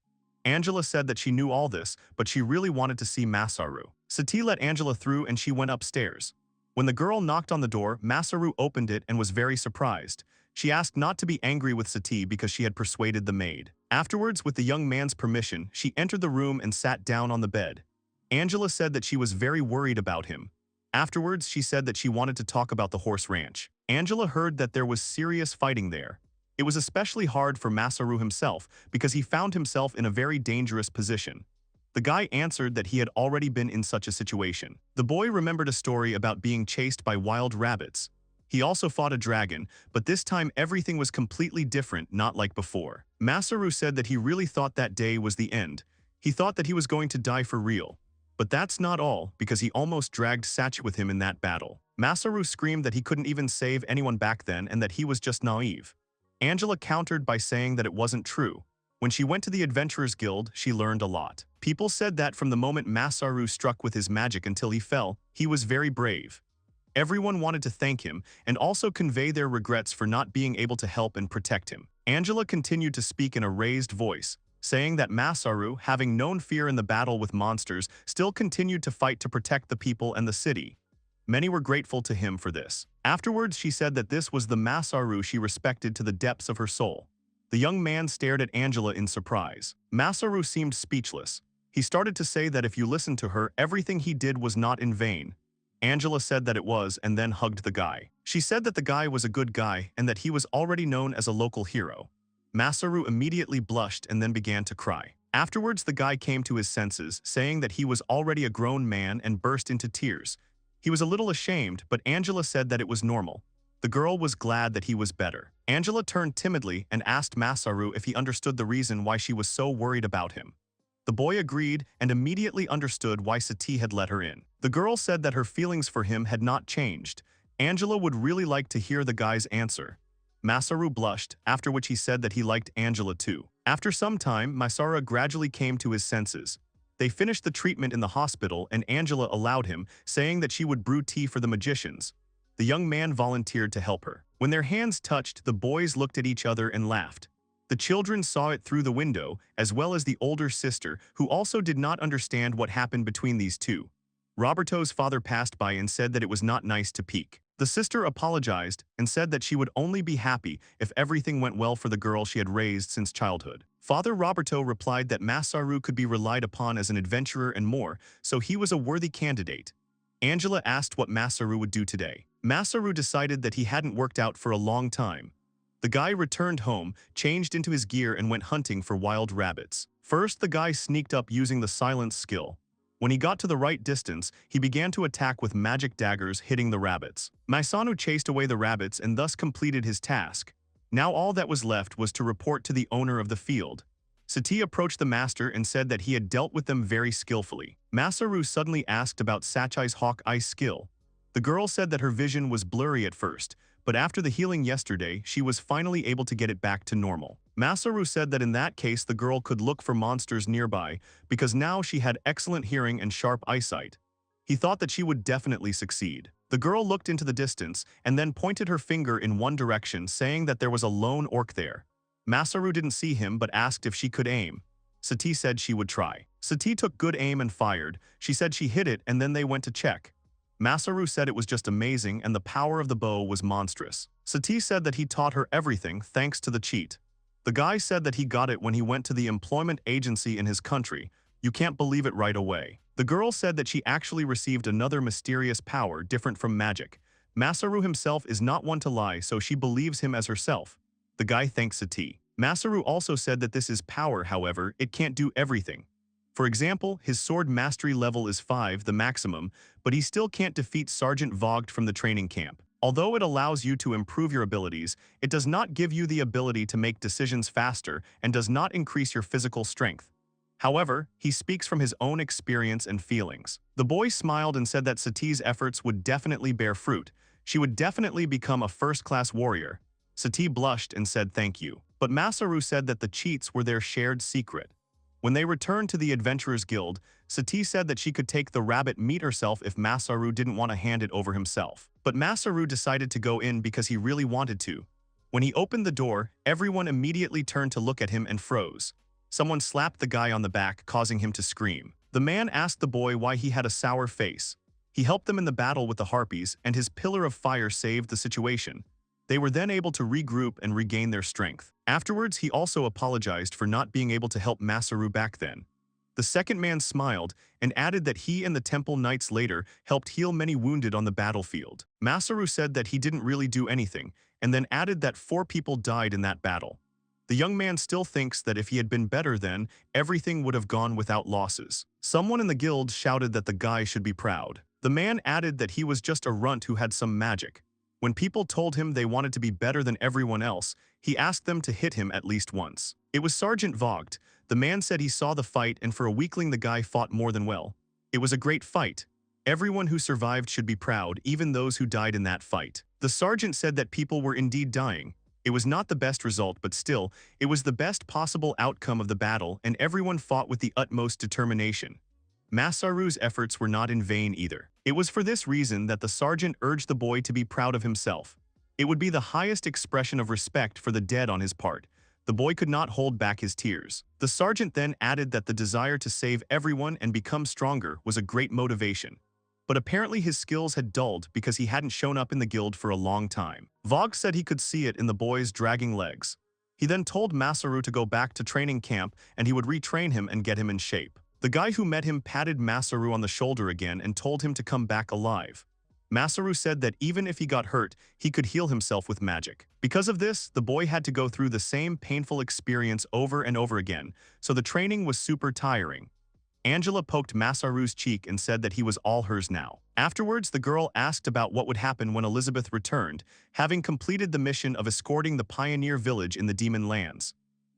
Angela said that she knew all this, but she really wanted to see Masaru. Sati let Angela through and she went upstairs. When the girl knocked on the door, Masaru opened it and was very surprised. She asked not to be angry with Sati because she had persuaded the maid. Afterwards, with the young man's permission, she entered the room and sat down on the bed. Angela said that she was very worried about him. Afterwards, she said that she wanted to talk about the horse ranch. Angela heard that there was serious fighting there. It was especially hard for Masaru himself because he found himself in a very dangerous position. The guy answered that he had already been in such a situation. The boy remembered a story about being chased by wild rabbits. He also fought a dragon, but this time everything was completely different, not like before. Masaru said that he really thought that day was the end. He thought that he was going to die for real. But that's not all, because he almost dragged Sachi with him in that battle. Masaru screamed that he couldn't even save anyone back then and that he was just naive. Angela countered by saying that it wasn't true. When she went to the Adventurers Guild, she learned a lot. People said that from the moment Masaru struck with his magic until he fell, he was very brave. Everyone wanted to thank him and also convey their regrets for not being able to help and protect him. Angela continued to speak in a raised voice, saying that Masaru, having known fear in the battle with monsters, still continued to fight to protect the people and the city. Many were grateful to him for this. Afterwards, she said that this was the Masaru she respected to the depths of her soul. The young man stared at Angela in surprise. Masaru seemed speechless. He started to say that if you listened to her, everything he did was not in vain. Angela said that it was and then hugged the guy. She said that the guy was a good guy and that he was already known as a local hero. Masaru immediately blushed and then began to cry. Afterwards, the guy came to his senses, saying that he was already a grown man and burst into tears. He was a little ashamed, but Angela said that it was normal. The girl was glad that he was better. Angela turned timidly and asked Masaru if he understood the reason why she was so worried about him. The boy agreed and immediately understood why Sati had let her in. The girl said that her feelings for him had not changed. Angela would really like to hear the guy's answer. Masaru blushed, after which he said that he liked Angela too. After some time, Masaru gradually came to his senses. They finished the treatment in the hospital and Angela allowed him, saying that she would brew tea for the magicians. The young man volunteered to help her. When their hands touched, the boys looked at each other and laughed. The children saw it through the window, as well as the older sister, who also did not understand what happened between these two. Roberto's father passed by and said that it was not nice to peek. The sister apologized and said that she would only be happy if everything went well for the girl she had raised since childhood. Father Roberto replied that Masaru could be relied upon as an adventurer and more, so he was a worthy candidate. Angela asked what Masaru would do today. Masaru decided that he hadn't worked out for a long time. The guy returned home, changed into his gear and went hunting for wild rabbits. First, the guy sneaked up using the silence skill. When he got to the right distance, he began to attack with magic daggers hitting the rabbits. Maisanu chased away the rabbits and thus completed his task. Now all that was left was to report to the owner of the field. Sati approached the master and said that he had dealt with them very skillfully. Masaru suddenly asked about Sachai's hawk eye skill. The girl said that her vision was blurry at first, but after the healing yesterday, she was finally able to get it back to normal. Masaru said that in that case the girl could look for monsters nearby because now she had excellent hearing and sharp eyesight. He thought that she would definitely succeed. The girl looked into the distance and then pointed her finger in one direction, saying that there was a lone orc there. Masaru didn't see him but asked if she could aim. Sati said she would try. Sati took good aim and fired. She said she hit it and then they went to check. Masaru said it was just amazing and the power of the bow was monstrous. Sati said that he taught her everything thanks to the cheat. The guy said that he got it when he went to the employment agency in his country. You can't believe it right away. The girl said that she actually received another mysterious power different from magic. Masaru himself is not one to lie, so she believes him as herself. The guy thanks Sati. Masaru also said that this is power, however, it can't do everything. For example, his sword mastery level is 5, the maximum, but he still can't defeat Sergeant Vogt from the training camp. Although it allows you to improve your abilities, it does not give you the ability to make decisions faster and does not increase your physical strength. However, he speaks from his own experience and feelings. The boy smiled and said that Sati's efforts would definitely bear fruit. She would definitely become a first-class warrior. Sati blushed and said thank you. But Masaru said that the cheats were their shared secret. When they returned to the Adventurers Guild, Sati said that she could take the rabbit meat herself if Masaru didn't want to hand it over himself. But Masaru decided to go in because he really wanted to. When he opened the door, everyone immediately turned to look at him and froze. Someone slapped the guy on the back, causing him to scream. The man asked the boy why he had a sour face. He helped them in the battle with the harpies, and his pillar of fire saved the situation. They were then able to regroup and regain their strength. Afterwards, he also apologized for not being able to help Masaru back then. The second man smiled and added that he and the temple knights later helped heal many wounded on the battlefield. Masaru said that he didn't really do anything, and then added that 4 people died in that battle. The young man still thinks that if he had been better then, everything would have gone without losses. Someone in the guild shouted that the guy should be proud. The man added that he was just a runt who had some magic. When people told him they wanted to be better than everyone else, he asked them to hit him at least once. It was Sergeant Vogt. The man said he saw the fight and for a weakling the guy fought more than well. It was a great fight. Everyone who survived should be proud, even those who died in that fight. The sergeant said that people were indeed dying. It was not the best result, but still, it was the best possible outcome of the battle and everyone fought with the utmost determination. Masaru's efforts were not in vain either. It was for this reason that the sergeant urged the boy to be proud of himself. It would be the highest expression of respect for the dead on his part. The boy could not hold back his tears. The sergeant then added that the desire to save everyone and become stronger was a great motivation. But apparently his skills had dulled because he hadn't shown up in the guild for a long time. Vogt said he could see it in the boy's dragging legs. He then told Masaru to go back to training camp and he would retrain him and get him in shape. The guy who met him patted Masaru on the shoulder again and told him to come back alive. Masaru said that even if he got hurt, he could heal himself with magic. Because of this, the boy had to go through the same painful experience over and over again, so the training was super tiring. Angela poked Masaru's cheek and said that he was all hers now. Afterwards, the girl asked about what would happen when Elizabeth returned, having completed the mission of escorting the pioneer village in the Demon Lands.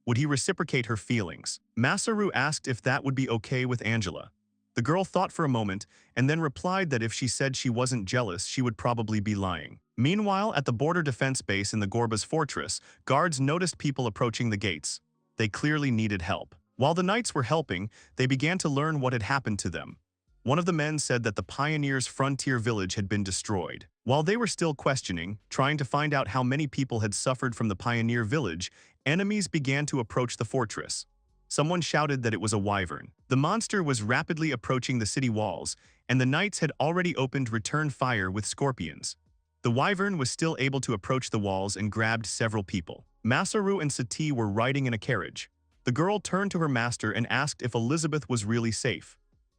Would he reciprocate her feelings? Masaru asked if that would be okay with Angela. The girl thought for a moment and then replied that if she said she wasn't jealous, she would probably be lying. Meanwhile, at the border defense base in the Gorba's fortress, guards noticed people approaching the gates. They clearly needed help. While the knights were helping, they began to learn what had happened to them. One of the men said that the pioneers' frontier village had been destroyed. While they were still questioning, trying to find out how many people had suffered from the pioneer village, enemies began to approach the fortress. Someone shouted that it was a wyvern. The monster was rapidly approaching the city walls, and the knights had already opened return fire with scorpions. The wyvern was still able to approach the walls and grabbed several people. Masaru and Sati were riding in a carriage. The girl turned to her master and asked if Elizabeth was really safe.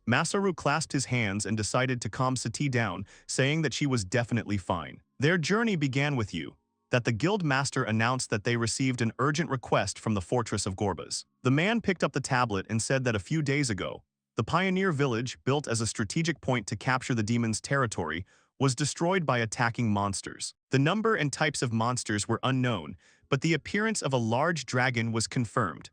Masaru clasped his hands and decided to calm Sati down, saying that she was definitely fine. Their journey began with you. That the guild master announced that they received an urgent request from the fortress of Gorbas. The man picked up the tablet and said that a few days ago, The pioneer village, built as a strategic point to capture the demon's territory, was destroyed by attacking monsters. The number and types of monsters were unknown, but the appearance of a large dragon was confirmed.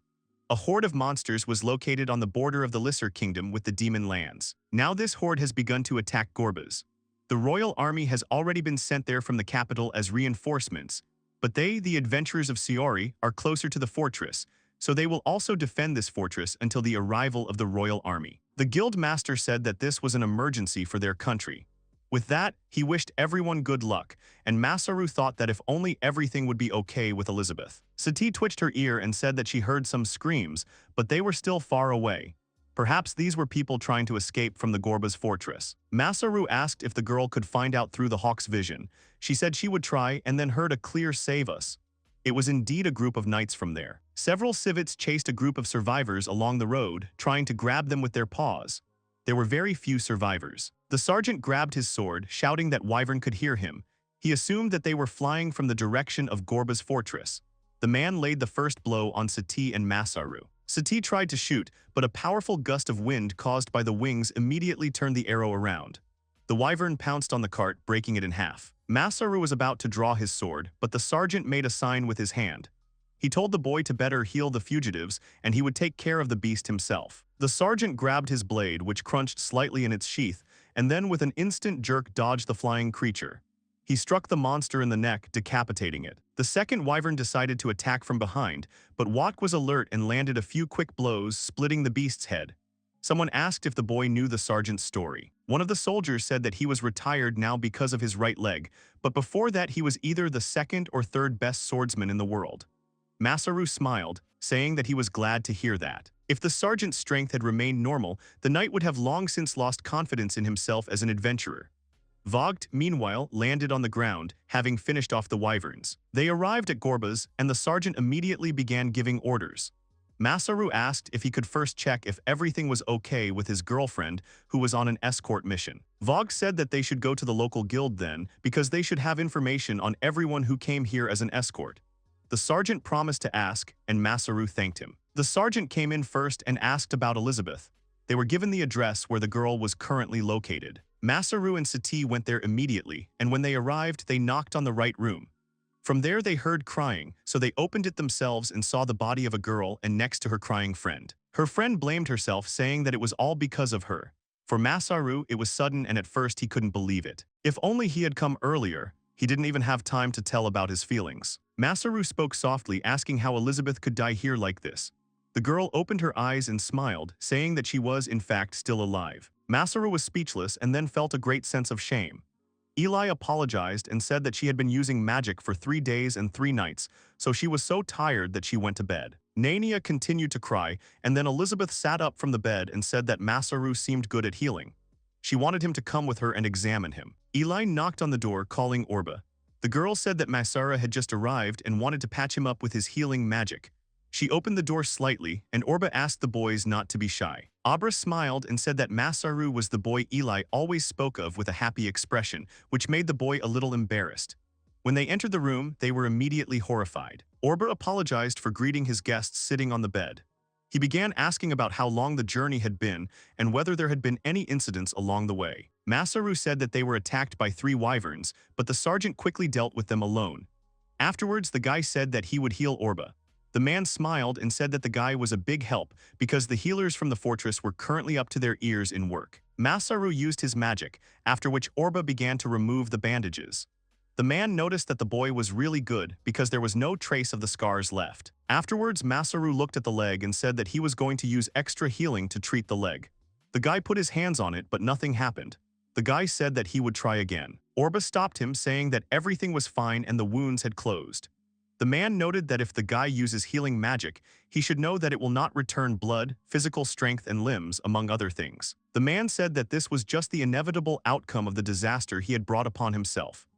A horde of monsters was located on the border of the Lisser Kingdom with the demon lands. Now this horde has begun to attack Gorbas. The royal army has already been sent there from the capital as reinforcements, but they, the adventurers of Siori, are closer to the fortress, so they will also defend this fortress until the arrival of the royal army. The guild master said that this was an emergency for their country. With that, he wished everyone good luck, and Masaru thought that if only everything would be okay with Elizabeth. Sati twitched her ear and said that she heard some screams, but they were still far away. Perhaps these were people trying to escape from the Gorba's fortress. Masaru asked if the girl could find out through the hawk's vision. She said she would try and then heard a clear "save us." It was indeed a group of knights from there. Several civets chased a group of survivors along the road, trying to grab them with their paws. There were very few survivors. The sergeant grabbed his sword, shouting that Wyvern could hear him. He assumed that they were flying from the direction of Gorba's fortress. The man laid the first blow on Sati and Masaru. Sati tried to shoot, but a powerful gust of wind caused by the wings immediately turned the arrow around. The Wyvern pounced on the cart, breaking it in half. Masaru was about to draw his sword, but the sergeant made a sign with his hand. He told the boy to better heal the fugitives, and he would take care of the beast himself. The sergeant grabbed his blade, which crunched slightly in its sheath, and then with an instant jerk dodged the flying creature. He struck the monster in the neck, decapitating it. The second wyvern decided to attack from behind, but Watt was alert and landed a few quick blows, splitting the beast's head. Someone asked if the boy knew the sergeant's story. One of the soldiers said that he was retired now because of his right leg, but before that he was either the second or third best swordsman in the world. Masaru smiled, saying that he was glad to hear that. If the sergeant's strength had remained normal, the knight would have long since lost confidence in himself as an adventurer. Vogt, meanwhile, landed on the ground, having finished off the wyverns. They arrived at Gorba's, and the sergeant immediately began giving orders. Masaru asked if he could first check if everything was okay with his girlfriend, who was on an escort mission. Vogt said that they should go to the local guild then, because they should have information on everyone who came here as an escort. The sergeant promised to ask, and Masaru thanked him. The sergeant came in first and asked about Elizabeth. They were given the address where the girl was currently located. Masaru and Sati went there immediately, and when they arrived, they knocked on the right room. From there they heard crying, so they opened it themselves and saw the body of a girl and next to her crying friend. Her friend blamed herself, saying that it was all because of her. For Masaru, it was sudden and at first he couldn't believe it. If only he had come earlier. He didn't even have time to tell about his feelings. Masaru spoke softly, asking how Elizabeth could die here like this. The girl opened her eyes and smiled, saying that she was in fact still alive. Masaru was speechless and then felt a great sense of shame. Eli apologized and said that she had been using magic for 3 days and 3 nights, so she was so tired that she went to bed. Nania continued to cry, and then Elizabeth sat up from the bed and said that Masaru seemed good at healing. She wanted him to come with her and examine him. Eli knocked on the door, calling Orba. The girl said that Masaru had just arrived and wanted to patch him up with his healing magic. She opened the door slightly, and Orba asked the boys not to be shy. Abra smiled and said that Masaru was the boy Eli always spoke of with a happy expression, which made the boy a little embarrassed. When they entered the room, they were immediately horrified. Orba apologized for greeting his guests sitting on the bed. He began asking about how long the journey had been and whether there had been any incidents along the way. Masaru said that they were attacked by 3 wyverns, but the sergeant quickly dealt with them alone. Afterwards, the guy said that he would heal Orba. The man smiled and said that the guy was a big help because the healers from the fortress were currently up to their ears in work. Masaru used his magic, after which Orba began to remove the bandages. The man noticed that the boy was really good because there was no trace of the scars left. Afterwards, Masaru looked at the leg and said that he was going to use extra healing to treat the leg. The guy put his hands on it, but nothing happened. The guy said that he would try again. Orba stopped him, saying that everything was fine and the wounds had closed. The man noted that if the guy uses healing magic, he should know that it will not return blood, physical strength, and limbs, among other things. The man said that this was just the inevitable outcome of the disaster he had brought upon himself.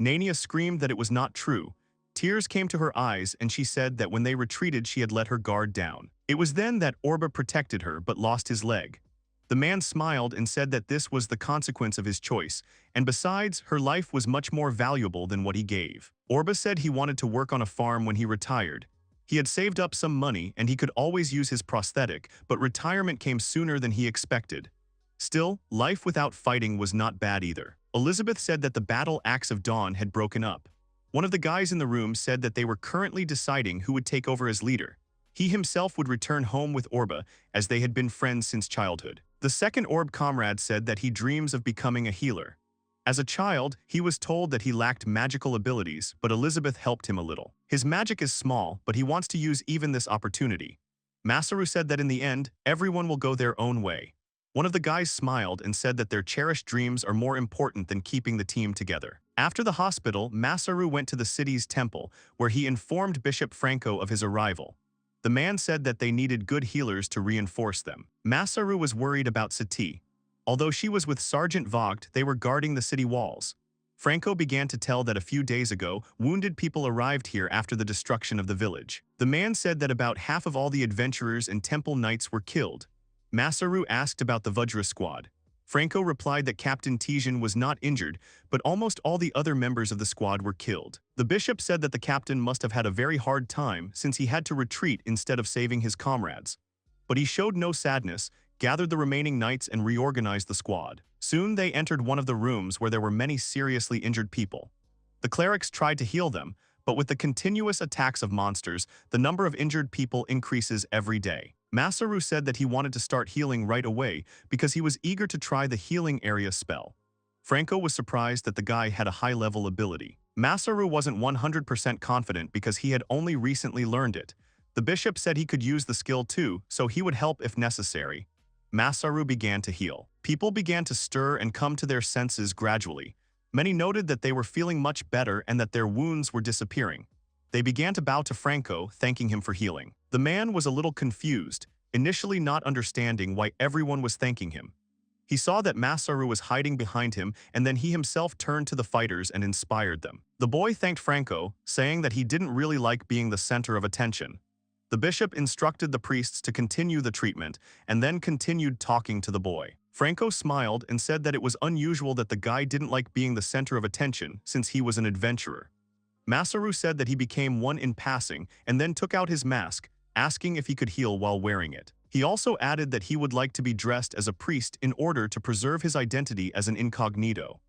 Nania screamed that it was not true. Tears came to her eyes, and she said that when they retreated she had let her guard down. It was then that Orba protected her but lost his leg. The man smiled and said that this was the consequence of his choice, and besides, her life was much more valuable than what he gave. Orba said he wanted to work on a farm when he retired. He had saved up some money and he could always use his prosthetic, but retirement came sooner than he expected. Still, life without fighting was not bad either. Elizabeth said that the Battle Axe of Dawn had broken up. One of the guys in the room said that they were currently deciding who would take over as leader. He himself would return home with Orba, as they had been friends since childhood. The second Orb comrade said that he dreams of becoming a healer. As a child, he was told that he lacked magical abilities, but Elizabeth helped him a little. His magic is small, but he wants to use even this opportunity. Masaru said that in the end, everyone will go their own way. One of the guys smiled and said that their cherished dreams are more important than keeping the team together. After the hospital, Masaru went to the city's temple, where he informed Bishop Franco of his arrival. The man said that they needed good healers to reinforce them. Masaru was worried about Sati. Although she was with Sergeant Vogt, they were guarding the city walls. Franco began to tell that a few days ago, wounded people arrived here after the destruction of the village. The man said that about half of all the adventurers and temple knights were killed. Masaru asked about the Vajra squad. Franco replied that Captain Tijan was not injured, but almost all the other members of the squad were killed. The bishop said that the captain must have had a very hard time since he had to retreat instead of saving his comrades. But he showed no sadness, gathered the remaining knights and reorganized the squad. Soon they entered one of the rooms where there were many seriously injured people. The clerics tried to heal them, but with the continuous attacks of monsters, the number of injured people increases every day. Masaru said that he wanted to start healing right away because he was eager to try the healing area spell. Franco was surprised that the guy had a high-level ability. Masaru wasn't 100% confident because he had only recently learned it. The bishop said he could use the skill too, so he would help if necessary. Masaru began to heal. People began to stir and come to their senses gradually. Many noted that they were feeling much better and that their wounds were disappearing. They began to bow to Franco, thanking him for healing. The man was a little confused, initially not understanding why everyone was thanking him. He saw that Masaru was hiding behind him, and then he himself turned to the fighters and inspired them. The boy thanked Franco, saying that he didn't really like being the center of attention. The bishop instructed the priests to continue the treatment, and then continued talking to the boy. Franco smiled and said that it was unusual that the guy didn't like being the center of attention since he was an adventurer. Masaru said that he became one in passing and then took out his mask, asking if he could heal while wearing it. He also added that he would like to be dressed as a priest in order to preserve his identity as an incognito.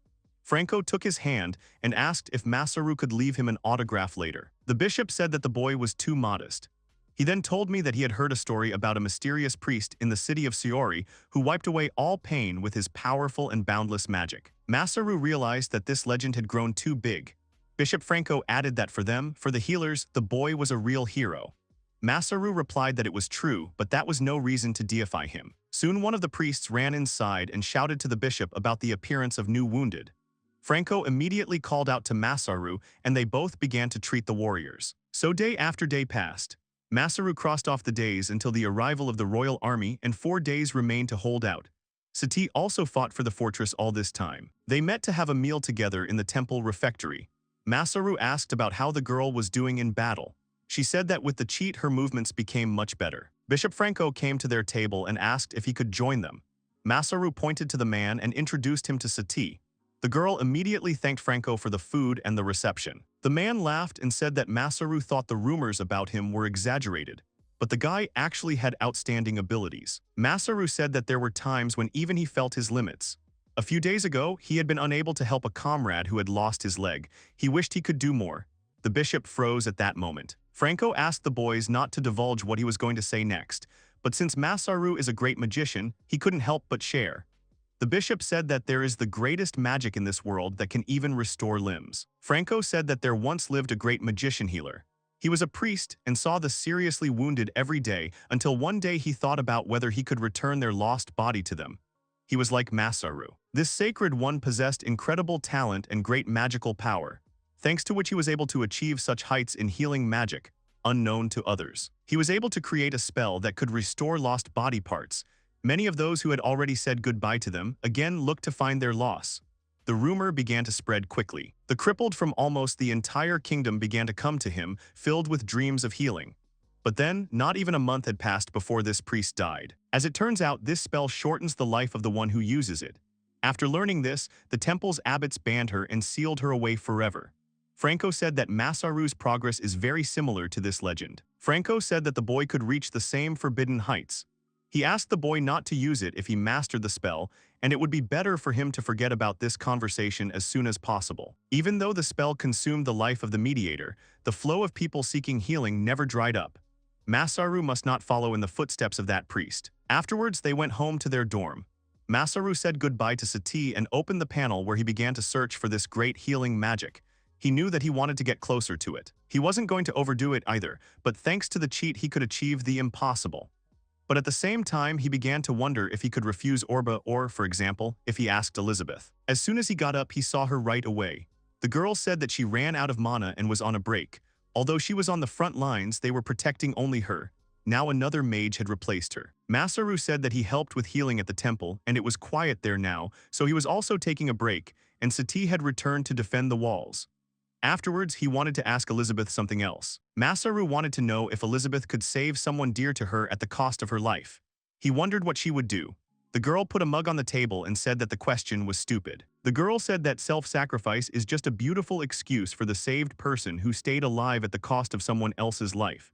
Franco took his hand and asked if Masaru could leave him an autograph later. The bishop said that the boy was too modest. He then told me that he had heard a story about a mysterious priest in the city of Siori who wiped away all pain with his powerful and boundless magic. Masaru realized that this legend had grown too big. Bishop Franco added that for them, for the healers, the boy was a real hero. Masaru replied that it was true, but that was no reason to deify him. Soon one of the priests ran inside and shouted to the bishop about the appearance of new wounded. Franco immediately called out to Masaru, and they both began to treat the warriors. So day after day passed. Masaru crossed off the days until the arrival of the royal army, and 4 days remained to hold out. Sati also fought for the fortress all this time. They met to have a meal together in the temple refectory. Masaru asked about how the girl was doing in battle. She said that with the cheat her movements became much better. Bishop Franco came to their table and asked if he could join them. Masaru pointed to the man and introduced him to Sati. The girl immediately thanked Franco for the food and the reception. The man laughed and said that Masaru thought the rumors about him were exaggerated, but the guy actually had outstanding abilities. Masaru said that there were times when even he felt his limits. A few days ago, he had been unable to help a comrade who had lost his leg. He wished he could do more. The bishop froze at that moment. Franco asked the boys not to divulge what he was going to say next, but since Masaru is a great magician, he couldn't help but share. The bishop said that there is the greatest magic in this world that can even restore limbs. Franco said that there once lived a great magician healer. He was a priest and saw the seriously wounded every day until one day he thought about whether he could return their lost body to them. He was like Masaru. This sacred one possessed incredible talent and great magical power, thanks to which he was able to achieve such heights in healing magic, unknown to others. He was able to create a spell that could restore lost body parts. Many of those who had already said goodbye to them again looked to find their loss. The rumor began to spread quickly. The crippled from almost the entire kingdom began to come to him, filled with dreams of healing. But then, not even a month had passed before this priest died. As it turns out, this spell shortens the life of the one who uses it. After learning this, the temple's abbots banned her and sealed her away forever. Franco said that Masaru's progress is very similar to this legend. Franco said that the boy could reach the same forbidden heights. He asked the boy not to use it if he mastered the spell, and it would be better for him to forget about this conversation as soon as possible. Even though the spell consumed the life of the mediator, the flow of people seeking healing never dried up. Masaru must not follow in the footsteps of that priest. Afterwards, they went home to their dorm. Masaru said goodbye to Sati and opened the panel where he began to search for this great healing magic. He knew that he wanted to get closer to it. He wasn't going to overdo it either, but thanks to the cheat he could achieve the impossible. But at the same time, he began to wonder if he could refuse Orba or, for example, if he asked Elizabeth. As soon as he got up, he saw her right away. The girl said that she ran out of mana and was on a break. Although she was on the front lines, they were protecting only her. Now another mage had replaced her. Masaru said that he helped with healing at the temple, and it was quiet there now, so he was also taking a break, and Sati had returned to defend the walls. Afterwards, he wanted to ask Elizabeth something else. Masaru wanted to know if Elizabeth could save someone dear to her at the cost of her life. He wondered what she would do. The girl put a mug on the table and said that the question was stupid. The girl said that self-sacrifice is just a beautiful excuse for the saved person who stayed alive at the cost of someone else's life.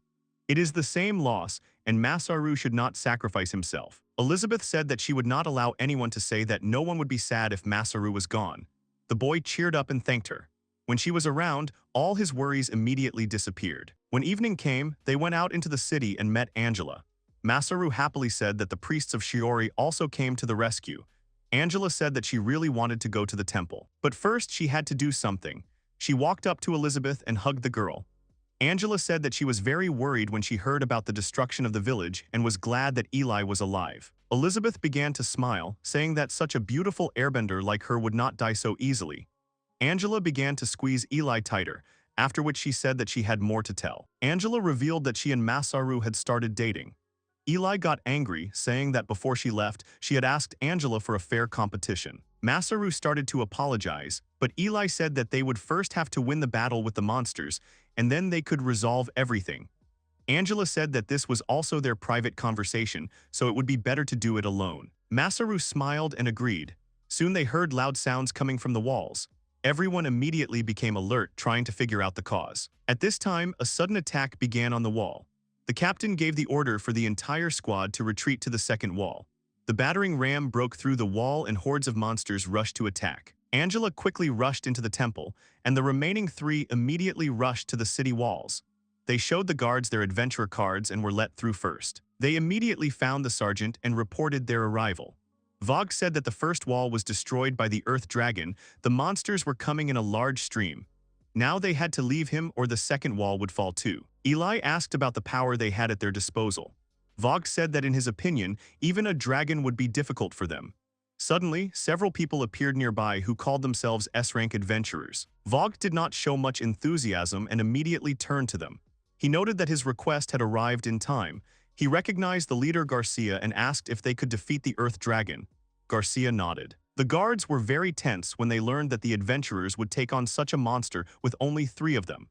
It is the same loss, and Masaru should not sacrifice himself. Elizabeth said that she would not allow anyone to say that no one would be sad if Masaru was gone. The boy cheered up and thanked her. When she was around, all his worries immediately disappeared. When evening came, they went out into the city and met Angela. Masaru happily said that the priests of Shiori also came to the rescue. Angela said that she really wanted to go to the temple. But first, she had to do something. She walked up to Elizabeth and hugged the girl. Angela said that she was very worried when she heard about the destruction of the village and was glad that Eli was alive. Elizabeth began to smile, saying that such a beautiful airbender like her would not die so easily. Angela began to squeeze Eli tighter, after which she said that she had more to tell. Angela revealed that she and Masaru had started dating. Eli got angry, saying that before she left, she had asked Angela for a fair competition. Masaru started to apologize, but Eli said that they would first have to win the battle with the monsters, and then they could resolve everything. Angela said that this was also their private conversation, so it would be better to do it alone. Masaru smiled and agreed. Soon they heard loud sounds coming from the walls. Everyone immediately became alert, trying to figure out the cause. At this time, a sudden attack began on the wall. The captain gave the order for the entire squad to retreat to the second wall. The battering ram broke through the wall and hordes of monsters rushed to attack. Angela quickly rushed into the temple, and the remaining three immediately rushed to the city walls. They showed the guards their adventurer cards and were let through first. They immediately found the sergeant and reported their arrival. Vogue said that the first wall was destroyed by the Earth Dragon. The monsters were coming in a large stream. Now they had to leave him or the second wall would fall too. Eli asked about the power they had at their disposal. Vogue said that in his opinion, even a dragon would be difficult for them. Suddenly, several people appeared nearby who called themselves S-rank adventurers. Vogue did not show much enthusiasm and immediately turned to them. He noted that his request had arrived in time. He recognized the leader Garcia and asked if they could defeat the Earth Dragon. Garcia nodded. The guards were very tense when they learned that the adventurers would take on such a monster with only 3 of them.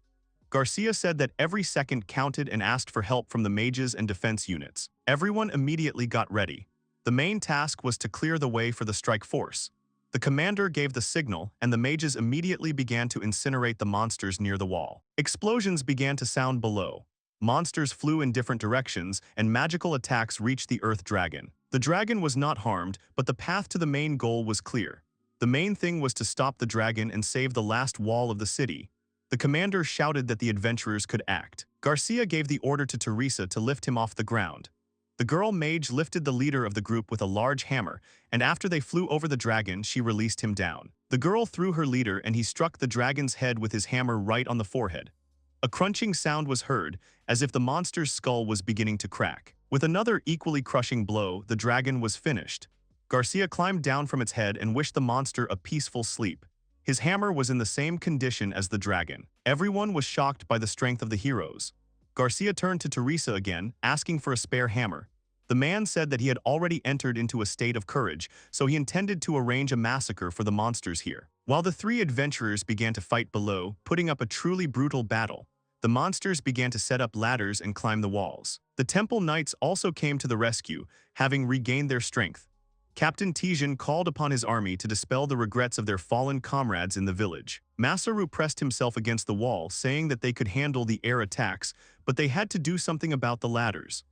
Garcia said that every second counted and asked for help from the mages and defense units. Everyone immediately got ready. The main task was to clear the way for the strike force. The commander gave the signal, and the mages immediately began to incinerate the monsters near the wall. Explosions began to sound below. Monsters flew in different directions, and magical attacks reached the Earth Dragon. The dragon was not harmed, but the path to the main goal was clear. The main thing was to stop the dragon and save the last wall of the city. The commander shouted that the adventurers could act. Garcia gave the order to Teresa to lift him off the ground. The girl mage lifted the leader of the group with a large hammer, and after they flew over the dragon, she released him down. The girl threw her leader and he struck the dragon's head with his hammer right on the forehead. A crunching sound was heard, as if the monster's skull was beginning to crack. With another equally crushing blow, the dragon was finished. Garcia climbed down from its head and wished the monster a peaceful sleep. His hammer was in the same condition as the dragon. Everyone was shocked by the strength of the heroes. Garcia turned to Teresa again, asking for a spare hammer. The man said that he had already entered into a state of courage, so he intended to arrange a massacre for the monsters here. While the 3 adventurers began to fight below, putting up a truly brutal battle, the monsters began to set up ladders and climb the walls. The temple knights also came to the rescue, having regained their strength. Captain Tijin called upon his army to dispel the regrets of their fallen comrades in the village. Masaru pressed himself against the wall, saying that they could handle the air attacks, but they had to do something about the ladders.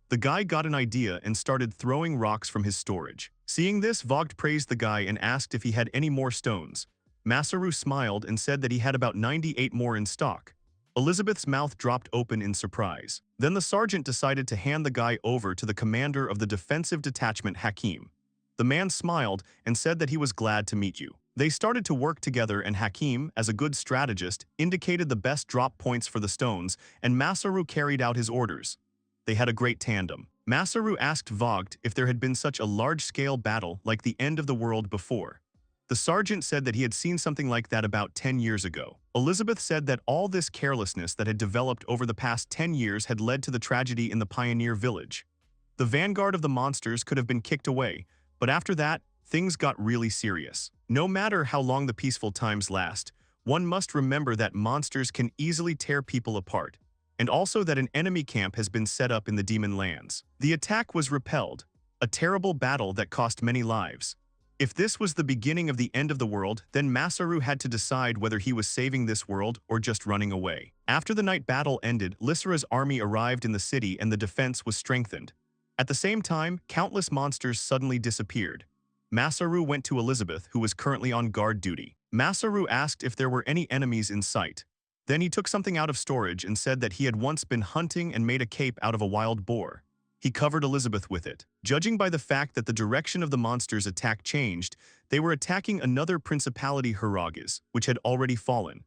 The guy got an idea and started throwing rocks from his storage. Seeing this, Vogt praised the guy and asked if he had any more stones. Masaru smiled and said that he had about 98 more in stock. Elizabeth's mouth dropped open in surprise. Then the sergeant decided to hand the guy over to the commander of the defensive detachment, Hakim. The man smiled and said that he was glad to meet you. They started to work together, and Hakim, as a good strategist, indicated the best drop points for the stones, and Masaru carried out his orders. They had a great tandem. Masaru asked Vogt if there had been such a large-scale battle like the end of the world before. The sergeant said that he had seen something like that about 10 years ago. Elizabeth said that all this carelessness that had developed over the past 10 years had led to the tragedy in the pioneer village. The vanguard of the monsters could have been kicked away, but after that, things got really serious. No matter how long the peaceful times last, one must remember that monsters can easily tear people apart, and also that an enemy camp has been set up in the demon lands. The attack was repelled, a terrible battle that cost many lives. If this was the beginning of the end of the world, then Masaru had to decide whether he was saving this world or just running away. After the night battle ended, Lysera's army arrived in the city and the defense was strengthened. At the same time, countless monsters suddenly disappeared. Masaru went to Elizabeth, who was currently on guard duty. Masaru asked if there were any enemies in sight. Then he took something out of storage and said that he had once been hunting and made a cape out of a wild boar. He covered Elizabeth with it. Judging by the fact that the direction of the monsters' attack changed, they were attacking another principality, Hiragas, which had already fallen.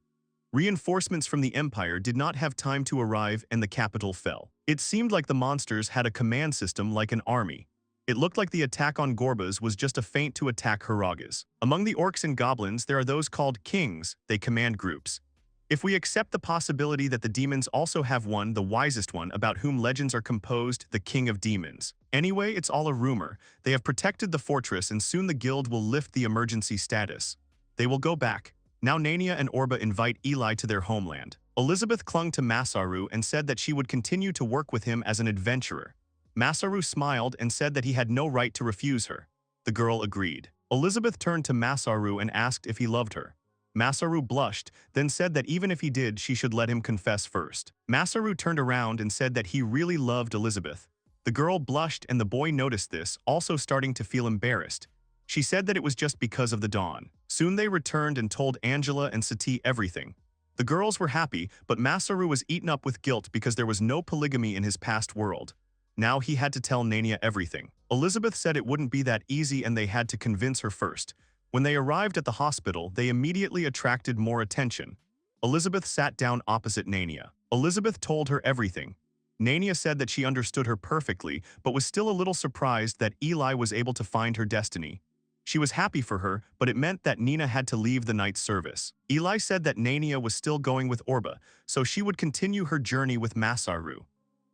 Reinforcements from the Empire did not have time to arrive and the capital fell. It seemed like the monsters had a command system like an army. It looked like the attack on Gorbas was just a feint to attack Hiragas. Among the orcs and goblins, there are those called kings. They command groups. If we accept the possibility that the demons also have one, the wisest one, about whom legends are composed, the king of demons. Anyway, it's all a rumor. They have protected the fortress and soon the guild will lift the emergency status. They will go back. Now Nania and Orba invite Eli to their homeland. Elizabeth clung to Masaru and said that she would continue to work with him as an adventurer. Masaru smiled and said that he had no right to refuse her. The girl agreed. Elizabeth turned to Masaru and asked if he loved her. Masaru blushed, then said that even if he did, she should let him confess first. Masaru turned around and said that he really loved Elizabeth. The girl blushed and the boy noticed this, also starting to feel embarrassed. She said that it was just because of the dawn. Soon they returned and told Angela and Sati everything. The girls were happy, but Masaru was eaten up with guilt because there was no polygamy in his past world. Now he had to tell Nania everything. Elizabeth said it wouldn't be that easy and they had to convince her first. When they arrived at the hospital, they immediately attracted more attention. Elizabeth sat down opposite Nania. Elizabeth told her everything. Nania said that she understood her perfectly, but was still a little surprised that Eli was able to find her destiny. She was happy for her, but it meant that Nina had to leave the night service. Eli said that Nania was still going with Orba, so she would continue her journey with Masaru.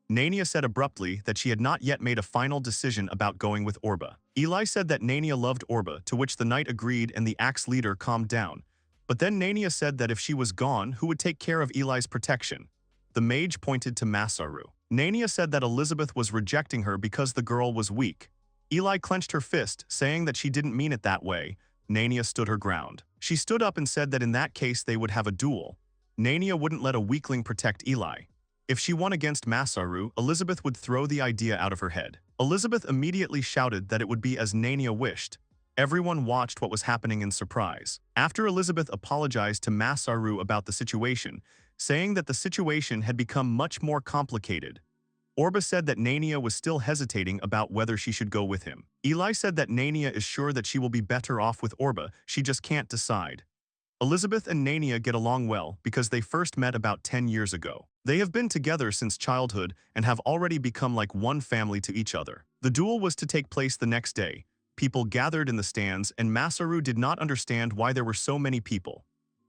Nania said abruptly that she had not yet made a final decision about going with Orba. Eli said that Nania loved Orba, to which the knight agreed and the axe leader calmed down. But then Nania said that if she was gone, who would take care of Eli's protection? The mage pointed to Masaru. Nania said that Elizabeth was rejecting her because the girl was weak. Eli clenched her fist, saying that she didn't mean it that way. Nania stood her ground. She stood up and said that in that case they would have a duel. Nania wouldn't let a weakling protect Eli. If she won against Masaru, Elizabeth would throw the idea out of her head. Elizabeth immediately shouted that it would be as Nania wished. Everyone watched what was happening in surprise. After Elizabeth apologized to Masaru about the situation, saying that the situation had become much more complicated. Orba said that Nania was still hesitating about whether she should go with him. Eli said that Nania is sure that she will be better off with Orba, she just can't decide. Elizabeth and Nania get along well because they first met about 10 years ago. They have been together since childhood and have already become like one family to each other. The duel was to take place the next day. People gathered in the stands and Masaru did not understand why there were so many people.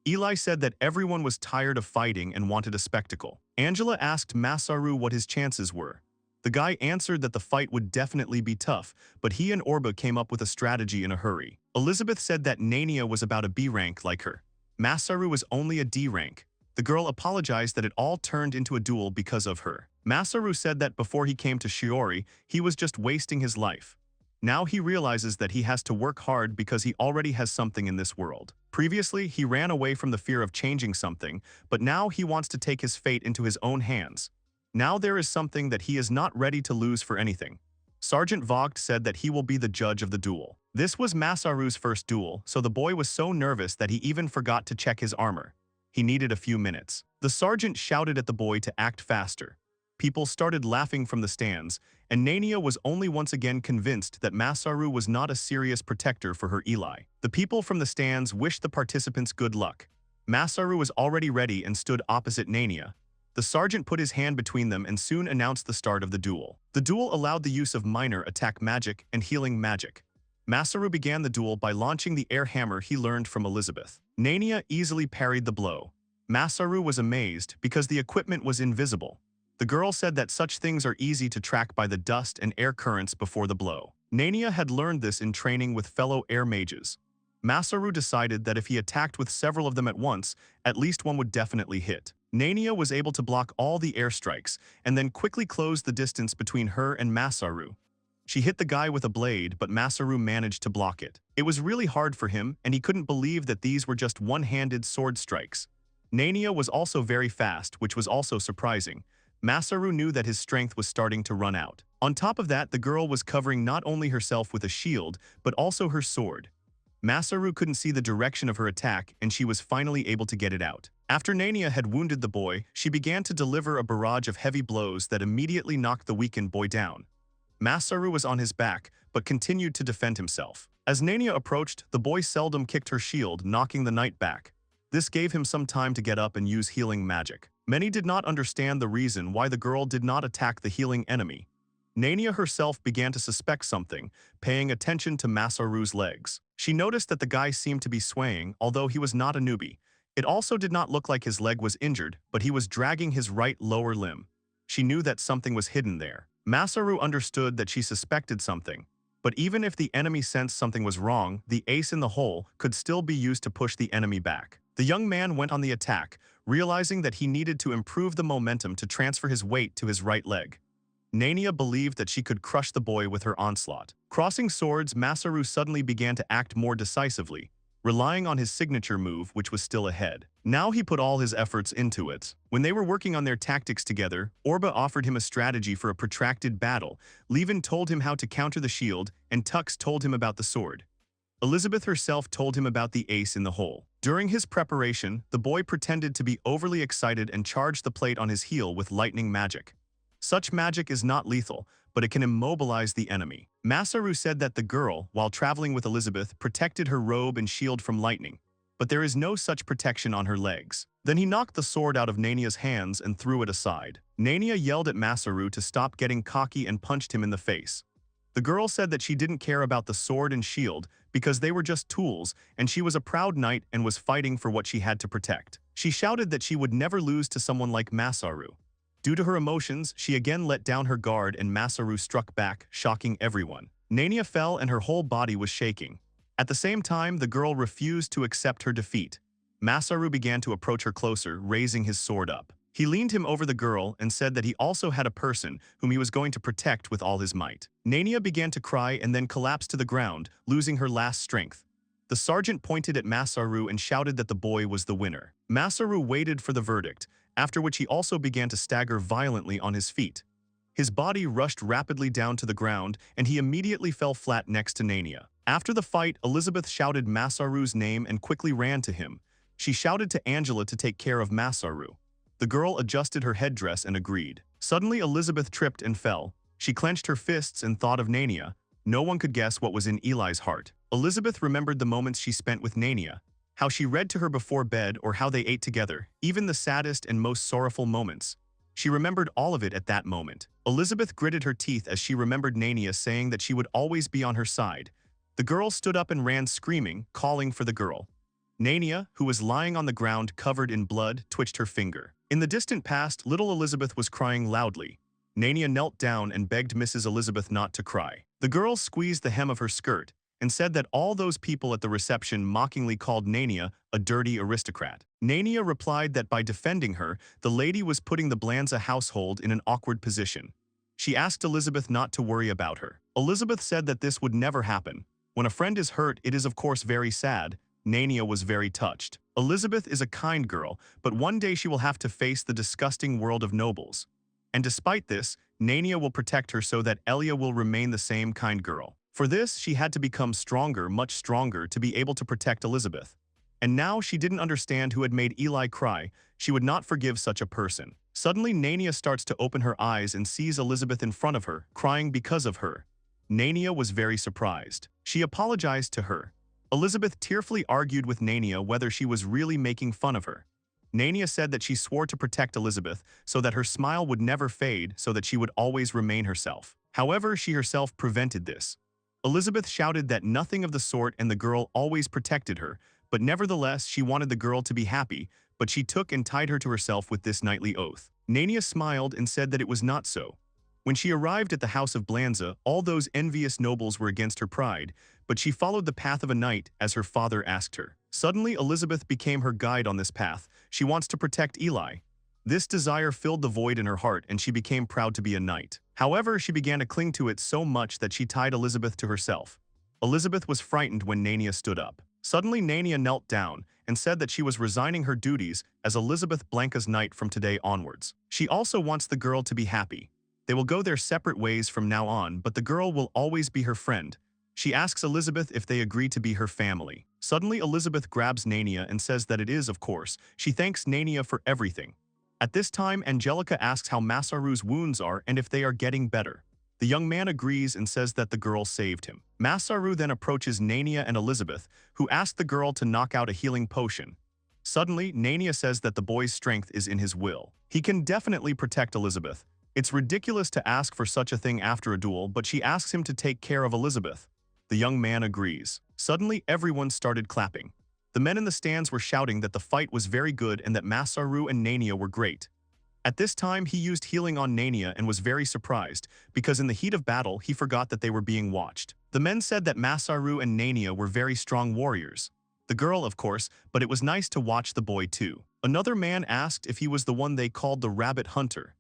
Eli said that everyone was tired of fighting and wanted a spectacle. Angela asked Masaru what his chances were. The guy answered that the fight would definitely be tough, but he and Orba came up with a strategy in a hurry. Elizabeth said that Nania was about a B rank like her. Masaru was only a D rank. The girl apologized that it all turned into a duel because of her. Masaru said that before he came to Shiori, he was just wasting his life. Now he realizes that he has to work hard because he already has something in this world. Previously, he ran away from the fear of changing something, but now he wants to take his fate into his own hands. Now there is something that he is not ready to lose for anything. Sergeant Vogt said that he will be the judge of the duel. This was Masaru's first duel, so the boy was so nervous that he even forgot to check his armor. He needed a few minutes. The sergeant shouted at the boy to act faster. People started laughing from the stands, and Nania was only once again convinced that Masaru was not a serious protector for her Eli. The people from the stands wished the participants good luck. Masaru was already ready and stood opposite Nania. The sergeant put his hand between them and soon announced the start of the duel. The duel allowed the use of minor attack magic and healing magic. Masaru began the duel by launching the air hammer he learned from Elizabeth. Nania easily parried the blow. Masaru was amazed because the equipment was invisible. The girl said that such things are easy to track by the dust and air currents before the blow. Nania had learned this in training with fellow air mages. Masaru decided that if he attacked with several of them at once, at least one would definitely hit. Nania was able to block all the airstrikes and then quickly close the distance between her and Masaru. She hit the guy with a blade, but Masaru managed to block it. It was really hard for him, and he couldn't believe that these were just one-handed sword strikes. Nania was also very fast, which was also surprising. Masaru knew that his strength was starting to run out. On top of that, the girl was covering not only herself with a shield, but also her sword. Masaru couldn't see the direction of her attack, and she was finally able to get it out. After Nania had wounded the boy, she began to deliver a barrage of heavy blows that immediately knocked the weakened boy down. Masaru was on his back, but continued to defend himself. As Nania approached, the boy seldom kicked her shield, knocking the knight back. This gave him some time to get up and use healing magic. Many did not understand the reason why the girl did not attack the healing enemy. Nania herself began to suspect something, paying attention to Masaru's legs. She noticed that the guy seemed to be swaying, although he was not a newbie. It also did not look like his leg was injured, but he was dragging his right lower limb. She knew that something was hidden there. Masaru understood that she suspected something, but even if the enemy sensed something was wrong, the ace in the hole could still be used to push the enemy back. The young man went on the attack, realizing that he needed to improve the momentum to transfer his weight to his right leg. Nania believed that she could crush the boy with her onslaught. Crossing swords, Masaru suddenly began to act more decisively, relying on his signature move, which was still ahead. Now he put all his efforts into it. When they were working on their tactics together, Orba offered him a strategy for a protracted battle. Levin told him how to counter the shield, and Tux told him about the sword. Elizabeth herself told him about the ace in the hole. During his preparation, the boy pretended to be overly excited and charged the plate on his heel with lightning magic. Such magic is not lethal, but it can immobilize the enemy. Masaru said that the girl, while traveling with Elizabeth, protected her robe and shield from lightning, but there is no such protection on her legs. Then he knocked the sword out of Nania's hands and threw it aside. Nania yelled at Masaru to stop getting cocky and punched him in the face. The girl said that she didn't care about the sword and shield because they were just tools, and she was a proud knight and was fighting for what she had to protect. She shouted that she would never lose to someone like Masaru. Due to her emotions, she again let down her guard and Masaru struck back, shocking everyone. Nania fell and her whole body was shaking. At the same time, the girl refused to accept her defeat. Masaru began to approach her closer, raising his sword up. He leaned him over the girl and said that he also had a person whom he was going to protect with all his might. Nania began to cry and then collapsed to the ground, losing her last strength. The sergeant pointed at Masaru and shouted that the boy was the winner. Masaru waited for the verdict, after which he also began to stagger violently on his feet. His body rushed rapidly down to the ground, and he immediately fell flat next to Nania. After the fight, Elizabeth shouted Masaru's name and quickly ran to him. She shouted to Angela to take care of Masaru. The girl adjusted her headdress and agreed. Suddenly, Elizabeth tripped and fell. She clenched her fists and thought of Nania. No one could guess what was in Eli's heart. Elizabeth remembered the moments she spent with Nania, how she read to her before bed or how they ate together, even the saddest and most sorrowful moments. She remembered all of it at that moment. Elizabeth gritted her teeth as she remembered Nania saying that she would always be on her side. The girl stood up and ran screaming, calling for the girl. Nania, who was lying on the ground covered in blood, twitched her finger. In the distant past, little Elizabeth was crying loudly. Nania knelt down and begged Mrs. Elizabeth not to cry. The girl squeezed the hem of her skirt and said that all those people at the reception mockingly called Nania a dirty aristocrat. Nania replied that by defending her, the lady was putting the Blanza household in an awkward position. She asked Elizabeth not to worry about her. Elizabeth said that this would never happen. When a friend is hurt, it is of course very sad. Nania was very touched. Elizabeth is a kind girl, but one day she will have to face the disgusting world of nobles. And despite this, Nania will protect her so that Elia will remain the same kind girl. For this, she had to become stronger, much stronger, to be able to protect Elizabeth. And now she didn't understand who had made Eli cry. She would not forgive such a person. Suddenly, Nania starts to open her eyes and sees Elizabeth in front of her, crying because of her. Nania was very surprised. She apologized to her. Elizabeth tearfully argued with Nania whether she was really making fun of her. Nania said that she swore to protect Elizabeth so that her smile would never fade, so that she would always remain herself. However, she herself prevented this. Elizabeth shouted that nothing of the sort, and the girl always protected her, but nevertheless she wanted the girl to be happy, but she took and tied her to herself with this knightly oath. Nania smiled and said that it was not so. When she arrived at the house of Blanza, all those envious nobles were against her pride, but she followed the path of a knight as her father asked her. Suddenly, Elizabeth became her guide on this path. She wants to protect Eli. This desire filled the void in her heart, and she became proud to be a knight. However, she began to cling to it so much that she tied Elizabeth to herself. Elizabeth was frightened when Nania stood up. Suddenly, Nania knelt down and said that she was resigning her duties as Elizabeth Blanca's knight from today onwards. She also wants the girl to be happy. They will go their separate ways from now on, but the girl will always be her friend. She asks Elizabeth if they agree to be her family. Suddenly, Elizabeth grabs Nania and says that it is, of course. She thanks Nania for everything. At this time, Angelica asks how Masaru's wounds are and if they are getting better. The young man agrees and says that the girl saved him. Masaru then approaches Nania and Elizabeth, who ask the girl to knock out a healing potion. Suddenly, Nania says that the boy's strength is in his will. He can definitely protect Elizabeth. It's ridiculous to ask for such a thing after a duel, but she asks him to take care of Elizabeth. The young man agrees. Suddenly, everyone started clapping. The men in the stands were shouting that the fight was very good and that Masaru and Nania were great. At this time, he used healing on Nania and was very surprised, because in the heat of battle, he forgot that they were being watched. The men said that Masaru and Nania were very strong warriors. The girl, of course, but it was nice to watch the boy too. Another man asked if he was the one they called the Rabbit Hunter.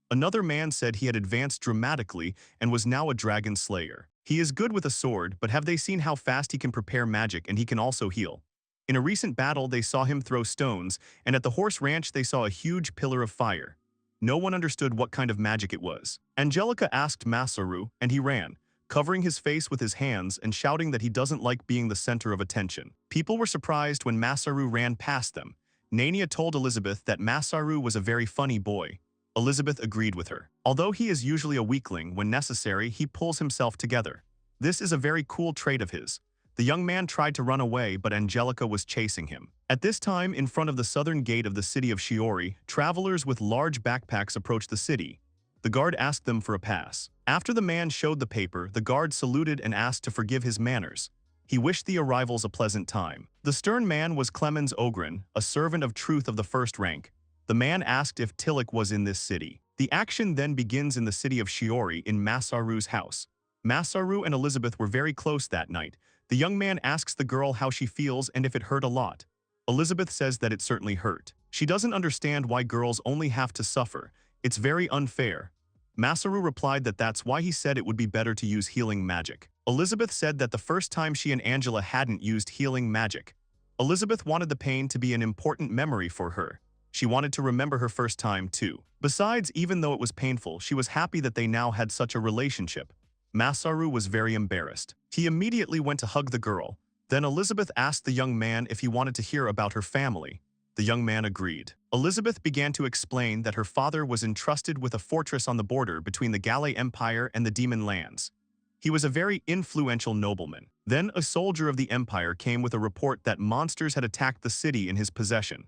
Another man said he had advanced dramatically and was now a dragon slayer. He is good with a sword, but have they seen how fast he can prepare magic, and he can also heal? In a recent battle, they saw him throw stones, and at the horse ranch they saw a huge pillar of fire. No one understood what kind of magic it was. Angelica asked Masaru, and he ran, covering his face with his hands and shouting that he doesn't like being the center of attention. People were surprised when Masaru ran past them. Nania told Elizabeth that Masaru was a very funny boy. Elizabeth agreed with her. Although he is usually a weakling, when necessary, he pulls himself together. This is a very cool trait of his. The young man tried to run away, but Angelica was chasing him. At this time, in front of the southern gate of the city of Shiori, travelers with large backpacks approached the city. The guard asked them for a pass. After the man showed the paper, the guard saluted and asked to forgive his manners. He wished the arrivals a pleasant time. The stern man was Clemens Ogren, a servant of truth of the first rank. The man asked if Tillich was in this city. The action then begins in the city of Shiori in Masaru's house. Masaru and Elizabeth were very close that night. The young man asks the girl how she feels and if it hurt a lot. Elizabeth says that it certainly hurt. She doesn't understand why girls only have to suffer. It's very unfair. Masaru replied that that's why he said it would be better to use healing magic. Elizabeth said that the first time she and Angela hadn't used healing magic. Elizabeth wanted the pain to be an important memory for her. She wanted to remember her first time too. Besides, even though it was painful, she was happy that they now had such a relationship. Masaru was very embarrassed. He immediately went to hug the girl. Then Elizabeth asked the young man if he wanted to hear about her family. The young man agreed. Elizabeth began to explain that her father was entrusted with a fortress on the border between the Galay Empire and the Demon Lands. He was a very influential nobleman. Then a soldier of the empire came with a report that monsters had attacked the city in his possession.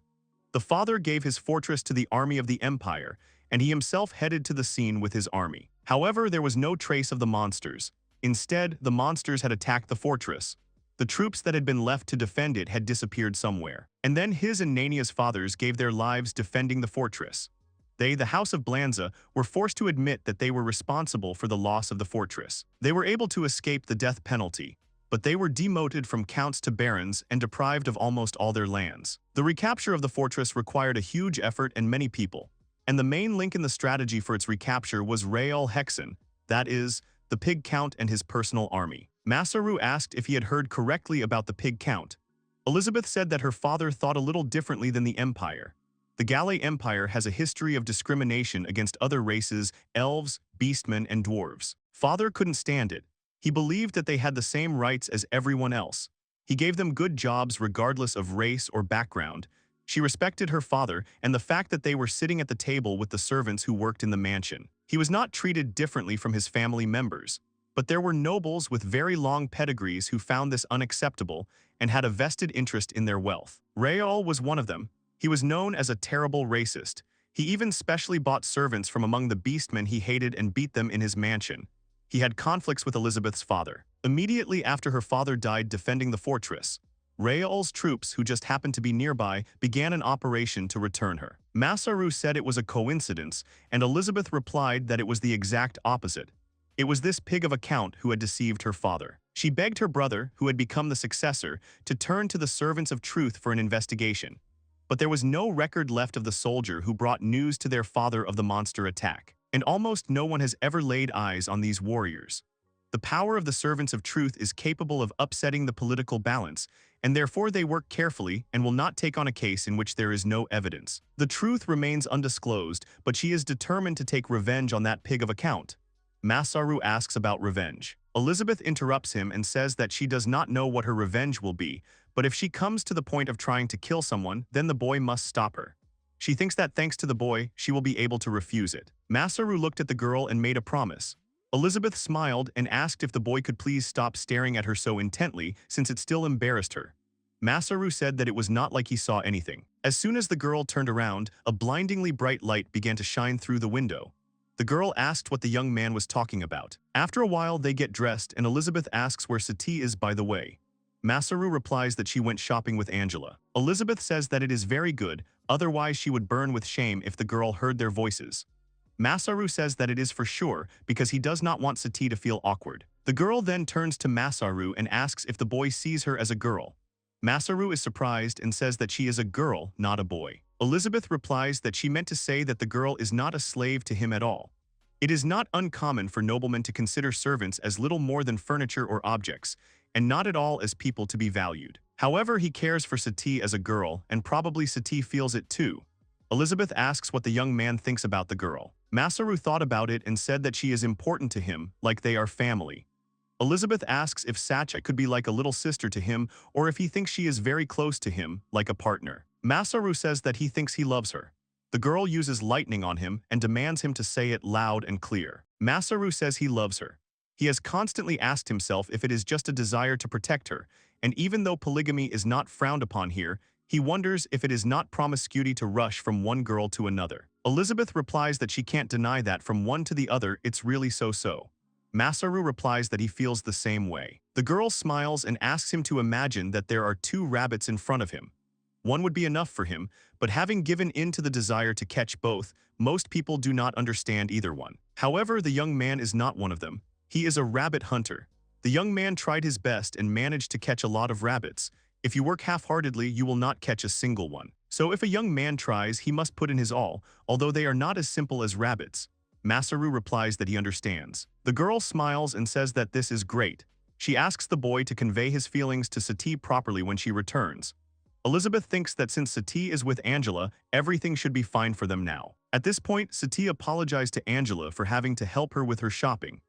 The father gave his fortress to the army of the empire, and he himself headed to the scene with his army. However, there was no trace of the monsters. Instead, the monsters had attacked the fortress. The troops that had been left to defend it had disappeared somewhere. And then his and Nania's fathers gave their lives defending the fortress. They, the House of Blanza, were forced to admit that they were responsible for the loss of the fortress. They were able to escape the death penalty, but they were demoted from counts to barons and deprived of almost all their lands. The recapture of the fortress required a huge effort and many people. And the main link in the strategy for its recapture was Rael Hexen, that is, the Pig Count and his personal army. Masaru asked if he had heard correctly about the Pig Count. Elizabeth said that her father thought a little differently than the Empire. The Galay Empire has a history of discrimination against other races, elves, beastmen, and dwarves. Father couldn't stand it. He believed that they had the same rights as everyone else. He gave them good jobs regardless of race or background. She respected her father and the fact that they were sitting at the table with the servants who worked in the mansion. He was not treated differently from his family members. But there were nobles with very long pedigrees who found this unacceptable and had a vested interest in their wealth. Rael was one of them. He was known as a terrible racist. He even specially bought servants from among the beastmen he hated and beat them in his mansion. He had conflicts with Elizabeth's father. Immediately after her father died defending the fortress, Rael's troops, who just happened to be nearby, began an operation to return her. Masaru said it was a coincidence, and Elizabeth replied that it was the exact opposite. It was this pig of a count who had deceived her father. She begged her brother, who had become the successor, to turn to the servants of truth for an investigation. But there was no record left of the soldier who brought news to their father of the monster attack. And almost no one has ever laid eyes on these warriors. The power of the servants of truth is capable of upsetting the political balance, and therefore they work carefully and will not take on a case in which there is no evidence. The truth remains undisclosed, but she is determined to take revenge on that pig of a count. Masaru asks about revenge. Elizabeth interrupts him and says that she does not know what her revenge will be, but if she comes to the point of trying to kill someone, then the boy must stop her. She thinks that thanks to the boy, she will be able to refuse it. Masaru looked at the girl and made a promise. Elizabeth smiled and asked if the boy could please stop staring at her so intently since it still embarrassed her. Masaru said that it was not like he saw anything. As soon as the girl turned around, a blindingly bright light began to shine through the window. The girl asked what the young man was talking about. After a while, they get dressed and Elizabeth asks where Sati is by the way. Masaru replies that she went shopping with Angela. Elizabeth says that it is very good, otherwise she would burn with shame if the girl heard their voices. Masaru says that it is for sure because he does not want Sati to feel awkward. The girl then turns to Masaru and asks if the boy sees her as a girl. Masaru is surprised and says that she is a girl, not a boy. Elizabeth replies that she meant to say that the girl is not a slave to him at all. It is not uncommon for noblemen to consider servants as little more than furniture or objects, and not at all as people to be valued. However, he cares for Sati as a girl, and probably Sati feels it too. Elizabeth asks what the young man thinks about the girl. Masaru thought about it and said that she is important to him, like they are family. Elizabeth asks if Sacha could be like a little sister to him or if he thinks she is very close to him, like a partner. Masaru says that he thinks he loves her. The girl uses lightning on him and demands him to say it loud and clear. Masaru says he loves her. He has constantly asked himself if it is just a desire to protect her, and even though polygamy is not frowned upon here, he wonders if it is not promiscuity to rush from one girl to another. Elizabeth replies that she can't deny that from one to the other it's really so-so. Masaru replies that he feels the same way. The girl smiles and asks him to imagine that there are two rabbits in front of him. One would be enough for him, but having given in to the desire to catch both, most people do not understand either one. However, the young man is not one of them. He is a rabbit hunter. The young man tried his best and managed to catch a lot of rabbits. If you work half-heartedly, you will not catch a single one. So if a young man tries, he must put in his all, although they are not as simple as rabbits. Masaru replies that he understands. The girl smiles and says that this is great. She asks the boy to convey his feelings to Sati properly when she returns. Elizabeth thinks that since Sati is with Angela, everything should be fine for them now. At this point, Sati apologized to Angela for having to help her with her shopping.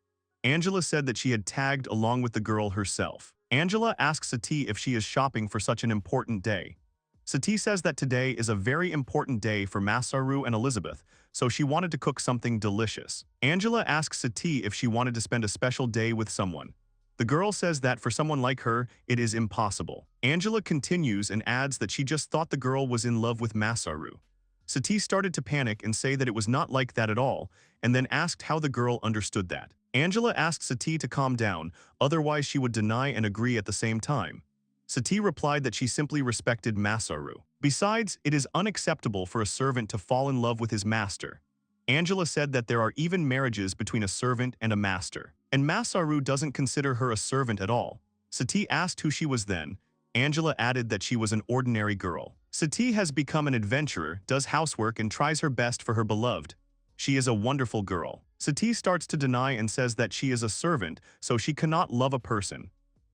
Angela said that she had tagged along with the girl herself. Angela asks Sati if she is shopping for such an important day. Sati says that today is a very important day for Masaru and Elizabeth, so she wanted to cook something delicious. Angela asks Sati if she wanted to spend a special day with someone. The girl says that for someone like her, it is impossible. Angela continues and adds that she just thought the girl was in love with Masaru. Sati started to panic and say that it was not like that at all, and then asked how the girl understood that. Angela asked Sati to calm down, otherwise she would deny and agree at the same time. Sati replied that she simply respected Masaru. Besides, it is unacceptable for a servant to fall in love with his master. Angela said that there are even marriages between a servant and a master. And Masaru doesn't consider her a servant at all. Sati asked who she was then. Angela added that she was an ordinary girl. Sati has become an adventurer, does housework and tries her best for her beloved. She is a wonderful girl. Sati starts to deny and says that she is a servant, so she cannot love a person.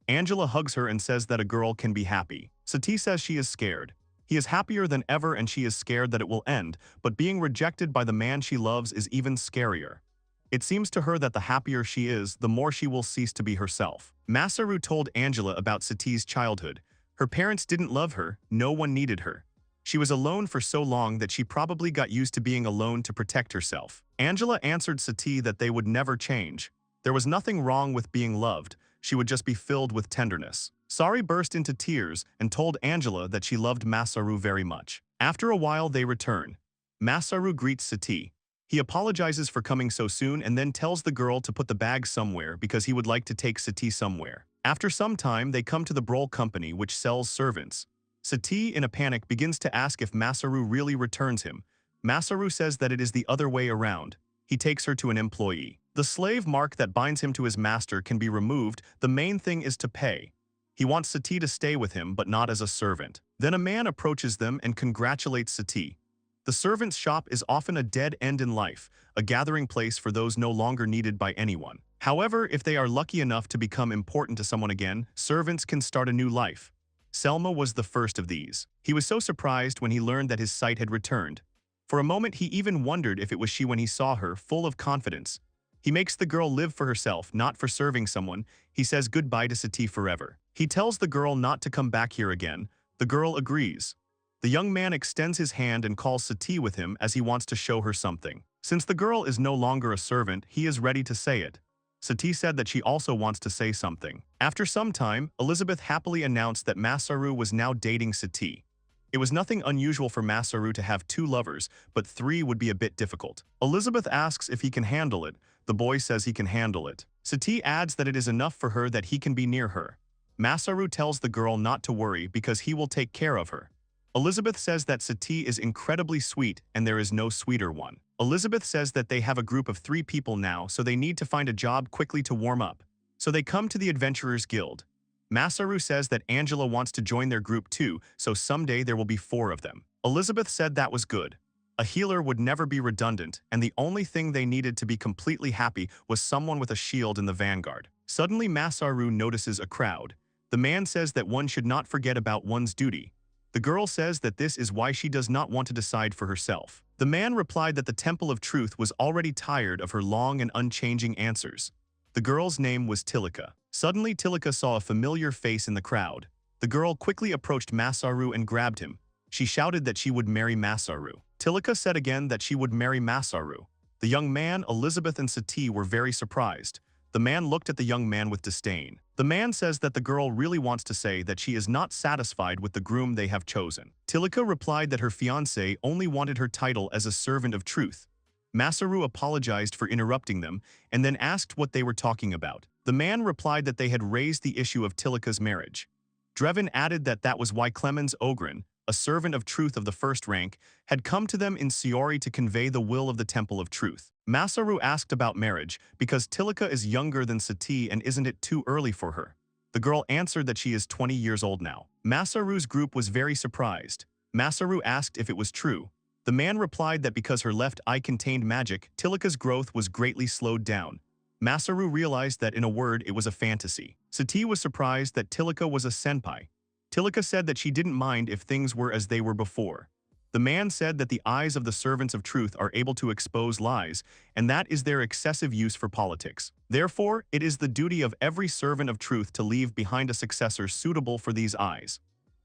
Angela hugs her and says that a girl can be happy. Sati says she is scared. He is happier than ever and she is scared that it will end, but being rejected by the man she loves is even scarier. It seems to her that the happier she is, the more she will cease to be herself. Masaru told Angela about Sati's childhood. Her parents didn't love her, no one needed her. She was alone for so long that she probably got used to being alone to protect herself. Angela answered Sati that they would never change. There was nothing wrong with being loved, she would just be filled with tenderness. Sari burst into tears and told Angela that she loved Masaru very much. After a while they return. Masaru greets Sati. He apologizes for coming so soon and then tells the girl to put the bag somewhere because he would like to take Sati somewhere. After some time they come to the Broll company which sells servants. Sati, in a panic, begins to ask if Masaru really returns him. Masaru says that it is the other way around. He takes her to an employee. The slave mark that binds him to his master can be removed, the main thing is to pay. He wants Sati to stay with him but not as a servant. Then a man approaches them and congratulates Sati. The servant's shop is often a dead end in life, a gathering place for those no longer needed by anyone. However, if they are lucky enough to become important to someone again, servants can start a new life. Selma was the first of these. He was so surprised when he learned that his sight had returned. For a moment he even wondered if it was she when he saw her, full of confidence. He makes the girl live for herself, not for serving someone. He says goodbye to Sati forever. He tells the girl not to come back here again. The girl agrees. The young man extends his hand and calls Sati with him as he wants to show her something. Since the girl is no longer a servant, he is ready to say it. Sati said that she also wants to say something. After some time, Elizabeth happily announced that Masaru was now dating Sati. It was nothing unusual for Masaru to have 2 lovers, but 3 would be a bit difficult. Elizabeth asks if he can handle it. The boy says he can handle it. Sati adds that it is enough for her that he can be near her. Masaru tells the girl not to worry because he will take care of her. Elizabeth says that Sati is incredibly sweet and there is no sweeter one. Elizabeth says that they have a group of 3 people now, so they need to find a job quickly to warm up. So they come to the Adventurers Guild. Masaru says that Angela wants to join their group too, so someday there will be 4 of them. Elizabeth said that was good. A healer would never be redundant, and the only thing they needed to be completely happy was someone with a shield in the vanguard. Suddenly Masaru notices a crowd. The man says that one should not forget about one's duty. The girl says that this is why she does not want to decide for herself. The man replied that the Temple of Truth was already tired of her long and unchanging answers. The girl's name was Tilika. Suddenly Tilika saw a familiar face in the crowd. The girl quickly approached Masaru and grabbed him. She shouted that she would marry Masaru. Tilika said again that she would marry Masaru. The young man, Elizabeth and Sati were very surprised. The man looked at the young man with disdain. The man says that the girl really wants to say that she is not satisfied with the groom they have chosen. Tilika replied that her fiancé only wanted her title as a servant of truth. Masaru apologized for interrupting them and then asked what they were talking about. The man replied that they had raised the issue of Tilika's marriage. Drevin added that that was why Clemens Ogren, a servant of truth of the first rank, had come to them in Siori to convey the will of the Temple of Truth. Masaru asked about marriage because Tilika is younger than Sati and isn't it too early for her. The girl answered that she is 20 years old now. Masaru's group was very surprised. Masaru asked if it was true. The man replied that because her left eye contained magic, Tilika's growth was greatly slowed down. Masaru realized that in a word it was a fantasy. Sati was surprised that Tilika was a senpai. Tilika said that she didn't mind if things were as they were before. The man said that the eyes of the servants of truth are able to expose lies, and that is their excessive use for politics. Therefore, it is the duty of every servant of truth to leave behind a successor suitable for these eyes.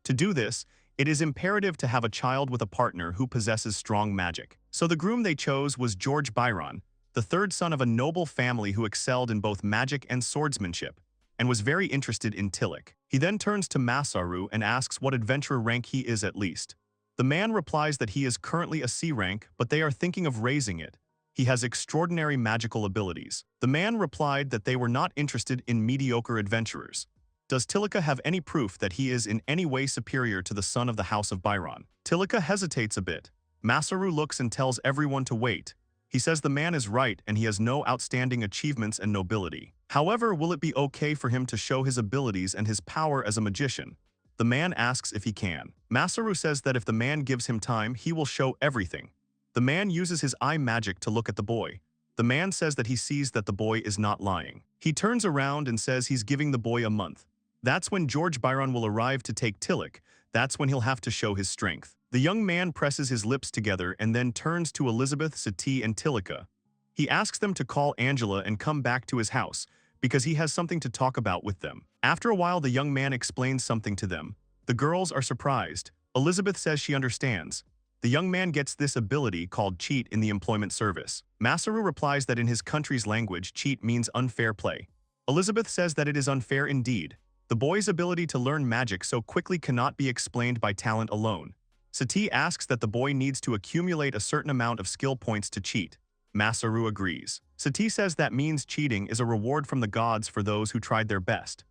To do this, it is imperative to have a child with a partner who possesses strong magic. So the groom they chose was George Byron, the 3rd son of a noble family who excelled in both magic and swordsmanship, and was very interested in Tillik. He then turns to Masaru and asks what adventurer rank he is at least. The man replies that he is currently a C rank, but they are thinking of raising it. He has extraordinary magical abilities. The man replied that they were not interested in mediocre adventurers. Does Tilika have any proof that he is in any way superior to the son of the House of Byron? Tilika hesitates a bit. Masaru looks and tells everyone to wait. He says the man is right and he has no outstanding achievements and nobility. However, will it be okay for him to show his abilities and his power as a magician? The man asks if he can. Masaru says that if the man gives him time, he will show everything. The man uses his eye magic to look at the boy. The man says that he sees that the boy is not lying. He turns around and says he's giving the boy a month. That's when George Byron will arrive to take Tillich. That's when he'll have to show his strength. The young man presses his lips together and then turns to Elizabeth, Sati, and Tilika. He asks them to call Angela and come back to his house, because he has something to talk about with them. After a while, the young man explains something to them. The girls are surprised. Elizabeth says she understands. The young man gets this ability called cheat in the employment service. Masaru replies that in his country's language, cheat means unfair play. Elizabeth says that it is unfair indeed. The boy's ability to learn magic so quickly cannot be explained by talent alone. Sati asks that the boy needs to accumulate a certain amount of skill points to cheat. Masaru agrees. Sati says that means cheating is a reward from the gods for those who tried their best.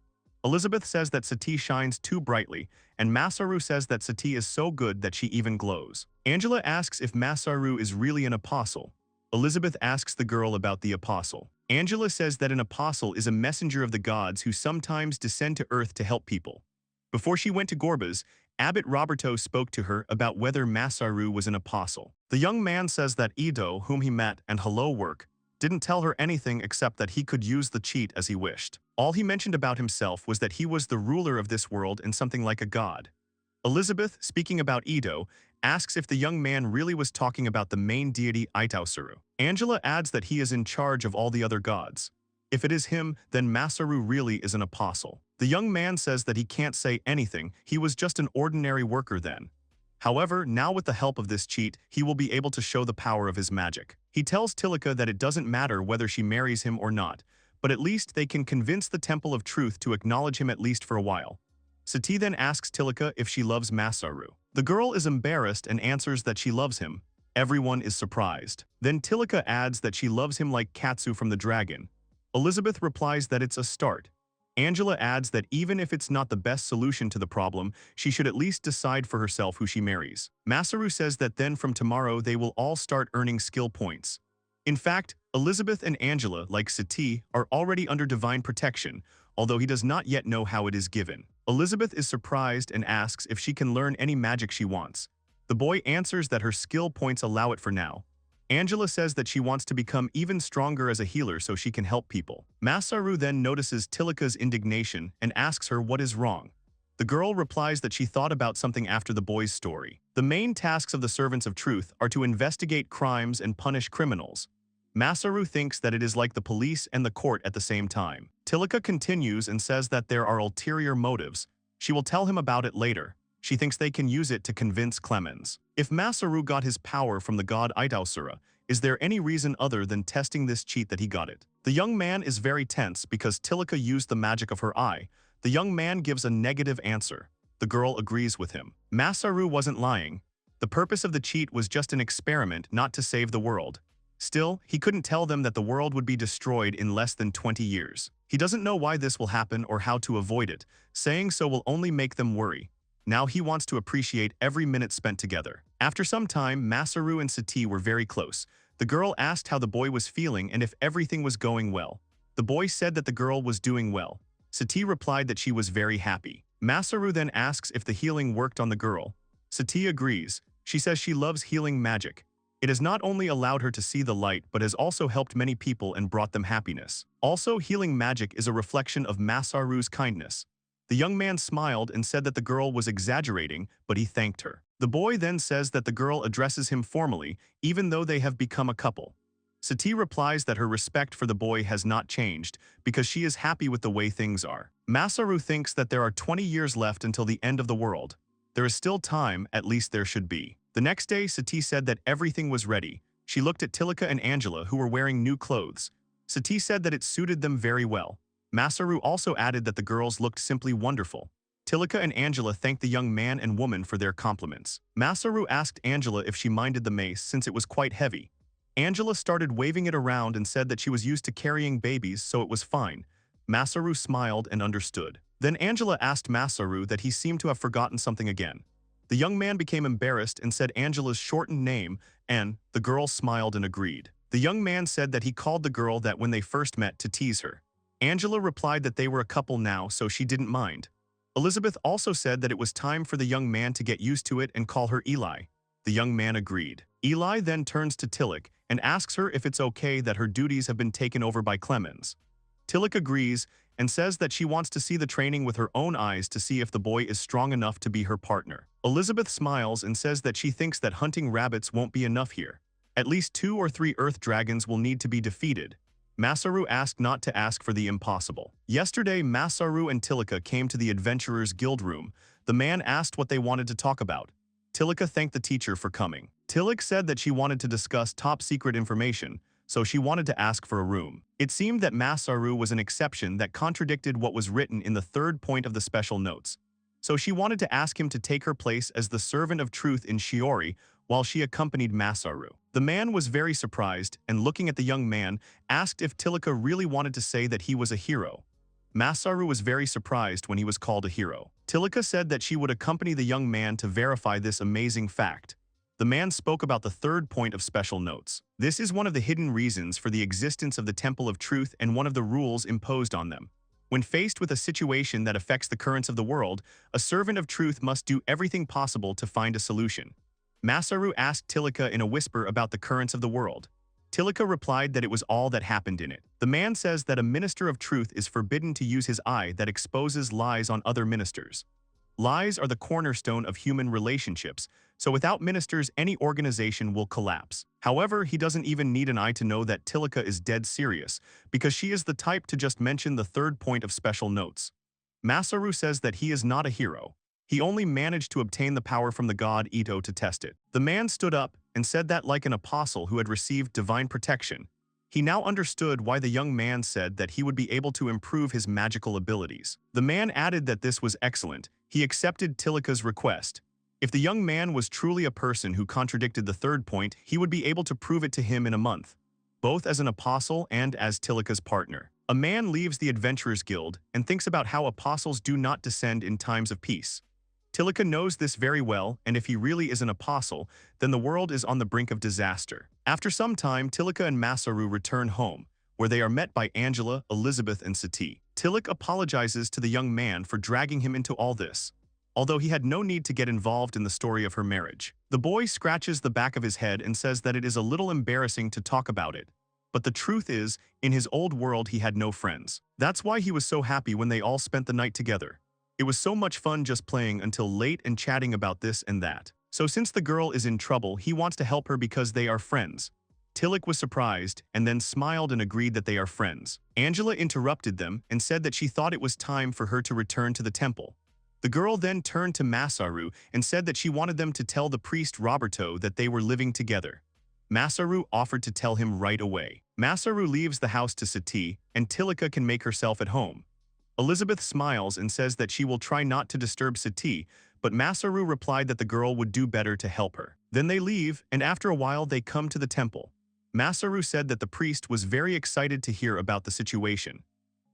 Elizabeth says that Sati shines too brightly, and Masaru says that Sati is so good that she even glows. Angela asks if Masaru is really an apostle. Elizabeth asks the girl about the apostle. Angela says that an apostle is a messenger of the gods who sometimes descend to earth to help people. Before she went to Gorba's, Abbot Roberto spoke to her about whether Masaru was an apostle. The young man says that Ido, whom he met, and Hello Work, didn't tell her anything except that he could use the cheat as he wished. All he mentioned about himself was that he was the ruler of this world and something like a god. Elizabeth, speaking about Ido, asks if the young man really was talking about the main deity Itausuru. Angela adds that he is in charge of all the other gods. If it is him, then Masaru really is an apostle. The young man says that he can't say anything, he was just an ordinary worker then. However, now with the help of this cheat, he will be able to show the power of his magic. He tells Tilika that it doesn't matter whether she marries him or not, but at least they can convince the Temple of Truth to acknowledge him at least for a while. Sati then asks Tilika if she loves Masaru. The girl is embarrassed and answers that she loves him. Everyone is surprised. Then Tilika adds that she loves him like Katsu from the dragon. Elizabeth replies that it's a start. Angela adds that even if it's not the best solution to the problem, she should at least decide for herself who she marries. Masaru says that then from tomorrow they will all start earning skill points. In fact, Elizabeth and Angela, like Sati, are already under divine protection, although he does not yet know how it is given. Elizabeth is surprised and asks if she can learn any magic she wants. The boy answers that her skill points allow it for now. Angela says that she wants to become even stronger as a healer so she can help people. Masaru then notices Tilika's indignation and asks her what is wrong. The girl replies that she thought about something after the boy's story. The main tasks of the Servants of Truth are to investigate crimes and punish criminals. Masaru thinks that it is like the police and the court at the same time. Tilika continues and says that there are ulterior motives. She will tell him about it later. She thinks they can use it to convince Clemens. If Masaru got his power from the god Itausura, is there any reason other than testing this cheat that he got it? The young man is very tense because Tilika used the magic of her eye. The young man gives a negative answer. The girl agrees with him. Masaru wasn't lying. The purpose of the cheat was just an experiment, not to save the world. Still, he couldn't tell them that the world would be destroyed in less than 20 years. He doesn't know why this will happen or how to avoid it. Saying so will only make them worry. Now he wants to appreciate every minute spent together. After some time, Masaru and Sati were very close. The girl asked how the boy was feeling and if everything was going well. The boy said that the girl was doing well. Sati replied that she was very happy. Masaru then asks if the healing worked on the girl. Sati agrees. She says she loves healing magic. It has not only allowed her to see the light but has also helped many people and brought them happiness. Also, healing magic is a reflection of Masaru's kindness. The young man smiled and said that the girl was exaggerating, but he thanked her. The boy then says that the girl addresses him formally, even though they have become a couple. Sati replies that her respect for the boy has not changed, because she is happy with the way things are. Masaru thinks that there are 20 years left until the end of the world. There is still time, at least there should be. The next day, Sati said that everything was ready. She looked at Tilika and Angela, who were wearing new clothes. Sati said that it suited them very well. Masaru also added that the girls looked simply wonderful. Tilika and Angela thanked the young man and woman for their compliments. Masaru asked Angela if she minded the mace since it was quite heavy. Angela started waving it around and said that she was used to carrying babies, so it was fine. Masaru smiled and understood. Then Angela asked Masaru that he seemed to have forgotten something again. The young man became embarrassed and said Angela's shortened name, and the girl smiled and agreed. The young man said that he called the girl that when they first met to tease her. Angela replied that they were a couple now, so she didn't mind. Elizabeth also said that it was time for the young man to get used to it and call her Eli. The young man agreed. Eli then turns to Tillich and asks her if it's okay that her duties have been taken over by Clemens. Tillich agrees and says that she wants to see the training with her own eyes to see if the boy is strong enough to be her partner. Elizabeth smiles and says that she thinks that hunting rabbits won't be enough here. At least 2 or 3 earth dragons will need to be defeated. Masaru asked not to ask for the impossible. Yesterday, Masaru and Tillich came to the Adventurers Guild room. The man asked what they wanted to talk about. Tillich thanked the teacher for coming. Tillich said that she wanted to discuss top-secret information, so she wanted to ask for a room. It seemed that Masaru was an exception that contradicted what was written in the 3rd point of the special notes. So she wanted to ask him to take her place as the servant of truth in Shiori while she accompanied Masaru. The man was very surprised and, looking at the young man, asked if Tillich really wanted to say that he was a hero. Masaru was very surprised when he was called a hero. Tillich said that she would accompany the young man to verify this amazing fact. The man spoke about the 3rd point of special notes. This is one of the hidden reasons for the existence of the Temple of Truth and one of the rules imposed on them. When faced with a situation that affects the currents of the world, a servant of truth must do everything possible to find a solution. Masaru asked Tillich in a whisper about the currents of the world. Tillich replied that it was all that happened in it. The man says that a minister of truth is forbidden to use his eye that exposes lies on other ministers. Lies are the cornerstone of human relationships, so without ministers, any organization will collapse. However, he doesn't even need an eye to know that Tillich is dead serious, because she is the type to just mention the 3rd point of special notes. Masaru says that he is not a hero. He only managed to obtain the power from the god Ito to test it. The man stood up and said that, like an apostle who had received divine protection, he now understood why the young man said that he would be able to improve his magical abilities. The man added that this was excellent. He accepted Tillich's request. If the young man was truly a person who contradicted the 3rd point, he would be able to prove it to him in a month, both as an apostle and as Tillich's partner. A man leaves the Adventurers Guild and thinks about how apostles do not descend in times of peace. Tillich knows this very well, and if he really is an apostle, then the world is on the brink of disaster. After some time, Tillich and Masaru return home, where they are met by Angela, Elizabeth, and Sati. Tillich apologizes to the young man for dragging him into all this, although he had no need to get involved in the story of her marriage. The boy scratches the back of his head and says that it is a little embarrassing to talk about it. But the truth is, in his old world he had no friends. That's why he was so happy when they all spent the night together. It was so much fun just playing until late and chatting about this and that. So since the girl is in trouble, he wants to help her because they are friends. Tillich was surprised and then smiled and agreed that they are friends. Angela interrupted them and said that she thought it was time for her to return to the temple. The girl then turned to Masaru and said that she wanted them to tell the priest Roberto that they were living together. Masaru offered to tell him right away. Masaru leaves the house to Sati, and Tillich can make herself at home. Elizabeth smiles and says that she will try not to disturb Sati, but Masaru replied that the girl would do better to help her. Then they leave, and after a while they come to the temple. Masaru said that the priest was very excited to hear about the situation.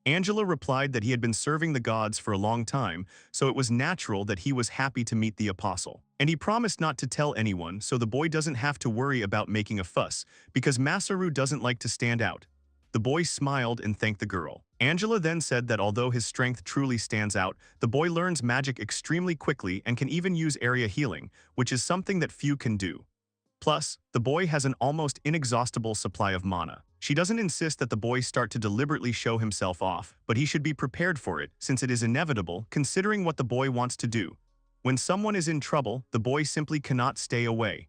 Angela replied that he had been serving the gods for a long time, so it was natural that he was happy to meet the apostle. And he promised not to tell anyone, so the boy doesn't have to worry about making a fuss, because Masaru doesn't like to stand out. The boy smiled and thanked the girl. Angela then said that although his strength truly stands out, the boy learns magic extremely quickly and can even use area healing, which is something that few can do. Plus, the boy has an almost inexhaustible supply of mana. She doesn't insist that the boy start to deliberately show himself off, but he should be prepared for it, since it is inevitable, considering what the boy wants to do. When someone is in trouble, the boy simply cannot stay away.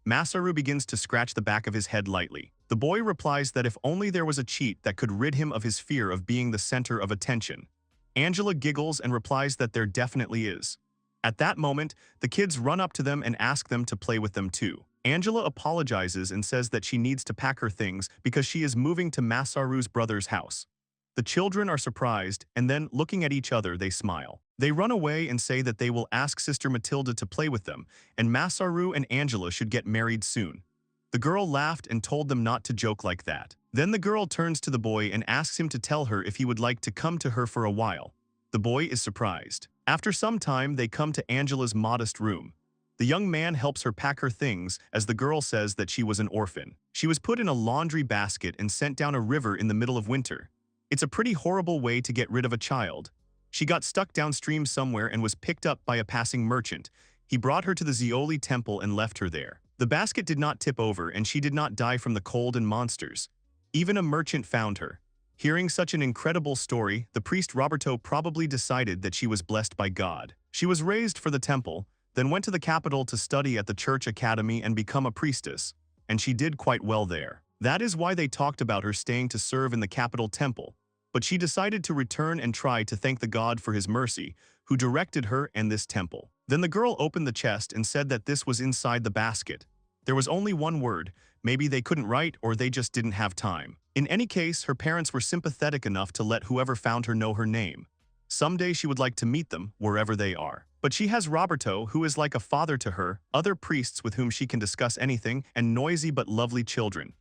Masaru begins to scratch the back of his head lightly. The boy replies that if only there was a cheat that could rid him of his fear of being the center of attention. Angela giggles and replies that there definitely is. At that moment, the kids run up to them and ask them to play with them too. Angela apologizes and says that she needs to pack her things because she is moving to Masaru's brother's house. The children are surprised, and then, looking at each other, they smile. They run away and say that they will ask Sister Matilda to play with them, and Masaru and Angela should get married soon. The girl laughed and told them not to joke like that. Then the girl turns to the boy and asks him to tell her if he would like to come to her for a while. The boy is surprised. After some time, they come to Angela's modest room. The young man helps her pack her things as the girl says that she was an orphan. She was put in a laundry basket and sent down a river in the middle of winter. It's a pretty horrible way to get rid of a child. She got stuck downstream somewhere and was picked up by a passing merchant. He brought her to the Zeoli temple and left her there. The basket did not tip over and she did not die from the cold and monsters. Even a merchant found her. Hearing such an incredible story, the priest Roberto probably decided that she was blessed by God. She was raised for the temple, then went to the capital to study at the church academy and become a priestess, and she did quite well there. That is why they talked about her staying to serve in the capital temple, but she decided to return and try to thank the God for his mercy, who directed her and this temple. Then the girl opened the chest and said that this was inside the basket. There was only one word. Maybe they couldn't write or they just didn't have time. In any case, her parents were sympathetic enough to let whoever found her know her name. Someday she would like to meet them, wherever they are. But she has Roberto, who is like a father to her, other priests with whom she can discuss anything, and noisy but lovely children.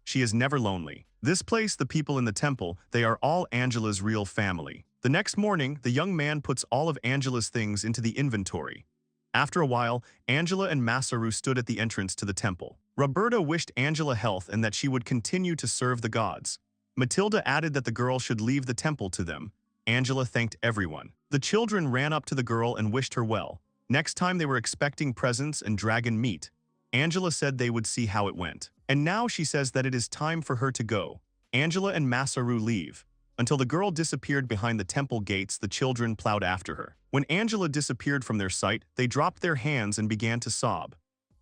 She is never lonely. This place, the people in the temple, they are all Angela's real family. The next morning, the young man puts all of Angela's things into the inventory. After a while, Angela and Masaru stood at the entrance to the temple. Roberto wished Angela health and that she would continue to serve the gods. Matilda added that the girl should leave the temple to them. Angela thanked everyone. The children ran up to the girl and wished her well. Next time they were expecting presents and dragon meat. Angela said they would see how it went. And now she says that it is time for her to go. Angela and Masaru leave. Until the girl disappeared behind the temple gates, the children plowed after her. When Angela disappeared from their sight, they dropped their hands and began to sob.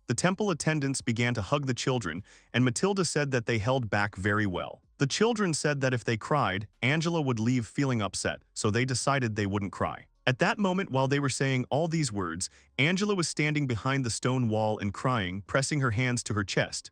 The temple attendants began to hug the children, and Matilda said that they held back very well. The children said that if they cried, Angela would leave feeling upset, so they decided they wouldn't cry. At that moment, while they were saying all these words, Angela was standing behind the stone wall and crying, pressing her hands to her chest.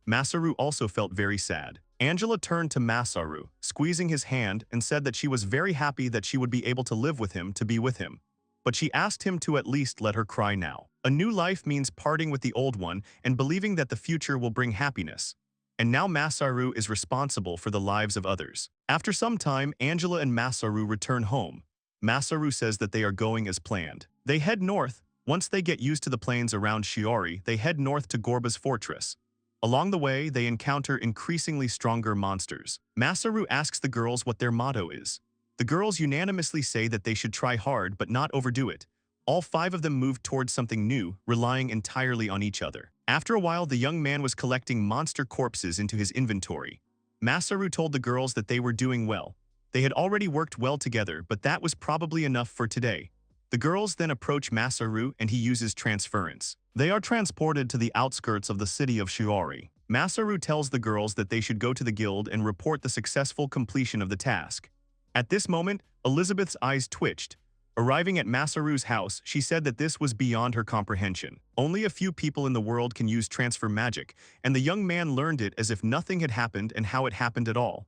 Masaru also felt very sad. Angela turned to Masaru, squeezing his hand, and said that she was very happy that she would be able to live with him to be with him. But she asked him to at least let her cry now. A new life means parting with the old one and believing that the future will bring happiness. And now Masaru is responsible for the lives of others. After some time, Angela and Masaru return home. Masaru says that they are going as planned. They head north. Once they get used to the plains around Shiori, they head north to Gorba's fortress. Along the way, they encounter increasingly stronger monsters. Masaru asks the girls what their motto is. The girls unanimously say that they should try hard but not overdo it. All 5 of them moved towards something new, relying entirely on each other. After a while, the young man was collecting monster corpses into his inventory. Masaru told the girls that they were doing well. They had already worked well together, but that was probably enough for today. The girls then approach Masaru and he uses transference. They are transported to the outskirts of the city of Shiori. Masaru tells the girls that they should go to the guild and report the successful completion of the task. At this moment, Elizabeth's eyes twitched. Arriving at Masaru's house, she said that this was beyond her comprehension. Only a few people in the world can use transfer magic, and the young man learned it as if nothing had happened and how it happened at all.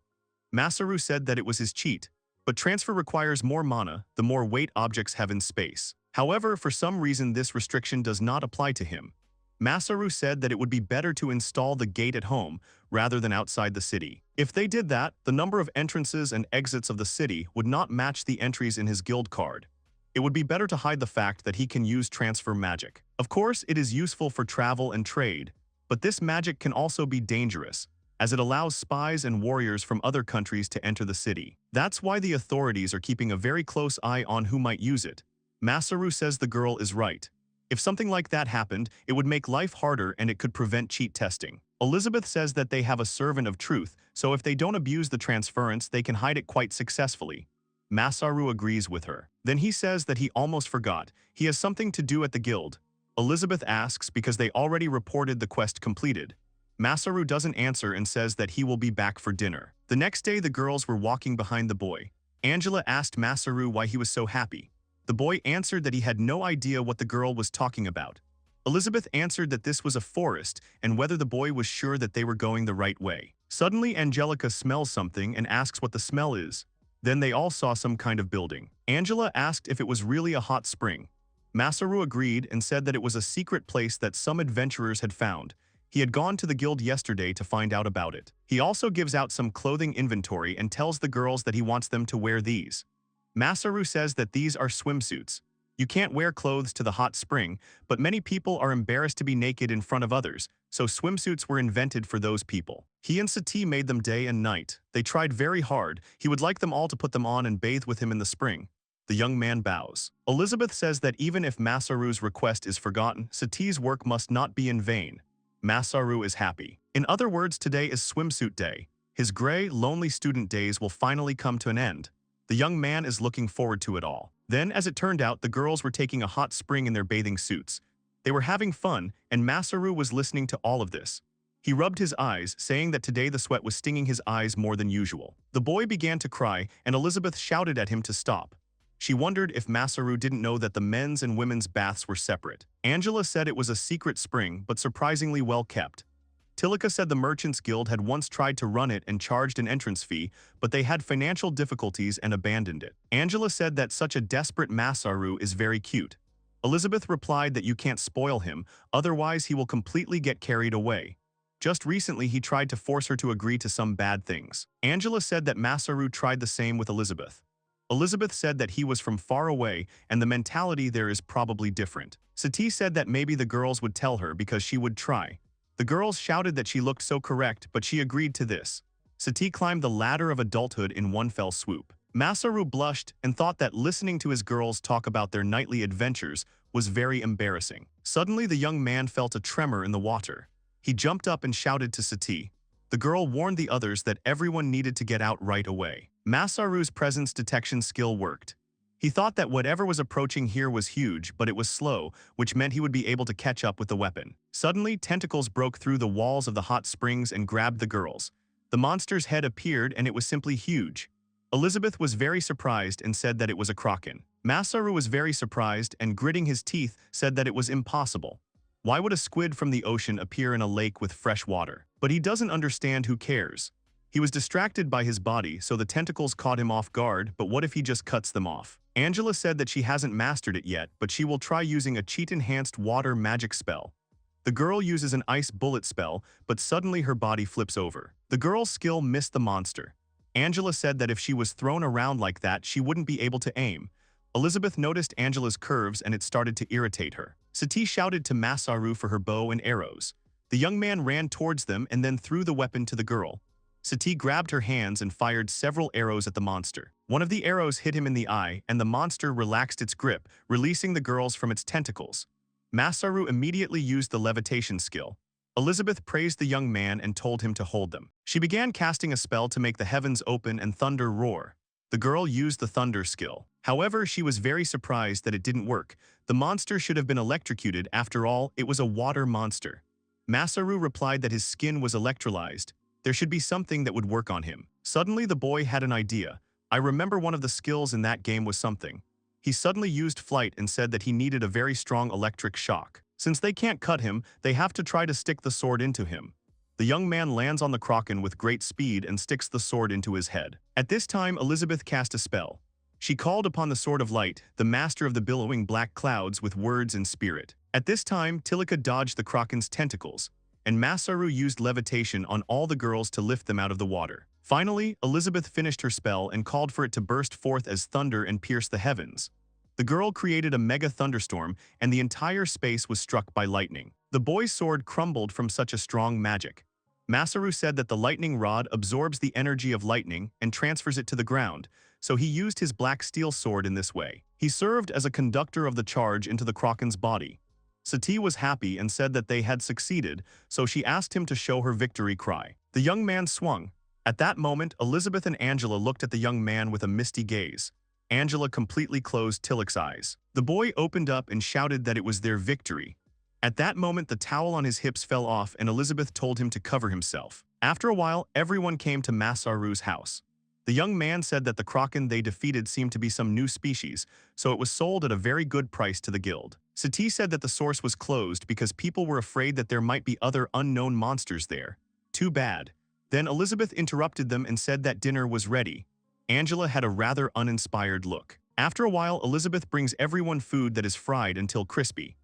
Masaru said that it was his cheat, but transfer requires more mana, the more weight objects have in space. However, for some reason this restriction does not apply to him. Masaru said that it would be better to install the gate at home rather than outside the city. If they did that, the number of entrances and exits of the city would not match the entries in his guild card. It would be better to hide the fact that he can use transfer magic. Of course, it is useful for travel and trade, but this magic can also be dangerous, as it allows spies and warriors from other countries to enter the city. That's why the authorities are keeping a very close eye on who might use it. Masaru says the girl is right. If something like that happened, it would make life harder and it could prevent cheat testing. Elizabeth says that they have a servant of truth, so if they don't abuse the transference, they can hide it quite successfully. Masaru agrees with her. Then he says that he almost forgot. He has something to do at the guild. Elizabeth asks because they already reported the quest completed. Masaru doesn't answer and says that he will be back for dinner. The next day, the girls were walking behind the boy. Angela asked Masaru why he was so happy. The boy answered that he had no idea what the girl was talking about. Elizabeth answered that this was a forest and whether the boy was sure that they were going the right way. Suddenly, Angelica smells something and asks what the smell is. Then they all saw some kind of building. Angela asked if it was really a hot spring. Masaru agreed and said that it was a secret place that some adventurers had found. He had gone to the guild yesterday to find out about it. He also gives out some clothing inventory and tells the girls that he wants them to wear these. Masaru says that these are swimsuits. You can't wear clothes to the hot spring, but many people are embarrassed to be naked in front of others, so swimsuits were invented for those people. He and Sati made them day and night. They tried very hard. He would like them all to put them on and bathe with him in the spring. The young man bows. Elizabeth says that even if Masaru's request is forgotten, Sati's work must not be in vain. Masaru is happy. In other words, today is swimsuit day. His gray, lonely student days will finally come to an end. The young man is looking forward to it all. Then, as it turned out, the girls were taking a hot spring in their bathing suits. They were having fun, and Masaru was listening to all of this. He rubbed his eyes, saying that today the sweat was stinging his eyes more than usual. The boy began to cry, and Elizabeth shouted at him to stop. She wondered if Masaru didn't know that the men's and women's baths were separate. Angela said it was a secret spring, but surprisingly well kept. Tilika said the Merchants Guild had once tried to run it and charged an entrance fee, but they had financial difficulties and abandoned it. Angela said that such a desperate Masaru is very cute. Elizabeth replied that you can't spoil him, otherwise he will completely get carried away. Just recently he tried to force her to agree to some bad things. Angela said that Masaru tried the same with Elizabeth. Elizabeth said that he was from far away and the mentality there is probably different. Sati said that maybe the girls would tell her because she would try. The girls shouted that she looked so correct, but she agreed to this. Sati climbed the ladder of adulthood in one fell swoop. Masaru blushed and thought that listening to his girls talk about their nightly adventures was very embarrassing. Suddenly the young man felt a tremor in the water. He jumped up and shouted to Sati. The girl warned the others that everyone needed to get out right away. Masaru's presence detection skill worked. He thought that whatever was approaching here was huge, but it was slow, which meant he would be able to catch up with the weapon. Suddenly, tentacles broke through the walls of the hot springs and grabbed the girls. The monster's head appeared and it was simply huge. Elizabeth was very surprised and said that it was a kraken. Masaru was very surprised and, gritting his teeth, said that it was impossible. Why would a squid from the ocean appear in a lake with fresh water? But he doesn't understand. Who cares? He was distracted by his body, so the tentacles caught him off guard, but what if he just cuts them off? Angela said that she hasn't mastered it yet, but she will try using a cheat-enhanced water magic spell. The girl uses an ice bullet spell, but suddenly her body flips over. The girl's skill missed the monster. Angela said that if she was thrown around like that, she wouldn't be able to aim. Elizabeth noticed Angela's curves and it started to irritate her. Sati shouted to Masaru for her bow and arrows. The young man ran towards them and then threw the weapon to the girl. Sati grabbed her hands and fired several arrows at the monster. One of the arrows hit him in the eye, and the monster relaxed its grip, releasing the girls from its tentacles. Masaru immediately used the levitation skill. Elizabeth praised the young man and told him to hold them. She began casting a spell to make the heavens open and thunder roar. The girl used the thunder skill. However, she was very surprised that it didn't work. The monster should have been electrocuted. After all, it was a water monster. Masaru replied that his skin was electrolyzed. There should be something that would work on him. Suddenly, the boy had an idea. I remember one of the skills in that game was something. He suddenly used flight and said that he needed a very strong electric shock. Since they can't cut him, they have to try to stick the sword into him. The young man lands on the kraken with great speed and sticks the sword into his head. At this time, Elizabeth cast a spell. She called upon the Sword of Light, the master of the billowing black clouds, with words and spirit. At this time, Tilika dodged the kraken's tentacles, and Masaru used levitation on all the girls to lift them out of the water. Finally, Elizabeth finished her spell and called for it to burst forth as thunder and pierce the heavens. The girl created a mega thunderstorm, and the entire space was struck by lightning. The boy's sword crumbled from such a strong magic. Masaru said that the lightning rod absorbs the energy of lightning and transfers it to the ground, so he used his black steel sword in this way. He served as a conductor of the charge into the kraken's body. Sati was happy and said that they had succeeded, so she asked him to show her victory cry. The young man swung. At that moment, Elizabeth and Angela looked at the young man with a misty gaze. Angela completely closed Tilik's eyes. The boy opened up and shouted that it was their victory. At that moment, the towel on his hips fell off and Elizabeth told him to cover himself. After a while, everyone came to Masaru's house. The young man said that the kraken they defeated seemed to be some new species, so it was sold at a very good price to the guild. Sati said that the source was closed because people were afraid that there might be other unknown monsters there. Too bad. Then Elizabeth interrupted them and said that dinner was ready. Angela had a rather uninspired look. After a while, Elizabeth brings everyone food that is fried until crispy.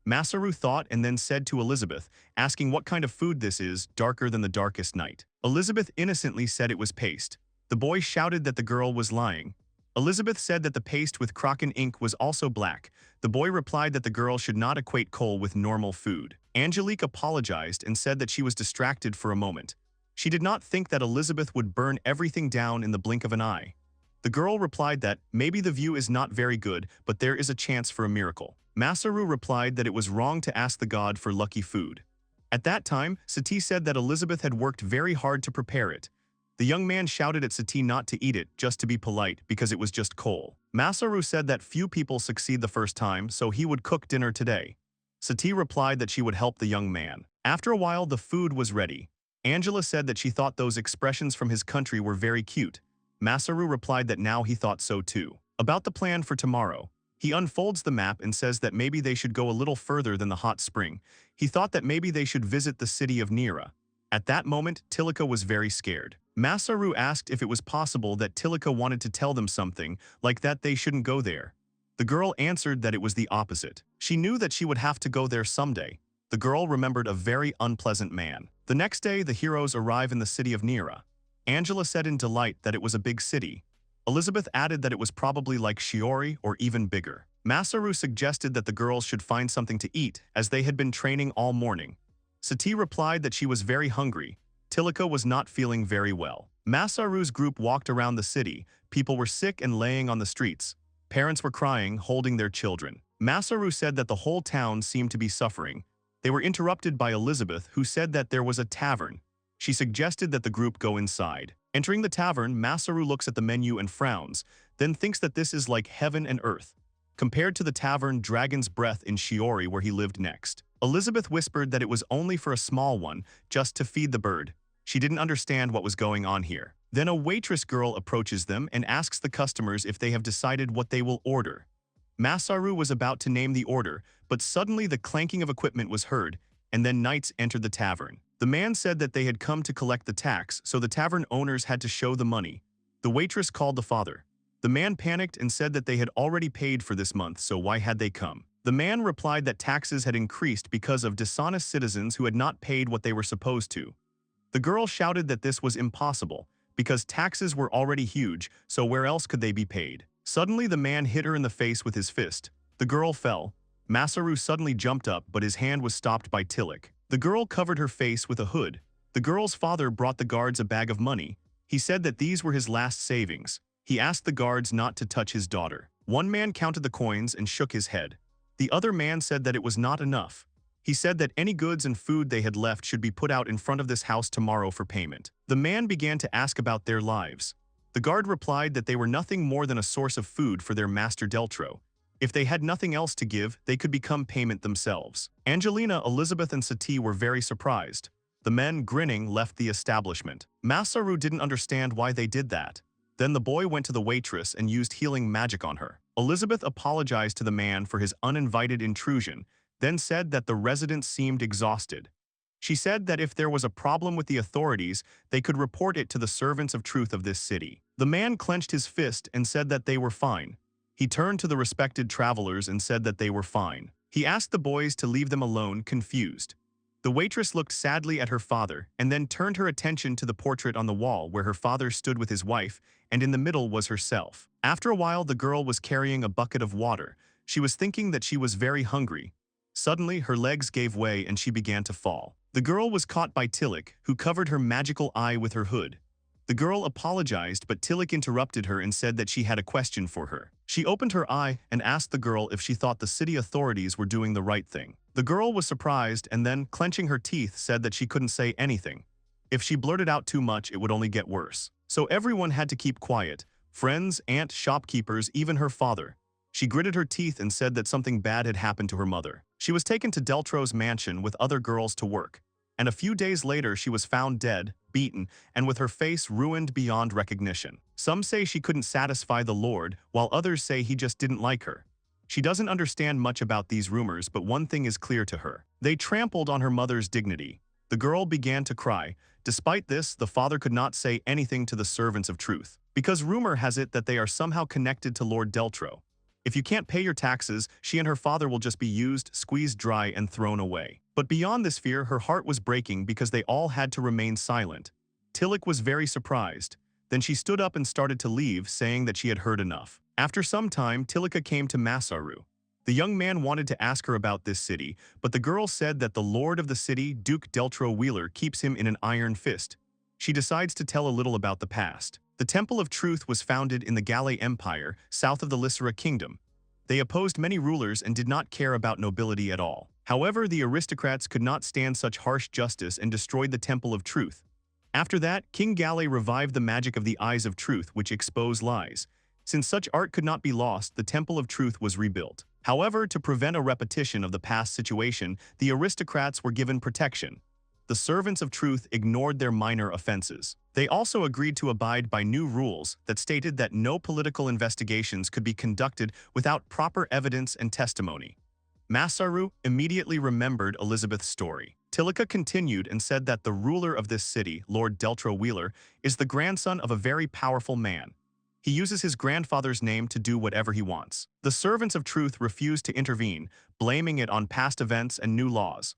Masaru thought and then said to Elizabeth, asking what kind of food this is, darker than the darkest night. Elizabeth innocently said it was paste. The boy shouted that the girl was lying. Elizabeth said that the paste with kraken ink was also black. The boy replied that the girl should not equate coal with normal food. Angelique apologized and said that she was distracted for a moment. She did not think that Elizabeth would burn everything down in the blink of an eye. The girl replied that maybe the view is not very good, but there is a chance for a miracle. Masaru replied that it was wrong to ask the god for lucky food. At that time, Sati said that Elizabeth had worked very hard to prepare it. The young man shouted at Sati not to eat it, just to be polite, because it was just coal. Masaru said that few people succeed the first time, so he would cook dinner today. Sati replied that she would help the young man. After a while, the food was ready. Angela said that she thought those expressions from his country were very cute. Masaru replied that now he thought so too. About the plan for tomorrow. He unfolds the map and says that maybe they should go a little further than the hot spring. He thought that maybe they should visit the city of Nira. At that moment, Tilika was very scared. Masaru asked if it was possible that Tilika wanted to tell them something, like that they shouldn't go there. The girl answered that it was the opposite. She knew that she would have to go there someday. The girl remembered a very unpleasant man. The next day, the heroes arrive in the city of Nira. Angela said in delight that it was a big city. Elizabeth added that it was probably like Shiori or even bigger. Masaru suggested that the girls should find something to eat, as they had been training all morning. Sati replied that she was very hungry. Tilika was not feeling very well. Masaru's group walked around the city. People were sick and laying on the streets. Parents were crying, holding their children. Masaru said that the whole town seemed to be suffering. They were interrupted by Elizabeth, who said that there was a tavern. She suggested that the group go inside. Entering the tavern, Masaru looks at the menu and frowns, then thinks that this is like heaven and earth, compared to the tavern Dragon's Breath in Shiori where he lived next. Elizabeth whispered that it was only for a small one, just to feed the bird. She didn't understand what was going on here. Then a waitress girl approaches them and asks the customers if they have decided what they will order. Masaru was about to name the order, but suddenly the clanking of equipment was heard, and then knights entered the tavern. The man said that they had come to collect the tax, so the tavern owners had to show the money. The waitress called the father. The man panicked and said that they had already paid for this month, so why had they come? The man replied that taxes had increased because of dishonest citizens who had not paid what they were supposed to. The girl shouted that this was impossible, because taxes were already huge, so where else could they be paid? Suddenly the man hit her in the face with his fist. The girl fell. Masaru suddenly jumped up, but his hand was stopped by Tilak. The girl covered her face with a hood. The girl's father brought the guards a bag of money. He said that these were his last savings. He asked the guards not to touch his daughter. One man counted the coins and shook his head. The other man said that it was not enough. He said that any goods and food they had left should be put out in front of this house tomorrow for payment. The man began to ask about their lives. The guard replied that they were nothing more than a source of food for their master Deltro. If they had nothing else to give, they could become payment themselves. Angelina, Elizabeth, and Sati were very surprised. The men, grinning, left the establishment. Masaru didn't understand why they did that. Then the boy went to the waitress and used healing magic on her. Elizabeth apologized to the man for his uninvited intrusion, then said that the residents seemed exhausted. She said that if there was a problem with the authorities, they could report it to the servants of truth of this city. The man clenched his fist and said that they were fine. He turned to the respected travelers and said that they were fine. He asked the boys to leave them alone, confused. The waitress looked sadly at her father and then turned her attention to the portrait on the wall where her father stood with his wife, and in the middle was herself. After a while, the girl was carrying a bucket of water. She was thinking that she was very hungry. Suddenly, her legs gave way and she began to fall. The girl was caught by Tilak, who covered her magical eye with her hood. The girl apologized, but Tilak interrupted her and said that she had a question for her. She opened her eye and asked the girl if she thought the city authorities were doing the right thing. The girl was surprised and then, clenching her teeth, said that she couldn't say anything. If she blurted out too much, it would only get worse. So everyone had to keep quiet. Friends, aunt, shopkeepers, even her father. She gritted her teeth and said that something bad had happened to her mother. She was taken to Deltro's mansion with other girls to work. And a few days later she was found dead, beaten, and with her face ruined beyond recognition. Some say she couldn't satisfy the Lord, while others say he just didn't like her. She doesn't understand much about these rumors, but one thing is clear to her. They trampled on her mother's dignity. The girl began to cry. Despite this, the father could not say anything to the servants of truth, because rumor has it that they are somehow connected to Lord Deltro. If you can't pay your taxes, she and her father will just be used, squeezed dry, and thrown away. But beyond this fear, her heart was breaking because they all had to remain silent. Tilak was very surprised. Then she stood up and started to leave, saying that she had heard enough. After some time, Tilika came to Masaru. The young man wanted to ask her about this city, but the girl said that the lord of the city, Duke Deltro Wheeler, keeps him in an iron fist. She decides to tell a little about the past. The Temple of Truth was founded in the Galate Empire, south of the Lysera Kingdom. They opposed many rulers and did not care about nobility at all. However, the aristocrats could not stand such harsh justice and destroyed the Temple of Truth. After that, King Gale revived the magic of the Eyes of Truth, which expose lies. Since such art could not be lost, the Temple of Truth was rebuilt. However, to prevent a repetition of the past situation, the aristocrats were given protection. The servants of truth ignored their minor offenses. They also agreed to abide by new rules that stated that no political investigations could be conducted without proper evidence and testimony. Masaru immediately remembered Elizabeth's story. Tilika continued and said that the ruler of this city, Lord Deltro Wheeler, is the grandson of a very powerful man. He uses his grandfather's name to do whatever he wants. The servants of truth refused to intervene, blaming it on past events and new laws.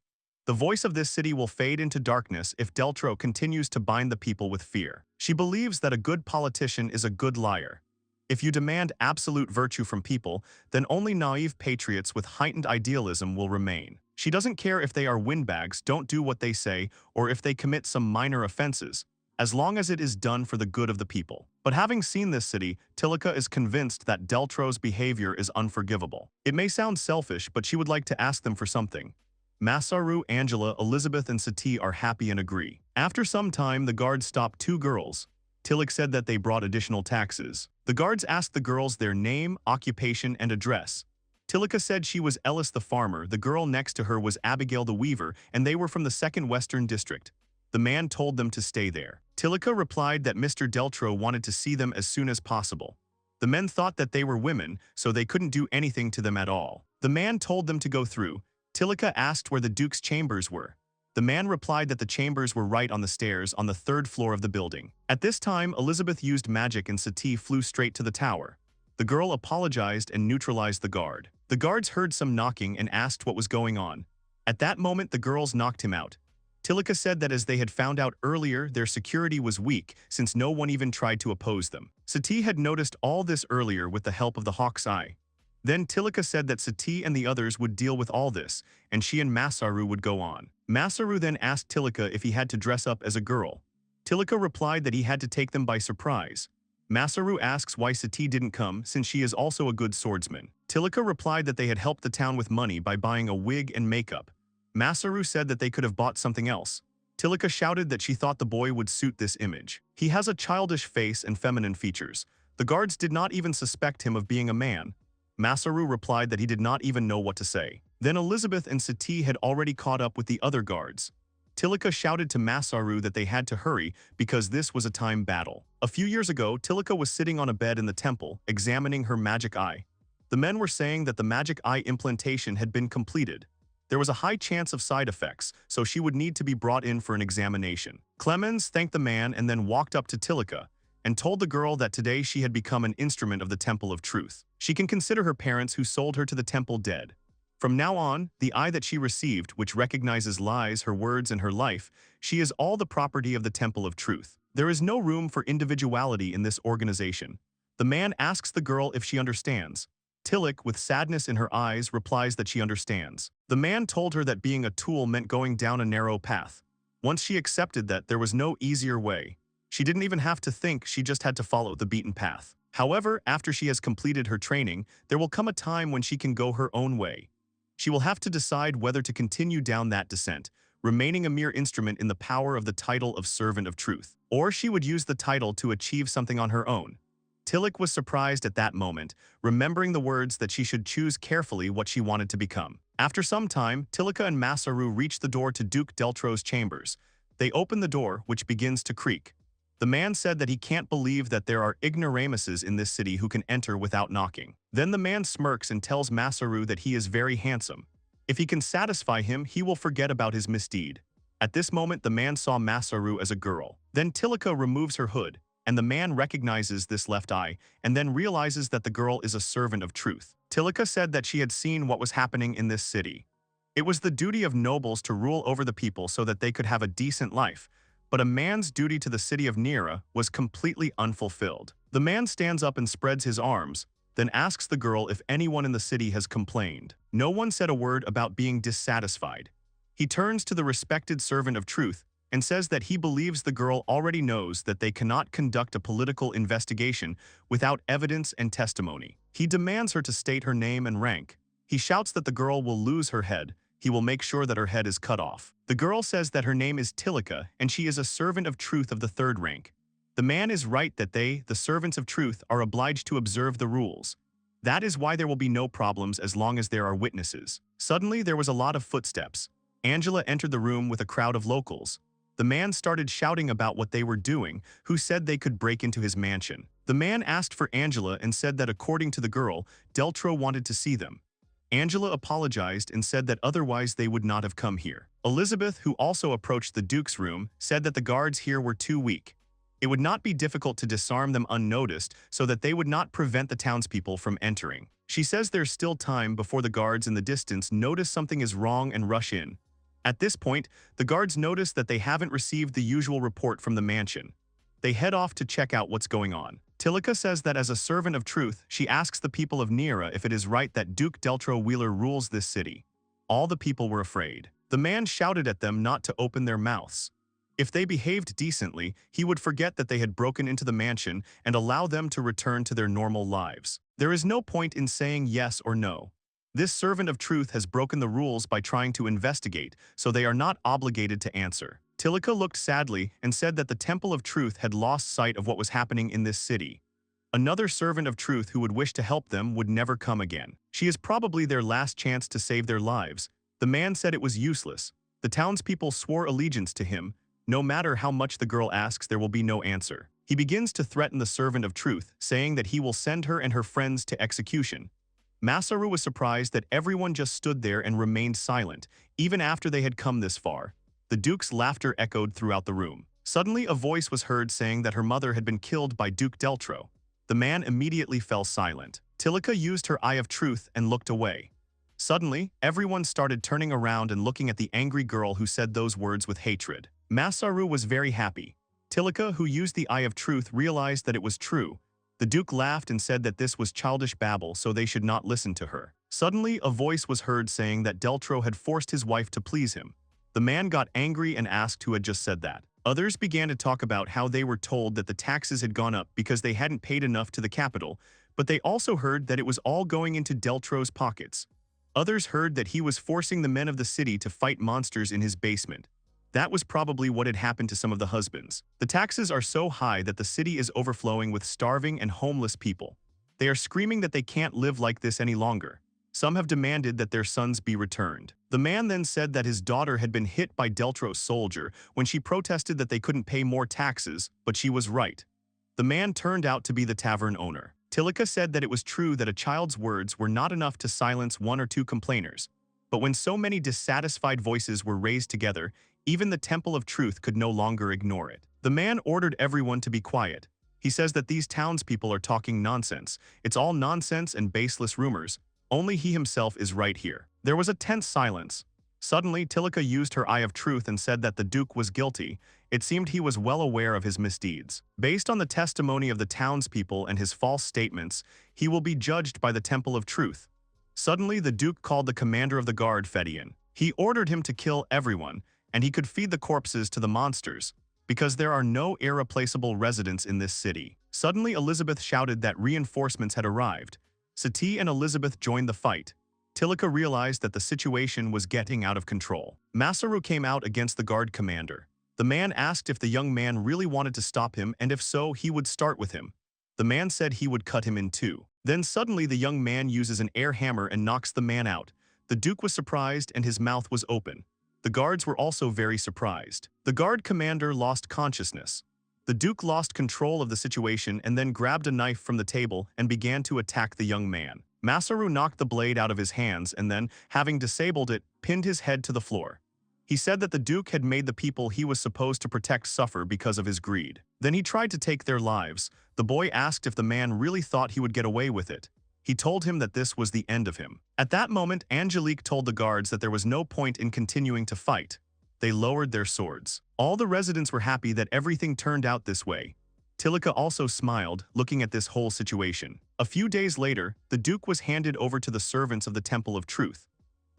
The voice of this city will fade into darkness if Deltro continues to bind the people with fear. She believes that a good politician is a good liar. If you demand absolute virtue from people, then only naive patriots with heightened idealism will remain. She doesn't care if they are windbags, don't do what they say, or if they commit some minor offenses, as long as it is done for the good of the people. But having seen this city, Tilika is convinced that Deltro's behavior is unforgivable. It may sound selfish, but she would like to ask them for something. Masaru, Angela, Elizabeth, and Sati are happy and agree. After some time, the guards stop two girls. Tilik said that they brought additional taxes. The guards asked the girls their name, occupation, and address. Tilika said she was Ellis the farmer, the girl next to her was Abigail the weaver, and they were from the 2nd Western District. The man told them to stay there. Tilika replied that Mr. Deltro wanted to see them as soon as possible. The men thought that they were women, so they couldn't do anything to them at all. The man told them to go through. Tilika asked where the Duke's chambers were. The man replied that the chambers were right on the stairs on the 3rd floor of the building. At this time, Elizabeth used magic and Sati flew straight to the tower. The girl apologized and neutralized the guard. The guards heard some knocking and asked what was going on. At that moment, the girls knocked him out. Tilika said that as they had found out earlier, their security was weak since no one even tried to oppose them. Sati had noticed all this earlier with the help of the Hawk's Eye. Then Tilika said that Sati and the others would deal with all this, and she and Masaru would go on. Masaru then asked Tilika if he had to dress up as a girl. Tilika replied that he had to take them by surprise. Masaru asks why Sati didn't come since she is also a good swordsman. Tilika replied that they had helped the town with money by buying a wig and makeup. Masaru said that they could have bought something else. Tilika shouted that she thought the boy would suit this image. He has a childish face and feminine features. The guards did not even suspect him of being a man. Masaru replied that he did not even know what to say. Then Elizabeth and Sati had already caught up with the other guards. Tilika shouted to Masaru that they had to hurry because this was a time battle. A few years ago, Tilika was sitting on a bed in the temple, examining her magic eye. The men were saying that the magic eye implantation had been completed. There was a high chance of side effects, so she would need to be brought in for an examination. Clemens thanked the man and then walked up to Tilika and told the girl that today she had become an instrument of the Temple of Truth. She can consider her parents who sold her to the temple dead. From now on, the eye that she received, which recognizes lies, her words, and her life, she is all the property of the Temple of Truth. There is no room for individuality in this organization. The man asks the girl if she understands. Tillik, with sadness in her eyes, replies that she understands. The man told her that being a tool meant going down a narrow path. Once she accepted that, there was no easier way. She didn't even have to think, she just had to follow the beaten path. However, after she has completed her training, there will come a time when she can go her own way. She will have to decide whether to continue down that descent, remaining a mere instrument in the power of the title of Servant of Truth, or she would use the title to achieve something on her own. Tillik was surprised at that moment, remembering the words that she should choose carefully what she wanted to become. After some time, Tilika and Masaru reach the door to Duke Deltro's chambers. They open the door, which begins to creak. The man said that he can't believe that there are ignoramuses in this city who can enter without knocking. Then the man smirks and tells Masaru that he is very handsome. If he can satisfy him, he will forget about his misdeed. At this moment, the man saw Masaru as a girl. Then Tilika removes her hood, and the man recognizes this left eye, and then realizes that the girl is a servant of truth. Tilika said that she had seen what was happening in this city. It was the duty of nobles to rule over the people so that they could have a decent life. But a man's duty to the city of Nira was completely unfulfilled. The man stands up and spreads his arms, then asks the girl if anyone in the city has complained. No one said a word about being dissatisfied. He turns to the respected servant of truth and says that he believes the girl already knows that they cannot conduct a political investigation without evidence and testimony. He demands her to state her name and rank. He shouts that the girl will lose her head. He will make sure that her head is cut off. The girl says that her name is Tilika and she is a servant of truth of the third rank. The man is right that they, the servants of truth, are obliged to observe the rules. That is why there will be no problems as long as there are witnesses. Suddenly, there was a lot of footsteps. Angela entered the room with a crowd of locals. The man started shouting about what they were doing, who said they could break into his mansion. The man asked for Angela and said that according to the girl, Deltro wanted to see them. Angela apologized and said that otherwise they would not have come here. Elizabeth, who also approached the Duke's room, said that the guards here were too weak. It would not be difficult to disarm them unnoticed so that they would not prevent the townspeople from entering. She says there's still time before the guards in the distance notice something is wrong and rush in. At this point, the guards notice that they haven't received the usual report from the mansion. They head off to check out what's going on. Tilika says that as a servant of truth, she asks the people of Nira if it is right that Duke Deltro Wheeler rules this city. All the people were afraid. The man shouted at them not to open their mouths. If they behaved decently, he would forget that they had broken into the mansion and allow them to return to their normal lives. There is no point in saying yes or no. This servant of truth has broken the rules by trying to investigate, so they are not obligated to answer. Tilika looked sadly and said that the Temple of Truth had lost sight of what was happening in this city. Another servant of truth who would wish to help them would never come again. She is probably their last chance to save their lives. The man said it was useless. The townspeople swore allegiance to him. No matter how much the girl asks, there will be no answer. He begins to threaten the servant of truth, saying that he will send her and her friends to execution. Masaru was surprised that everyone just stood there and remained silent, even after they had come this far. The Duke's laughter echoed throughout the room. Suddenly, a voice was heard saying that her mother had been killed by Duke Deltro. The man immediately fell silent. Tilika used her eye of truth and looked away. Suddenly, everyone started turning around and looking at the angry girl who said those words with hatred. Masaru was very happy. Tilika, who used the eye of truth, realized that it was true. The Duke laughed and said that this was childish babble, so they should not listen to her. Suddenly, a voice was heard saying that Deltro had forced his wife to please him. The man got angry and asked who had just said that. Others began to talk about how they were told that the taxes had gone up because they hadn't paid enough to the capital, but they also heard that it was all going into Deltro's pockets. Others heard that he was forcing the men of the city to fight monsters in his basement. That was probably what had happened to some of the husbands. The taxes are so high that the city is overflowing with starving and homeless people. They are screaming that they can't live like this any longer. Some have demanded that their sons be returned. The man then said that his daughter had been hit by Deltro's soldier when she protested that they couldn't pay more taxes, but she was right. The man turned out to be the tavern owner. Tilika said that it was true that a child's words were not enough to silence one or two complainers. But when so many dissatisfied voices were raised together, even the Temple of Truth could no longer ignore it. The man ordered everyone to be quiet. He says that these townspeople are talking nonsense. It's all nonsense and baseless rumors. Only he himself is right here. There was a tense silence. Suddenly, Tilika used her eye of truth and said that the Duke was guilty. It seemed he was well aware of his misdeeds. Based on the testimony of the townspeople and his false statements, he will be judged by the Temple of Truth. Suddenly, the Duke called the commander of the guard, Fedian. He ordered him to kill everyone, and he could feed the corpses to the monsters, because there are no irreplaceable residents in this city. Suddenly, Elizabeth shouted that reinforcements had arrived. Sati and Elizabeth joined the fight. Tilika realized that the situation was getting out of control. Masaru came out against the guard commander. The man asked if the young man really wanted to stop him, and if so, he would start with him. The man said he would cut him in two. Then suddenly the young man uses an air hammer and knocks the man out. The Duke was surprised and his mouth was open. The guards were also very surprised. The guard commander lost consciousness. The Duke lost control of the situation and then grabbed a knife from the table and began to attack the young man. Masaru knocked the blade out of his hands and then, having disabled it, pinned his head to the floor. He said that the Duke had made the people he was supposed to protect suffer because of his greed. Then he tried to take their lives. The boy asked if the man really thought he would get away with it. He told him that this was the end of him. At that moment, Angelique told the guards that there was no point in continuing to fight. They lowered their swords. All the residents were happy that everything turned out this way. Tilika also smiled, looking at this whole situation. A few days later, the Duke was handed over to the servants of the Temple of Truth.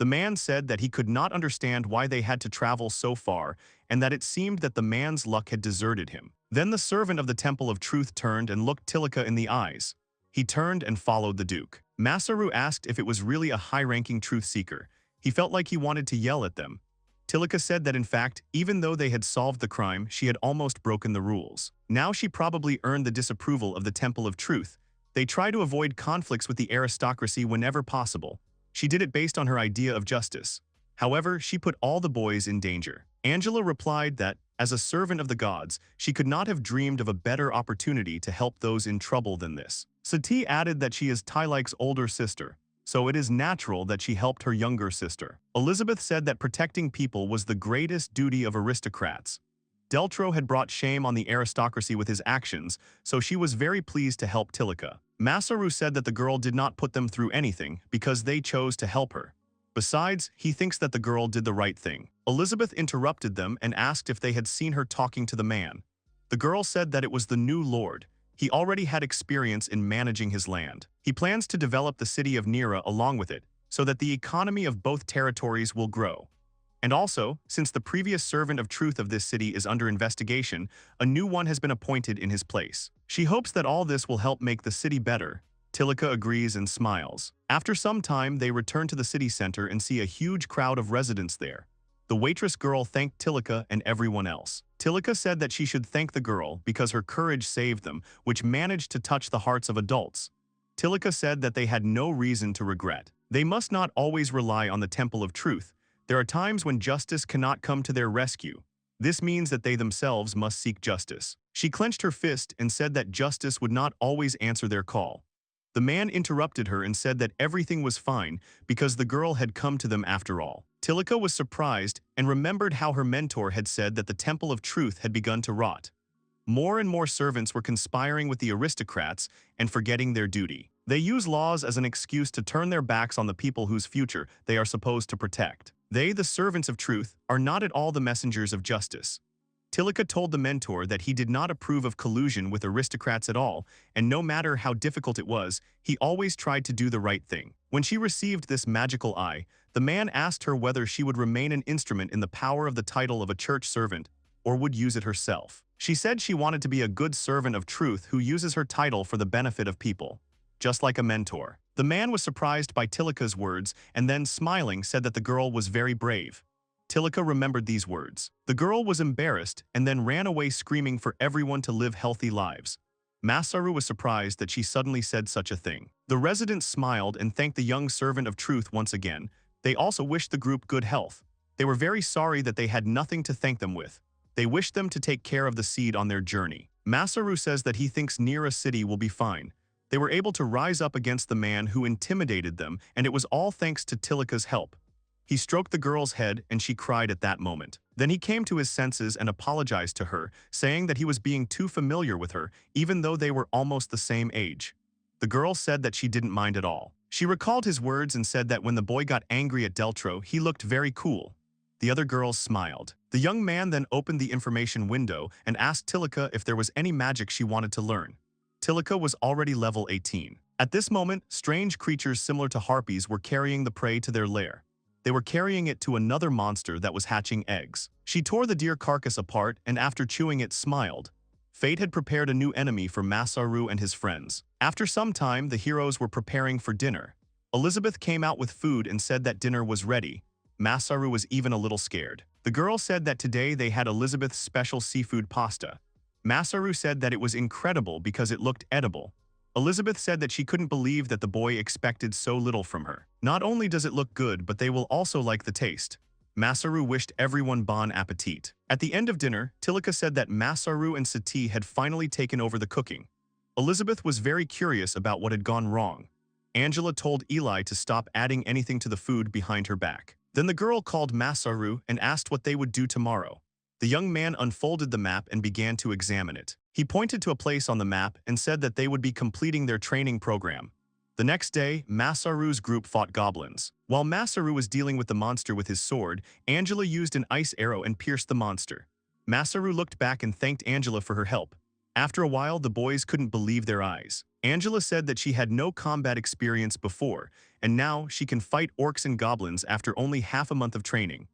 The man said that he could not understand why they had to travel so far and that it seemed that the man's luck had deserted him. Then the servant of the Temple of Truth turned and looked Tilika in the eyes. He turned and followed the Duke. Masaru asked if it was really a high-ranking truth seeker. He felt like he wanted to yell at them. Tilika said that in fact, even though they had solved the crime, she had almost broken the rules. Now she probably earned the disapproval of the Temple of Truth. They try to avoid conflicts with the aristocracy whenever possible. She did it based on her idea of justice. However, she put all the boys in danger. Angela replied that, as a servant of the gods, she could not have dreamed of a better opportunity to help those in trouble than this. Sati added that she is Tylik's older sister, so it is natural that she helped her younger sister. Elizabeth said that protecting people was the greatest duty of aristocrats. Deltro had brought shame on the aristocracy with his actions, so she was very pleased to help Tilika. Masaru said that the girl did not put them through anything because they chose to help her. Besides, he thinks that the girl did the right thing. Elizabeth interrupted them and asked if they had seen her talking to the man. The girl said that it was the new lord. He already had experience in managing his land. He plans to develop the city of Nira along with it, so that the economy of both territories will grow. And also, since the previous servant of truth of this city is under investigation, a new one has been appointed in his place. She hopes that all this will help make the city better. Tilika agrees and smiles. After some time, they return to the city center and see a huge crowd of residents there. The waitress girl thanked Tilika and everyone else. Tilika said that she should thank the girl because her courage saved them, which managed to touch the hearts of adults. Tilika said that they had no reason to regret. They must not always rely on the Temple of Truth. There are times when justice cannot come to their rescue. This means that they themselves must seek justice. She clenched her fist and said that justice would not always answer their call. The man interrupted her and said that everything was fine because the girl had come to them after all. Tilika was surprised and remembered how her mentor had said that the Temple of Truth had begun to rot. More and more servants were conspiring with the aristocrats and forgetting their duty. They use laws as an excuse to turn their backs on the people whose future they are supposed to protect. They, the servants of truth, are not at all the messengers of justice. Tilika told the mentor that he did not approve of collusion with aristocrats at all, and no matter how difficult it was, he always tried to do the right thing. When she received this magical eye, the man asked her whether she would remain an instrument in the power of the title of a church servant, or would use it herself. She said she wanted to be a good servant of truth who uses her title for the benefit of people, just like a mentor. The man was surprised by Tilika's words and then, smiling, said that the girl was very brave. Tilika remembered these words. The girl was embarrassed and then ran away screaming for everyone to live healthy lives. Masaru was surprised that she suddenly said such a thing. The residents smiled and thanked the young servant of truth once again. They also wished the group good health. They were very sorry that they had nothing to thank them with. They wished them to take care of the seed on their journey. Masaru says that he thinks Nira City will be fine. They were able to rise up against the man who intimidated them, and it was all thanks to Tilika's help. He stroked the girl's head and she cried at that moment. Then he came to his senses and apologized to her, saying that he was being too familiar with her, even though they were almost the same age. The girl said that she didn't mind at all. She recalled his words and said that when the boy got angry at Deltro, he looked very cool. The other girls smiled. The young man then opened the information window and asked Tilika if there was any magic she wanted to learn. Tilika was already level 18. At this moment, strange creatures similar to harpies were carrying the prey to their lair. They were carrying it to another monster that was hatching eggs. She tore the deer carcass apart and after chewing it smiled. Fate had prepared a new enemy for Masaru and his friends. After some time, the heroes were preparing for dinner. Elizabeth came out with food and said that dinner was ready. Masaru was even a little scared. The girl said that today they had Elizabeth's special seafood pasta. Masaru said that it was incredible because it looked edible. Elizabeth said that she couldn't believe that the boy expected so little from her. Not only does it look good, but they will also like the taste. Masaru wished everyone bon appetit. At the end of dinner, Tilika said that Masaru and Sati had finally taken over the cooking. Elizabeth was very curious about what had gone wrong. Angela told Eli to stop adding anything to the food behind her back. Then the girl called Masaru and asked what they would do tomorrow. The young man unfolded the map and began to examine it. He pointed to a place on the map and said that they would be completing their training program. The next day, Masaru's group fought goblins. While Masaru was dealing with the monster with his sword, Angela used an ice arrow and pierced the monster. Masaru looked back and thanked Angela for her help. After a while, the boys couldn't believe their eyes. Angela said that she had no combat experience before, and now she can fight orcs and goblins after only half a month of training.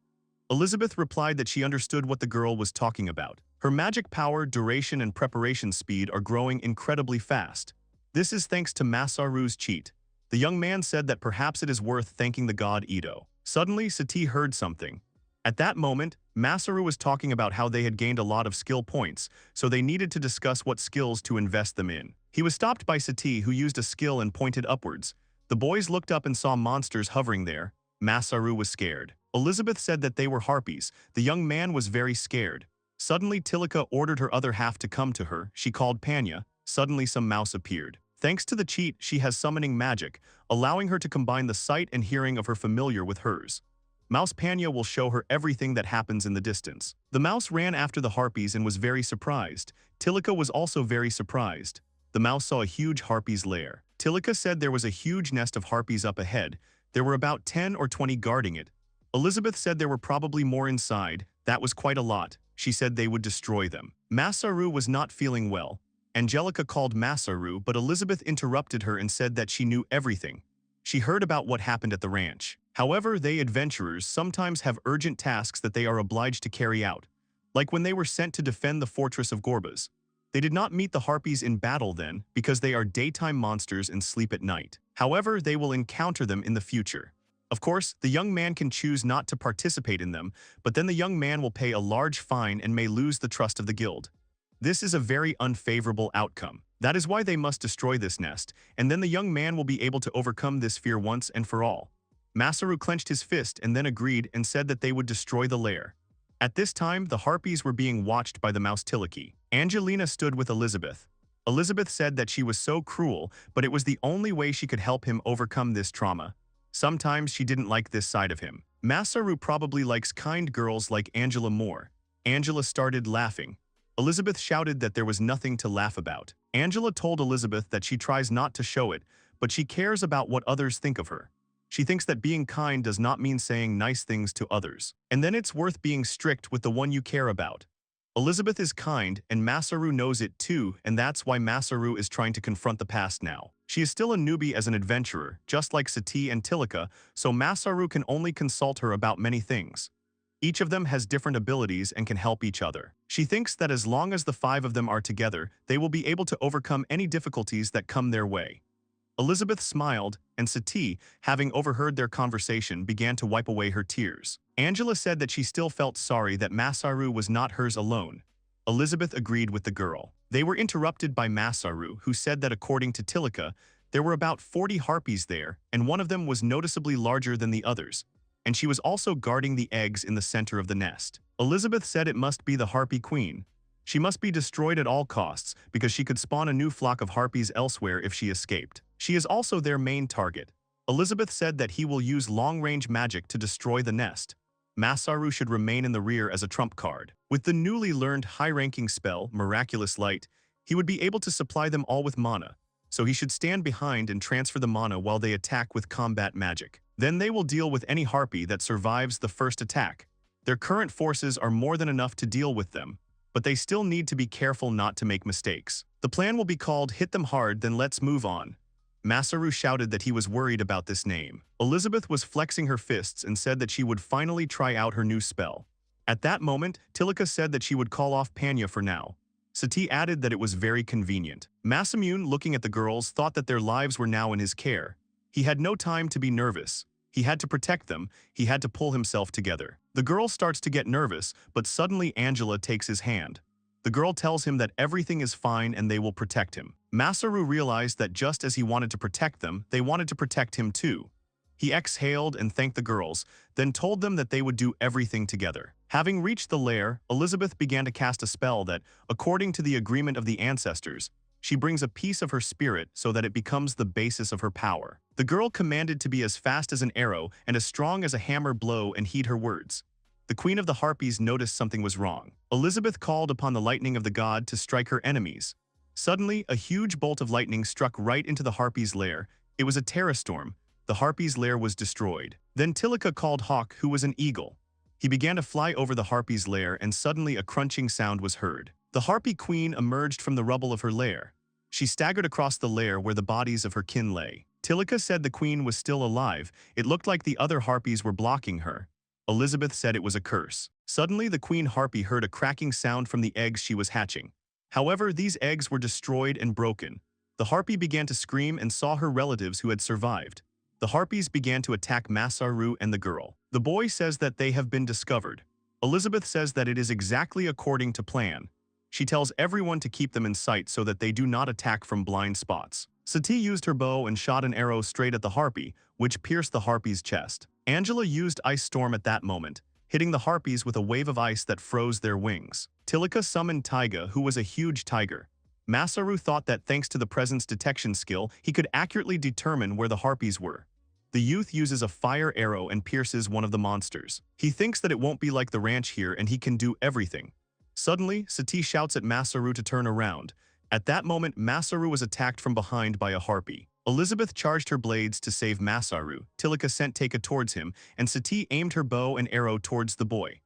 Elizabeth replied that she understood what the girl was talking about. Her magic power, duration, and preparation speed are growing incredibly fast. This is thanks to Masaru's cheat. The young man said that perhaps it is worth thanking the god Ito. Suddenly, Sati heard something. At that moment, Masaru was talking about how they had gained a lot of skill points, so they needed to discuss what skills to invest them in. He was stopped by Sati, who used a skill and pointed upwards. The boys looked up and saw monsters hovering there. Masaru was scared. Elizabeth said that they were harpies. The young man was very scared. Suddenly, Tilika ordered her other half to come to her. She called Panya. Suddenly, some mouse appeared. Thanks to the cheat, she has summoning magic, allowing her to combine the sight and hearing of her familiar with hers. Mouse Panya will show her everything that happens in the distance. The mouse ran after the harpies and was very surprised. Tilika was also very surprised. The mouse saw a huge harpy's lair. Tilika said there was a huge nest of harpies up ahead. There were about 10 or 20 guarding it. Elizabeth said there were probably more inside. That was quite a lot. She said they would destroy them. Masaru was not feeling well. Angelica called Masaru, but Elizabeth interrupted her and said that she knew everything. She heard about what happened at the ranch. However, they adventurers sometimes have urgent tasks that they are obliged to carry out, like when they were sent to defend the fortress of Gorbas. They did not meet the harpies in battle then, because they are daytime monsters and sleep at night. However, they will encounter them in the future. Of course, the young man can choose not to participate in them, but then the young man will pay a large fine and may lose the trust of the guild. This is a very unfavorable outcome. That is why they must destroy this nest, and then the young man will be able to overcome this fear once and for all. Masaru clenched his fist and then agreed and said that they would destroy the lair. At this time, the harpies were being watched by the mouse Tiliki. Angelina stood with Elizabeth. Elizabeth said that she was so cruel, but it was the only way she could help him overcome this trauma. Sometimes she didn't like this side of him. Masaru probably likes kind girls like Angela more. Angela started laughing. Elizabeth shouted that there was nothing to laugh about. Angela told Elizabeth that she tries not to show it, but she cares about what others think of her. She thinks that being kind does not mean saying nice things to others. And then it's worth being strict with the one you care about. Elizabeth is kind, and Masaru knows it too, and that's why Masaru is trying to confront the past now. She is still a newbie as an adventurer, just like Sati and Tilika, so Masaru can only consult her about many things. Each of them has different abilities and can help each other. She thinks that as long as the 5 of them are together, they will be able to overcome any difficulties that come their way. Elizabeth smiled, and Sati, having overheard their conversation, began to wipe away her tears. Angela said that she still felt sorry that Masaru was not hers alone. Elizabeth agreed with the girl. They were interrupted by Masaru, who said that according to Tilika, there were about 40 harpies there, and one of them was noticeably larger than the others, and she was also guarding the eggs in the center of the nest. Elizabeth said it must be the harpy queen. She must be destroyed at all costs because she could spawn a new flock of harpies elsewhere if she escaped. She is also their main target. Elizabeth said that he will use long-range magic to destroy the nest. Masaru should remain in the rear as a trump card. With the newly learned high-ranking spell, Miraculous Light, he would be able to supply them all with mana, so he should stand behind and transfer the mana while they attack with combat magic. Then they will deal with any harpy that survives the first attack. Their current forces are more than enough to deal with them, but they still need to be careful not to make mistakes. The plan will be called Hit Them Hard, Then Let's Move On. Masaru shouted that he was worried about this name. Elizabeth was flexing her fists and said that she would finally try out her new spell. At that moment, Tilika said that she would call off Panya for now. Sati added that it was very convenient. Masamune, looking at the girls, thought that their lives were now in his care. He had no time to be nervous. He had to protect them. He had to pull himself together. The girl starts to get nervous, but suddenly Angela takes his hand. The girl tells him that everything is fine and they will protect him. Masaru realized that just as he wanted to protect them, they wanted to protect him too. He exhaled and thanked the girls, then told them that they would do everything together. Having reached the lair, Elizabeth began to cast a spell that, according to the agreement of the ancestors, she brings a piece of her spirit so that it becomes the basis of her power. The girl commanded to be as fast as an arrow and as strong as a hammer blow and heed her words. The Queen of the Harpies noticed something was wrong. Elizabeth called upon the lightning of the god to strike her enemies. Suddenly, a huge bolt of lightning struck right into the Harpies' lair. It was a terror storm. The Harpies' lair was destroyed. Then Tilika called Hawk, who was an eagle. He began to fly over the Harpies' lair and suddenly a crunching sound was heard. The Harpy Queen emerged from the rubble of her lair. She staggered across the lair where the bodies of her kin lay. Tilika said the queen was still alive. It looked like the other harpies were blocking her. Elizabeth said it was a curse. Suddenly, the queen harpy heard a cracking sound from the eggs she was hatching. However, these eggs were destroyed and broken. The harpy began to scream and saw her relatives who had survived. The harpies began to attack Masaru and the girl. The boy says that they have been discovered. Elizabeth says that it is exactly according to plan. She tells everyone to keep them in sight so that they do not attack from blind spots. Sati used her bow and shot an arrow straight at the harpy, which pierced the harpy's chest. Angela used Ice Storm at that moment, hitting the harpies with a wave of ice that froze their wings. Tilika summoned Taiga, who was a huge tiger. Masaru thought that thanks to the presence detection skill, he could accurately determine where the harpies were. The youth uses a fire arrow and pierces one of the monsters. He thinks that it won't be like the ranch here and he can do everything. Suddenly, Sati shouts at Masaru to turn around. At that moment, Masaru was attacked from behind by a harpy. Elizabeth charged her blades to save Masaru. Tilika sent Taika towards him, and Sati aimed her bow and arrow towards the boy.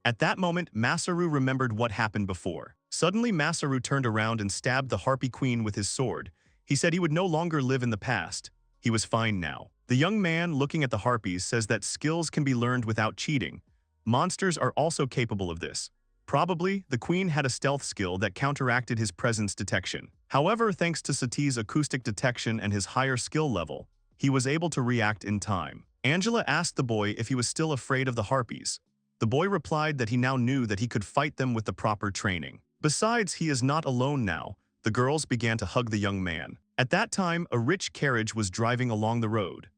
At that moment, Masaru remembered what happened before. Suddenly, Masaru turned around and stabbed the Harpy Queen with his sword. He said he would no longer live in the past. He was fine now. The young man, looking at the harpies, says that skills can be learned without cheating. Monsters are also capable of this. Probably, the queen had a stealth skill that counteracted his presence detection. However, thanks to Sati's acoustic detection and his higher skill level, he was able to react in time. Angela asked the boy if he was still afraid of the harpies. The boy replied that he now knew that he could fight them with the proper training. Besides, he is not alone now. The girls began to hug the young man. At that time, a rich carriage was driving along the road.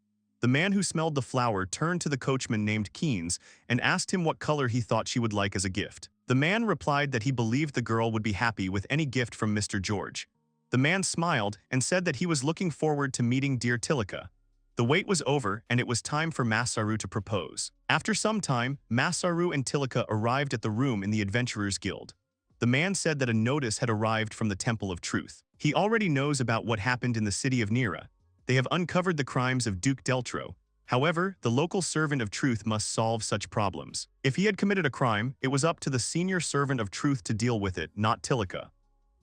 The man who smelled the flower turned to the coachman named Keynes and asked him what color he thought she would like as a gift. The man replied that he believed the girl would be happy with any gift from Mr. George. The man smiled and said that he was looking forward to meeting dear Tilika. The wait was over and it was time for Masaru to propose. After some time, Masaru and Tilika arrived at the room in the Adventurers Guild. The man said that a notice had arrived from the Temple of Truth. He already knows about what happened in the city of Nira. They have uncovered the crimes of Duke Deltro. However, the local servant of truth must solve such problems. If he had committed a crime, it was up to the senior servant of truth to deal with it, not Tilika.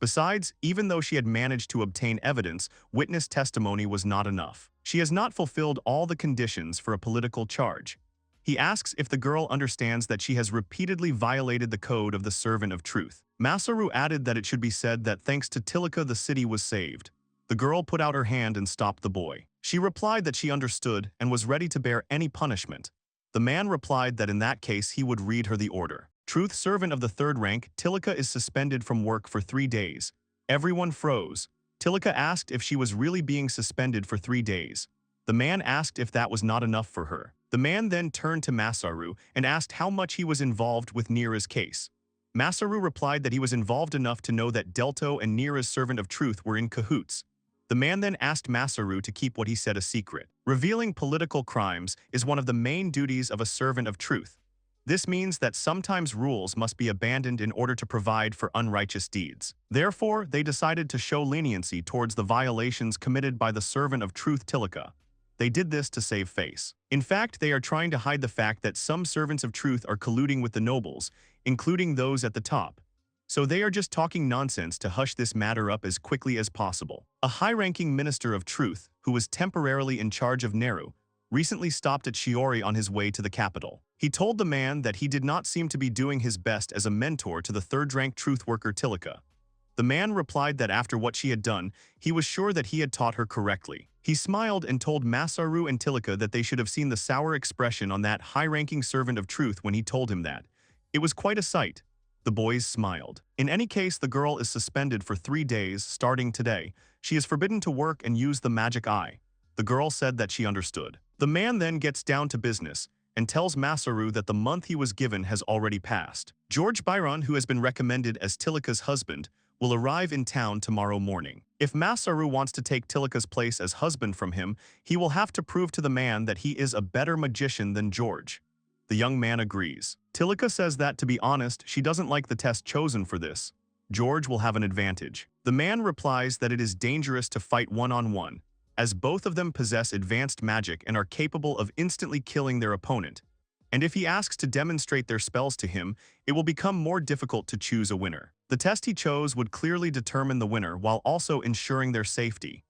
Besides, even though she had managed to obtain evidence, witness testimony was not enough. She has not fulfilled all the conditions for a political charge. He asks if the girl understands that she has repeatedly violated the code of the servant of truth. Masaru added that it should be said that thanks to Tilika the city was saved. The girl put out her hand and stopped the boy. She replied that she understood and was ready to bear any punishment. The man replied that in that case he would read her the order. Truth servant of the third rank, Tilika is suspended from work for 3 days. Everyone froze. Tilika asked if she was really being suspended for 3 days. The man asked if that was not enough for her. The man then turned to Masaru and asked how much he was involved with Nira's case. Masaru replied that he was involved enough to know that Delto and Nira's servant of truth were in cahoots. The man then asked Masaru to keep what he said a secret. Revealing political crimes is one of the main duties of a servant of truth. This means that sometimes rules must be abandoned in order to provide for unrighteous deeds. Therefore, they decided to show leniency towards the violations committed by the servant of truth Tilika. They did this to save face. In fact, they are trying to hide the fact that some servants of truth are colluding with the nobles, including those at the top. So they are just talking nonsense to hush this matter up as quickly as possible. A high-ranking minister of truth, who was temporarily in charge of Neru, recently stopped at Shiori on his way to the capital. He told the man that he did not seem to be doing his best as a mentor to the third-rank truth worker Tilika. The man replied that after what she had done, he was sure that he had taught her correctly. He smiled and told Masaru and Tilika that they should have seen the sour expression on that high-ranking servant of truth when he told him that. It was quite a sight. The boys smiled. In any case, the girl is suspended for 3 days, starting today. She is forbidden to work and use the magic eye. The girl said that she understood. The man then gets down to business and tells Masaru that the month he was given has already passed. George Byron, who has been recommended as Tilika's husband, will arrive in town tomorrow morning. If Masaru wants to take Tilika's place as husband from him, he will have to prove to the man that he is a better magician than George. The young man agrees. Tilika says that, to be honest, she doesn't like the test chosen for this. George will have an advantage. The man replies that it is dangerous to fight one-on-one, as both of them possess advanced magic and are capable of instantly killing their opponent. and if he asks to demonstrate their spells to him, it will become more difficult to choose a winner. The test he chose would clearly determine the winner while also ensuring their safety.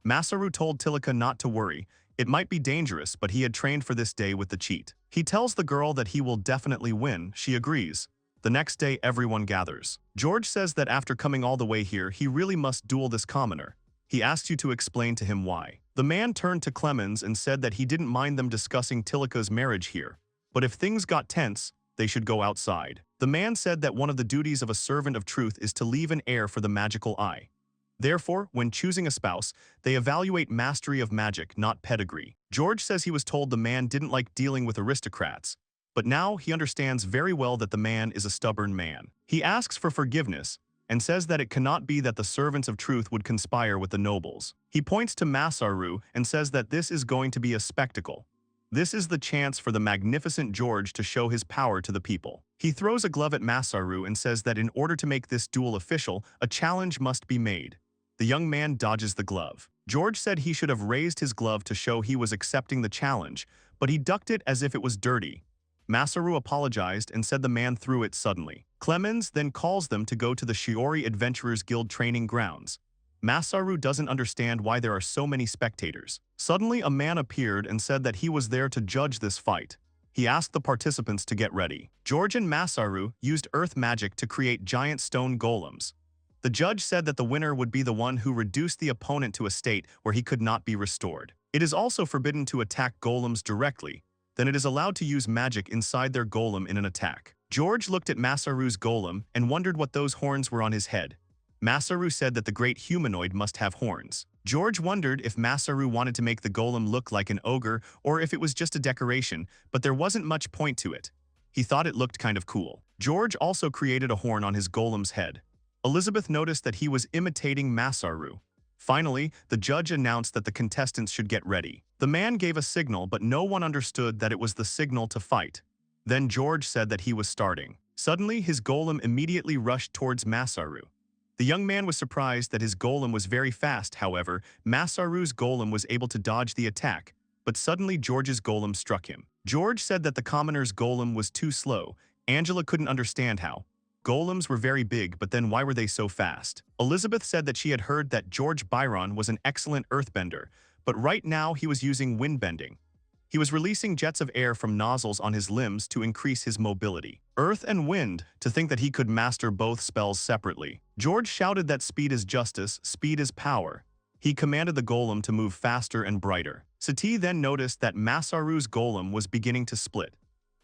Masaru told Tilika not to worry. It might be dangerous, but he had trained for this day with the cheat. He tells the girl that he will definitely win. She agrees. The next day, everyone gathers. George says that after coming all the way here, he really must duel this commoner. He asks you to explain to him why. The man turned to Clemens and said that he didn't mind them discussing Tilika's marriage here, but if things got tense, they should go outside. The man said that one of the duties of a servant of truth is to leave an heir for the magical eye. Therefore, when choosing a spouse, they evaluate mastery of magic, not pedigree. George says he was told the man didn't like dealing with aristocrats, but now he understands very well that the man is a stubborn man. He asks for forgiveness and says that it cannot be that the servants of truth would conspire with the nobles. He points to Masaru and says that this is going to be a spectacle. This is the chance for the magnificent George to show his power to the people. He throws a glove at Masaru and says that in order to make this duel official, a challenge must be made. The young man dodges the glove. George said he should have raised his glove to show he was accepting the challenge, but he ducked it as if it was dirty. Masaru apologized and said the man threw it suddenly. Clemens then calls them to go to the Shiori Adventurers Guild training grounds. Masaru doesn't understand why there are so many spectators. Suddenly, a man appeared and said that he was there to judge this fight. He asked the participants to get ready. George and Masaru used earth magic to create giant stone golems. The judge said that the winner would be the one who reduced the opponent to a state where he could not be restored. It is also forbidden to attack golems directly. Then it is allowed to use magic inside their golem in an attack. George looked at Masaru's golem and wondered what those horns were on his head. Masaru said that the great humanoid must have horns. George wondered if Masaru wanted to make the golem look like an ogre or if it was just a decoration, but there wasn't much point to it. He thought it looked kind of cool. George also created a horn on his golem's head. Elizabeth noticed that he was imitating Masaru. Finally, the judge announced that the contestants should get ready. The man gave a signal, but no one understood that it was the signal to fight. Then George said that he was starting. Suddenly, his golem immediately rushed towards Masaru. The young man was surprised that his golem was very fast. However, Masaru's golem was able to dodge the attack, but suddenly George's golem struck him. George said that the commoner's golem was too slow. Angela couldn't understand how. Golems were very big, but then why were they so fast? Elizabeth said that she had heard that George Byron was an excellent earthbender, but right now he was using windbending. He was releasing jets of air from nozzles on his limbs to increase his mobility. Earth and wind, to think that he could master both spells separately. George shouted that speed is justice, speed is power. He commanded the golem to move faster and brighter. Sati then noticed that Masaru's golem was beginning to split.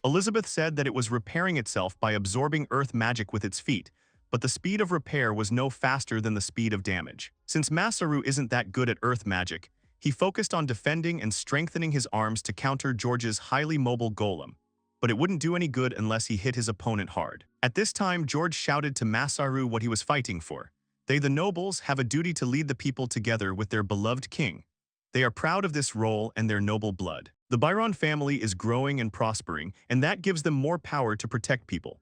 Elizabeth said that it was repairing itself by absorbing earth magic with its feet, but the speed of repair was no faster than the speed of damage. Since Masaru isn't that good at earth magic, he focused on defending and strengthening his arms to counter George's highly mobile golem, but it wouldn't do any good unless he hit his opponent hard. At this time, George shouted to Masaru what he was fighting for. They, the nobles, have a duty to lead the people together with their beloved king. They are proud of this role and their noble blood. The Byron family is growing and prospering, and that gives them more power to protect people.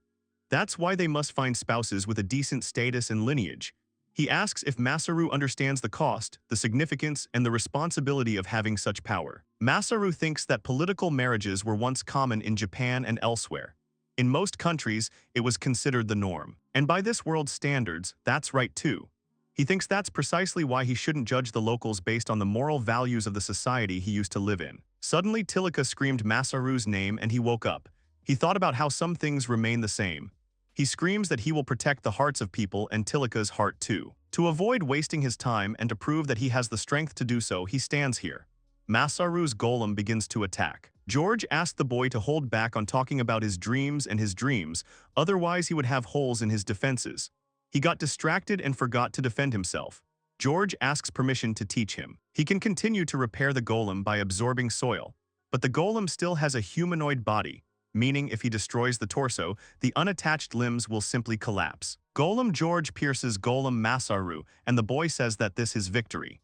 That's why they must find spouses with a decent status and lineage. He asks if Masaru understands the cost, the significance, and the responsibility of having such power. Masaru thinks that political marriages were once common in Japan and elsewhere. In most countries, it was considered the norm. And by this world's standards, that's right too. He thinks that's precisely why he shouldn't judge the locals based on the moral values of the society he used to live in. Suddenly, Tilika screamed Masaru's name and he woke up. He thought about how some things remain the same. He screams that he will protect the hearts of people and Tilika's heart too. To avoid wasting his time and to prove that he has the strength to do so, he stands here. Masaru's golem begins to attack. George asked the boy to hold back on talking about his dreams, otherwise he would have holes in his defenses. He got distracted and forgot to defend himself. George asks permission to teach him. He can continue to repair the golem by absorbing soil, but the golem still has a humanoid body, meaning if he destroys the torso, the unattached limbs will simply collapse. Golem George pierces Golem Masaru, and the boy says that this is victory.